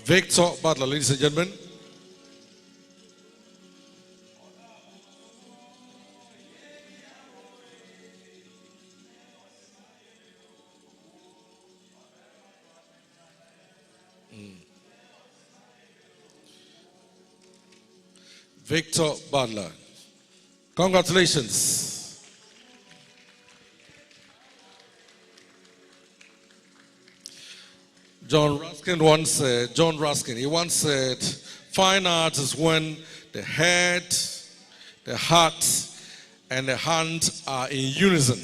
Victor Butler, ladies and gentlemen. Victor Butler. Congratulations. John Ruskin once said, fine art is when the head, the heart, and the hand are in unison.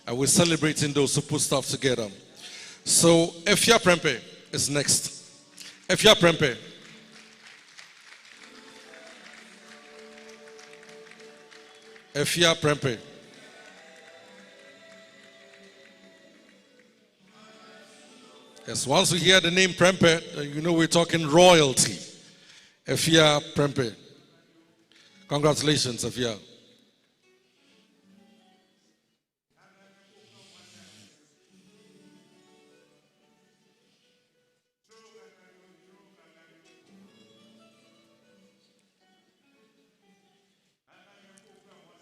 And we're celebrating those who put stuff together. So, Efia Prempe is next. Efia Prempe. Efia Prempe. Yes, once we hear the name Prempe, you know we're talking royalty. Efia Prempe. Congratulations, Efia.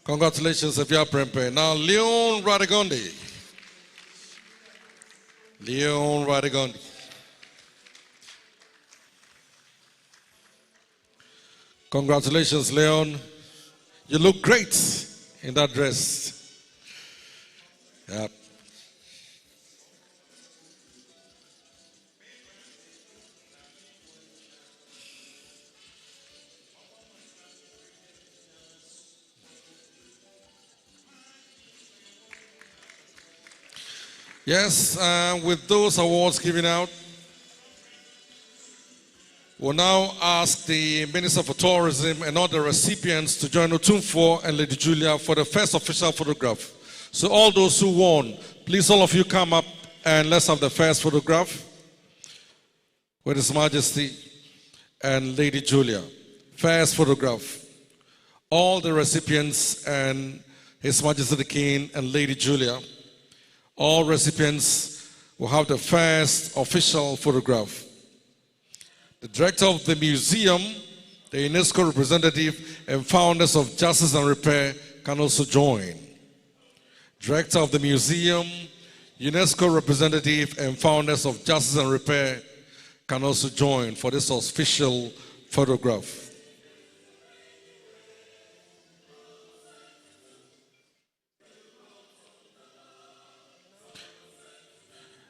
Congratulations, Efia Prempe. Now, Leon Radigondi. Leon Radigondi. Congratulations, Leon. You look great in that dress. Yep. Yes, with those awards given out, we'll now ask the Minister for Tourism and all the recipients to join Otumfuo and Lady Julia for the first official photograph. So all those who won, please all of you come up and let's have the first photograph with His Majesty and Lady Julia. First photograph. All the recipients and His Majesty the King and Lady Julia. All recipients will have the first official photograph. The director of the museum, the UNESCO representative, and founders of Justice and Repair can also join. Director of the museum, UNESCO representative, and founders of Justice and Repair can also join for this official photograph.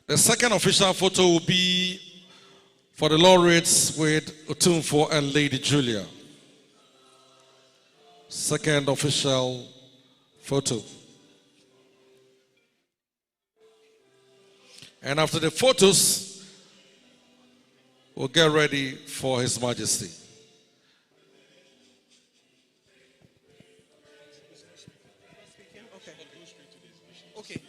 The second official photo will be for the laureates with Otumfuo and Lady Julia. Second official photo. And after the photos, we'll get ready for His Majesty. Okay.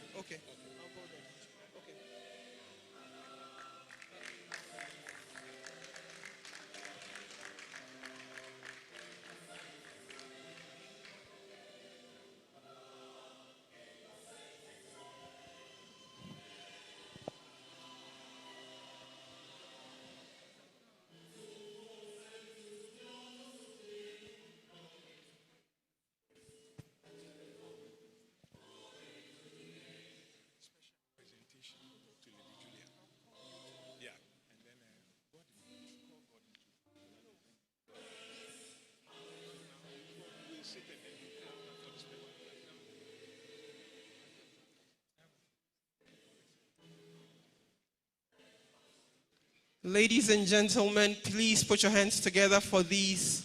Ladies and gentlemen, please put your hands together for these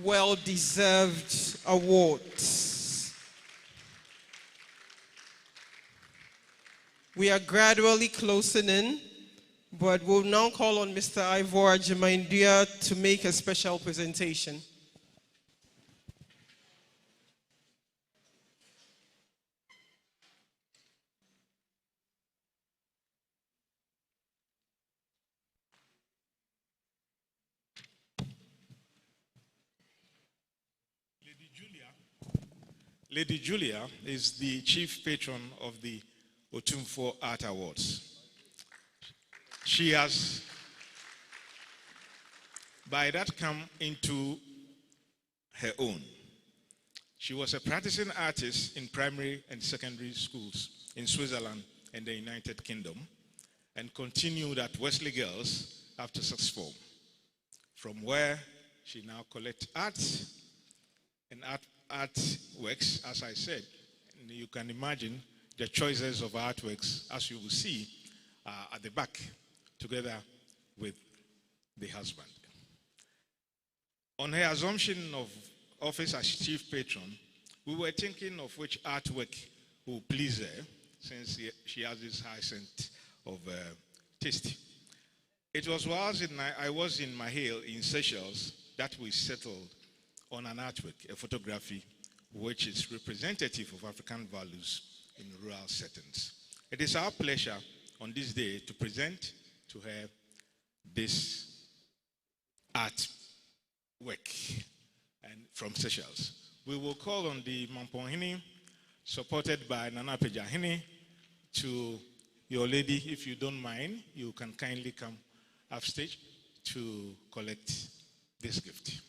well-deserved awards. We are gradually closing in, but we'll now call on Mr. Ivor Ajimandua to make a special presentation. Lady Julia is the chief patron of the Otumfuo Art Awards. She has by that come into her own. She was a practicing artist in primary and secondary schools in Switzerland and the United Kingdom, and continued at Wesley Girls after sixth form, from where she now collects arts and artworks, as I said. And you can imagine the choices of artworks, as you will see at the back, together with the husband. On her assumption of office as chief patron, we were thinking of which artwork would please her, since she has this high sense of taste. It was whilst I was in Mahale in Seychelles that we settled on an artwork, a photography, which is representative of African values in rural settings. It is our pleasure on this day to present to her this artwork and from Seychelles. We will call on the Mamponhene, supported by Nana Pejahene, to your lady. If you don't mind, you can kindly come upstage to collect this gift.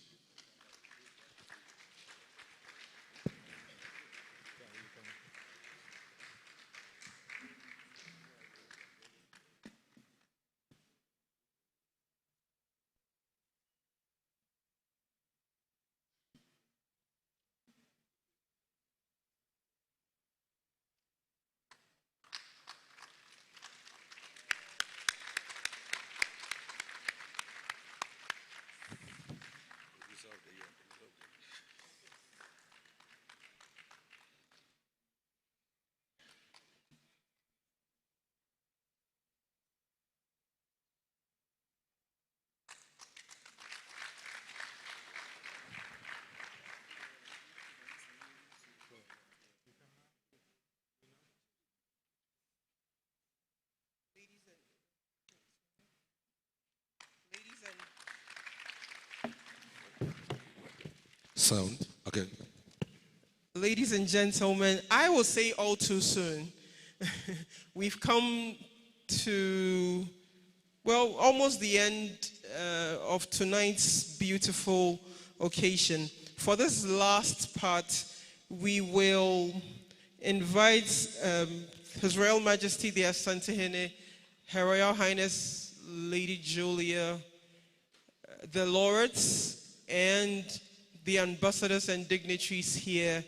Sound. Okay. Ladies and gentlemen, I will say all too soon. We've come to, well, almost the end of tonight's beautiful occasion. For this last part, we will invite His Royal Majesty the Asantehene, Her Royal Highness Lady Julia, the laureates, and the ambassadors and dignitaries here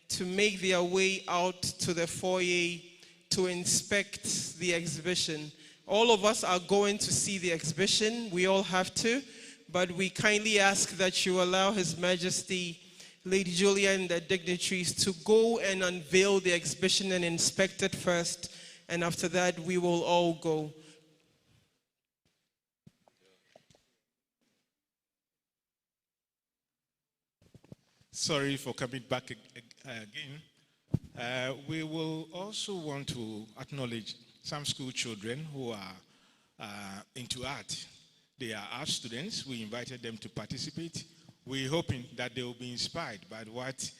to make their way out to the foyer to inspect the exhibition. All of us are going to see the exhibition. We all have to, but we kindly ask that you allow His Majesty Lady Julia and the dignitaries to go and unveil the exhibition and inspect it first, and after that we will all go. Sorry for coming back again. We will also want to acknowledge some school children who are into art. They are art students. We invited them to participate. We're hoping that they will be inspired by what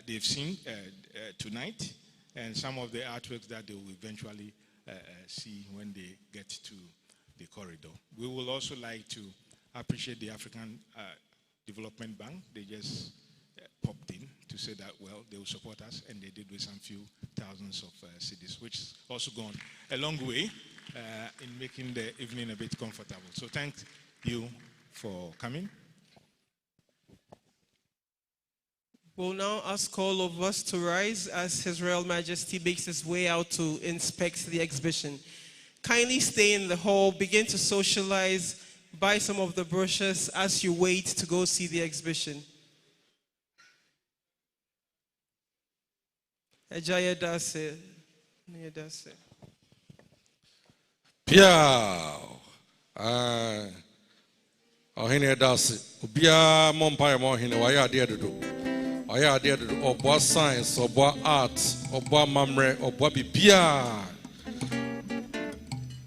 they've seen tonight and some of the artworks that they will eventually see when they get to the corridor. We will also like to appreciate the African Development Bank. They just popped in to say that, well, they will support us, and they did with some few thousands of cedis, which has also gone a long way in making the evening a bit comfortable. So thank you for coming. We'll now ask all of us to rise as His Royal Majesty makes his way out to inspect the exhibition. Kindly stay in the hall, begin to socialize, buy some of the brochures as you wait to go see the exhibition. Ejaya Dase. Pia. Ohene Dase. Ubia Mompire Mohine, Waya dear to do. Waya dear to do. Oboa science, Oboa art, Oboa mamre, Oboa Bibia.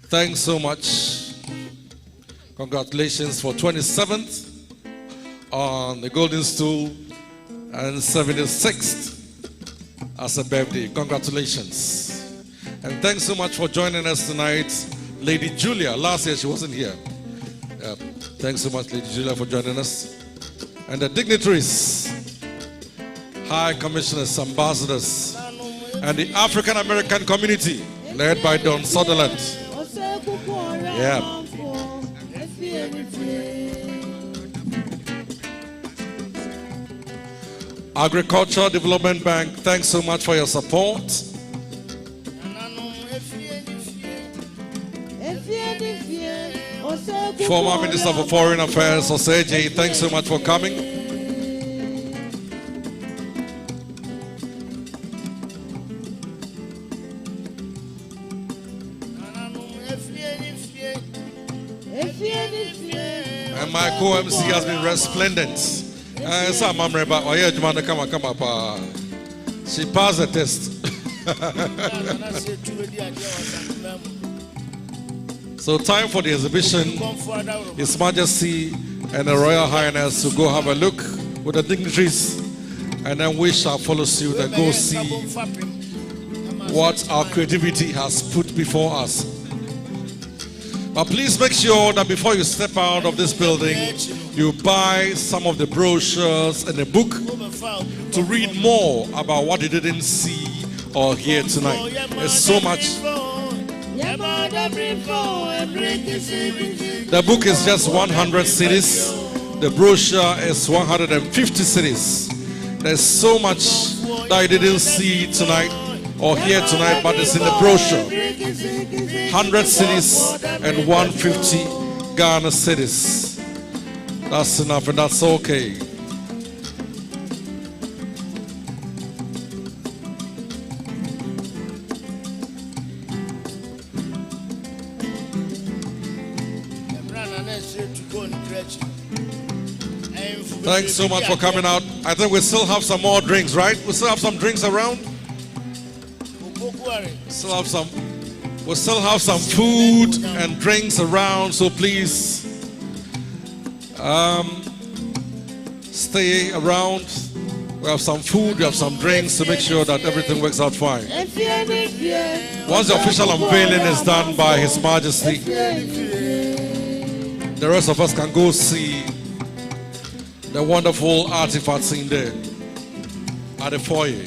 Thanks so much. Congratulations for 27th on the Golden Stool and 76th as a birthday. Congratulations. And thanks so much for joining us tonight. Lady Julia, last year she wasn't here. Thanks so much, Lady Julia, for joining us. And the dignitaries, High Commissioners, Ambassadors, and the African American community, led by Don Sutherland. Yeah. Agricultural Development Bank, thanks so much for your support. Former Minister for Foreign Affairs, Osei, thanks so much for coming. And my co-MC has been resplendent. She passed the test. So time for the exhibition. His Majesty and the Royal Highness to go have a look with the dignitaries, and then we shall follow suit and go see what our creativity has put before us. But please make sure that before you step out of this building, you buy some of the brochures and a book to read more about what you didn't see or hear tonight. There's so much. The book is just 100 cities. The brochure is 150 cities. There's so much that you didn't see tonight or hear tonight, but it's in the brochure. 100 cities and 150 Ghana cities. That's enough, and that's okay. Thanks so much for coming out. I think we still have some more drinks, right? We still have some drinks around. We still have some food and drinks around, so please stay around. We have some food, we have some drinks to make sure that everything works out fine. Once the official unveiling is done by His Majesty, the rest of us can go see the wonderful artifacts in there at the foyer.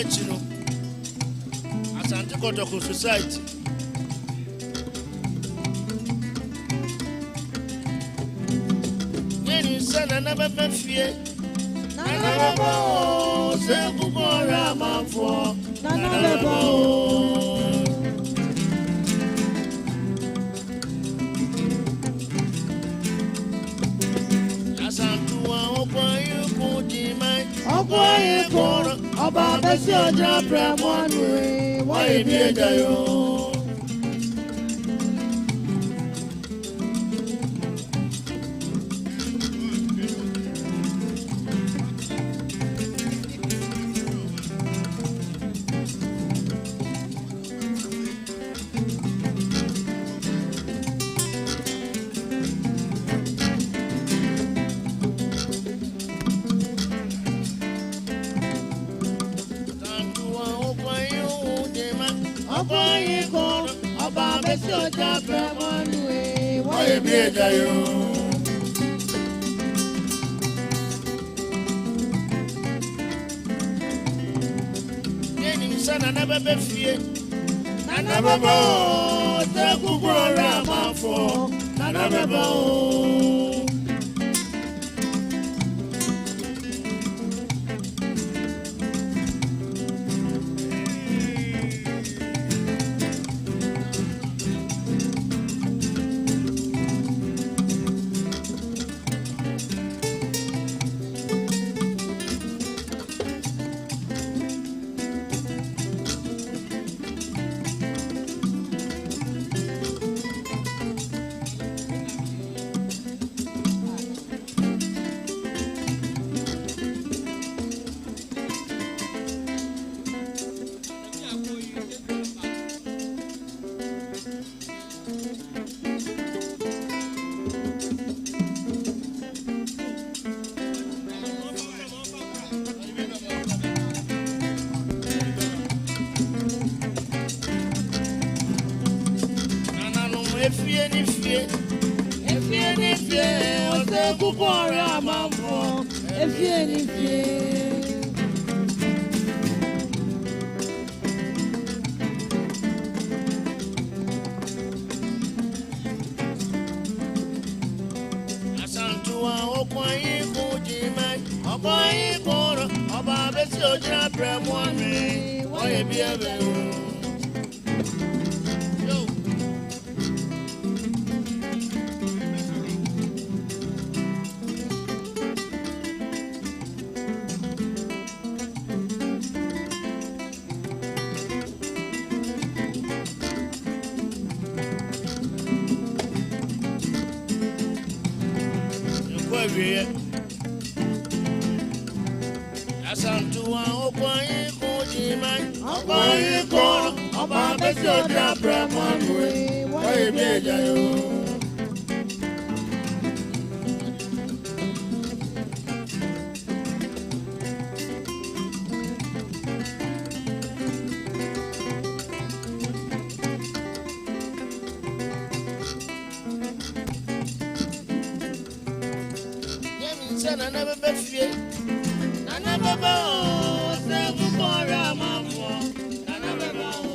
Chino. Asantehene Society. Nini sana na baba fie. Na baba o se kukora mafo. Na baba o. Asantua okwaye kujimai. Okwaye koro. Oba besi oja premonu. Waye bieja yo. Why be a jayo? Neni sana na bebe fie. Na bebo, te kukura mafo. Na bebo. Asantua okwaye kujimai. Okwaye koro. Oba besi oja premonu. Waye bieja yo. Na na bebe fie. Na baba o se kukora mafo. Na baba o.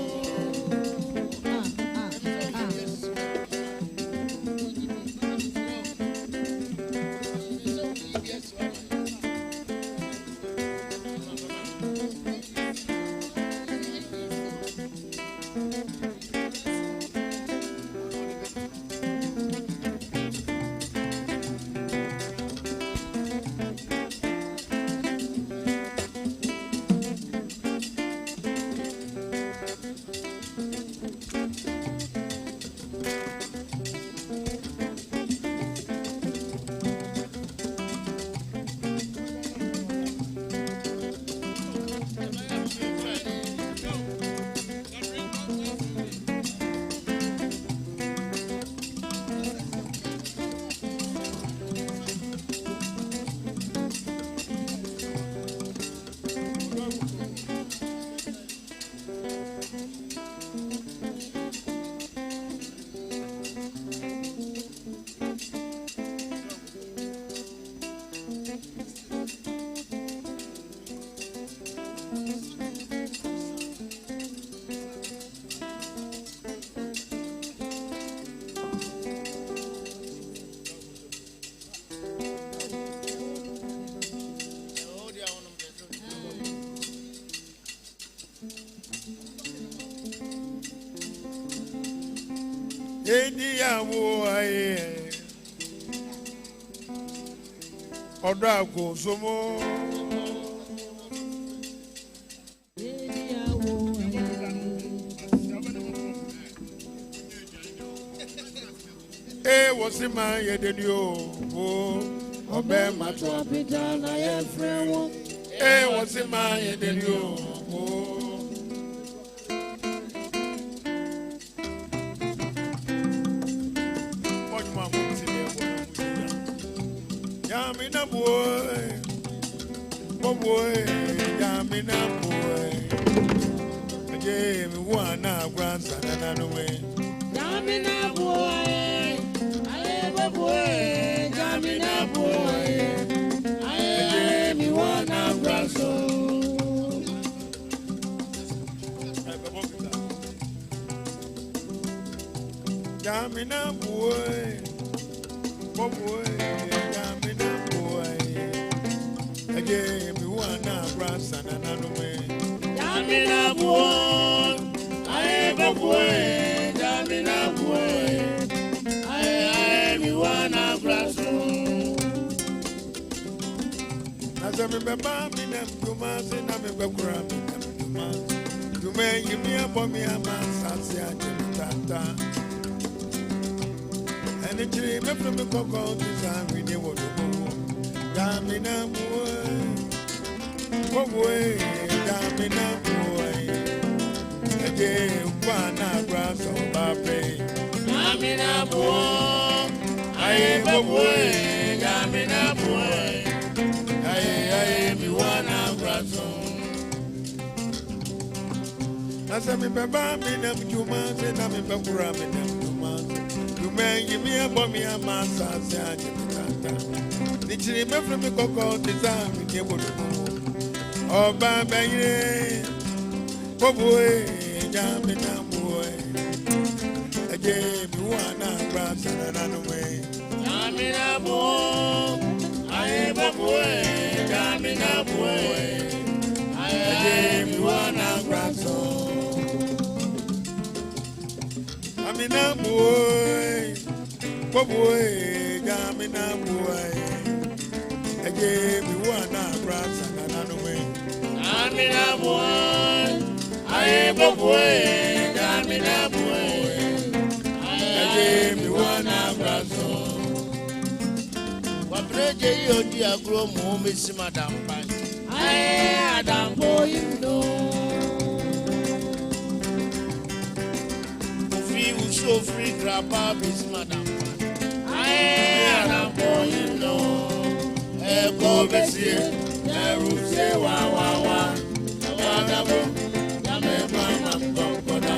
boy. Odrago Somo. What's in my head? Oh, Obey my Twapita, I am friend. What's in my head? Oh. Yamina boy, boy, Yamina boy. Again, one grandson and another way. Yamina boy, I am a boy, Yamina boy. I am one grandson. Yamina boy, boy. Again, we want to grandson and another way. Yamina boy, I am a boy, Yamina boy. I am one grandson. As I remember, me them two months and I'm a background. You may give me a bomb, a man, Sasia, Tata. And the dream from the cocoa design, we knew what to do. Yamina boy, Yamina boy. Again, one grass of Babe. Yamina boy, I am a boy, Yamina boy. I am one grass. As I'm a baby, I'm 2 months and I'm a background. You may give me a bomb, a man, Sasia. The children from the cocoa design with the wood. Oh, baby, boy, Yamina boy. Again, you want to grab another way. Yamina boy, I am a boy, Yamina boy. Again, you want to grab some. Yamina boy, boy. Yamina boy, again we wanna grab another way. Yamina boy, I am a boy. Yamina boy, again we wanna grab some. What break you dear grow more, Miss Madam Pan? I am boy, you know. So free, grandpa, Miss Madam. I am boy, you know. Go Bessie, Neru say, Wawa, Yamabo, Yamama, Goda,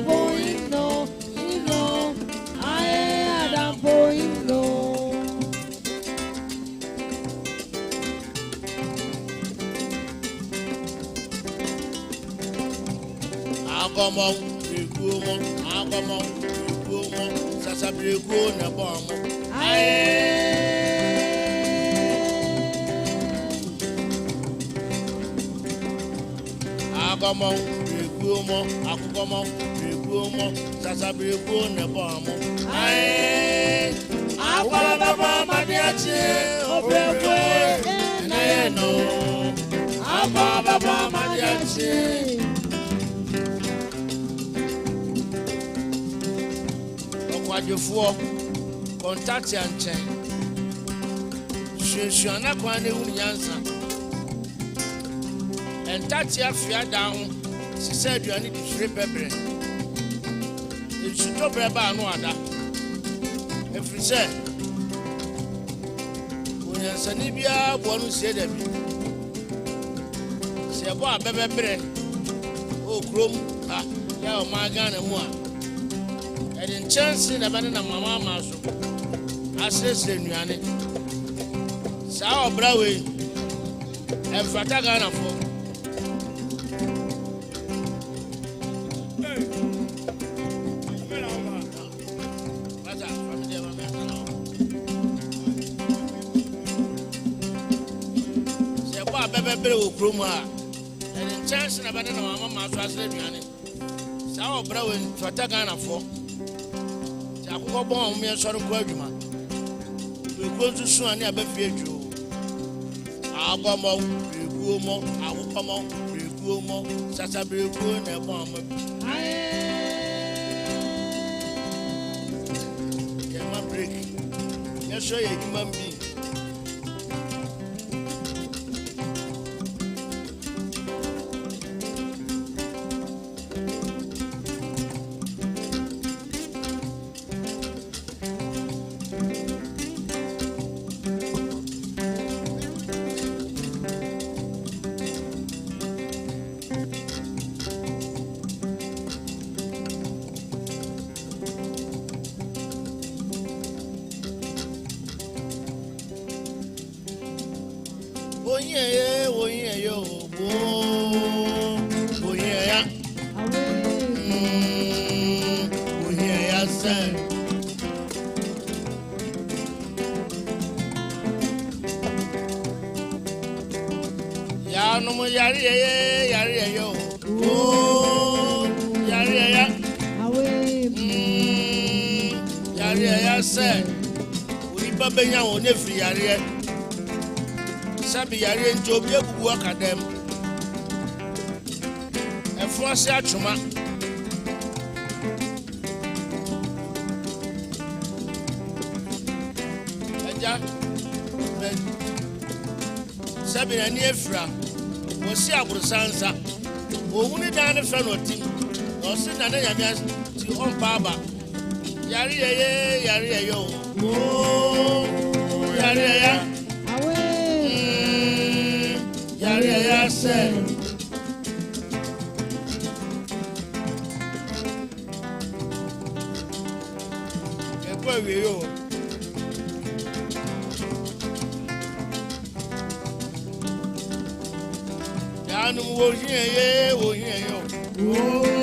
boy, you know. I am boy, you know. Agomo, Sasabrego, Nabom. Agomo, Regumo, Akugomo, Regumo, Sasabrego, Nabom. Ababa, Madiachi, Opeque, Nano, Ababa, Madiachi. Wadufo contact and chain. She na kwane unyansa. And tatia fia down. She said you need to free pepper. If she told Baba no other. If you say unyansa ni bia bonu say dem. Se bo abebe o krom ha ya o magana mu a. And chance in a banana mamma maso. I say, Nuane. Sao Brawe and Fatagana for. And in chance in a banana mamma maso, I say, Nuane. Sao Brawe and Fatagana for. Go bomb me a sort of quagma. We go to Suan near Befeju. Our bomb, we go more, our bomb, we go more, such a big one, a bomb. Get my break. Yes, sir, you human being. Benya won efri yare sabi yare nti obi egugu akadem efo ase atwoma eja sabi na ni efra wo si aburusansa ohuni dan ne fa no tim no si na na yamia ti on baba yare yo oh yare away yare say e boy we yo ya no wo hie yo oh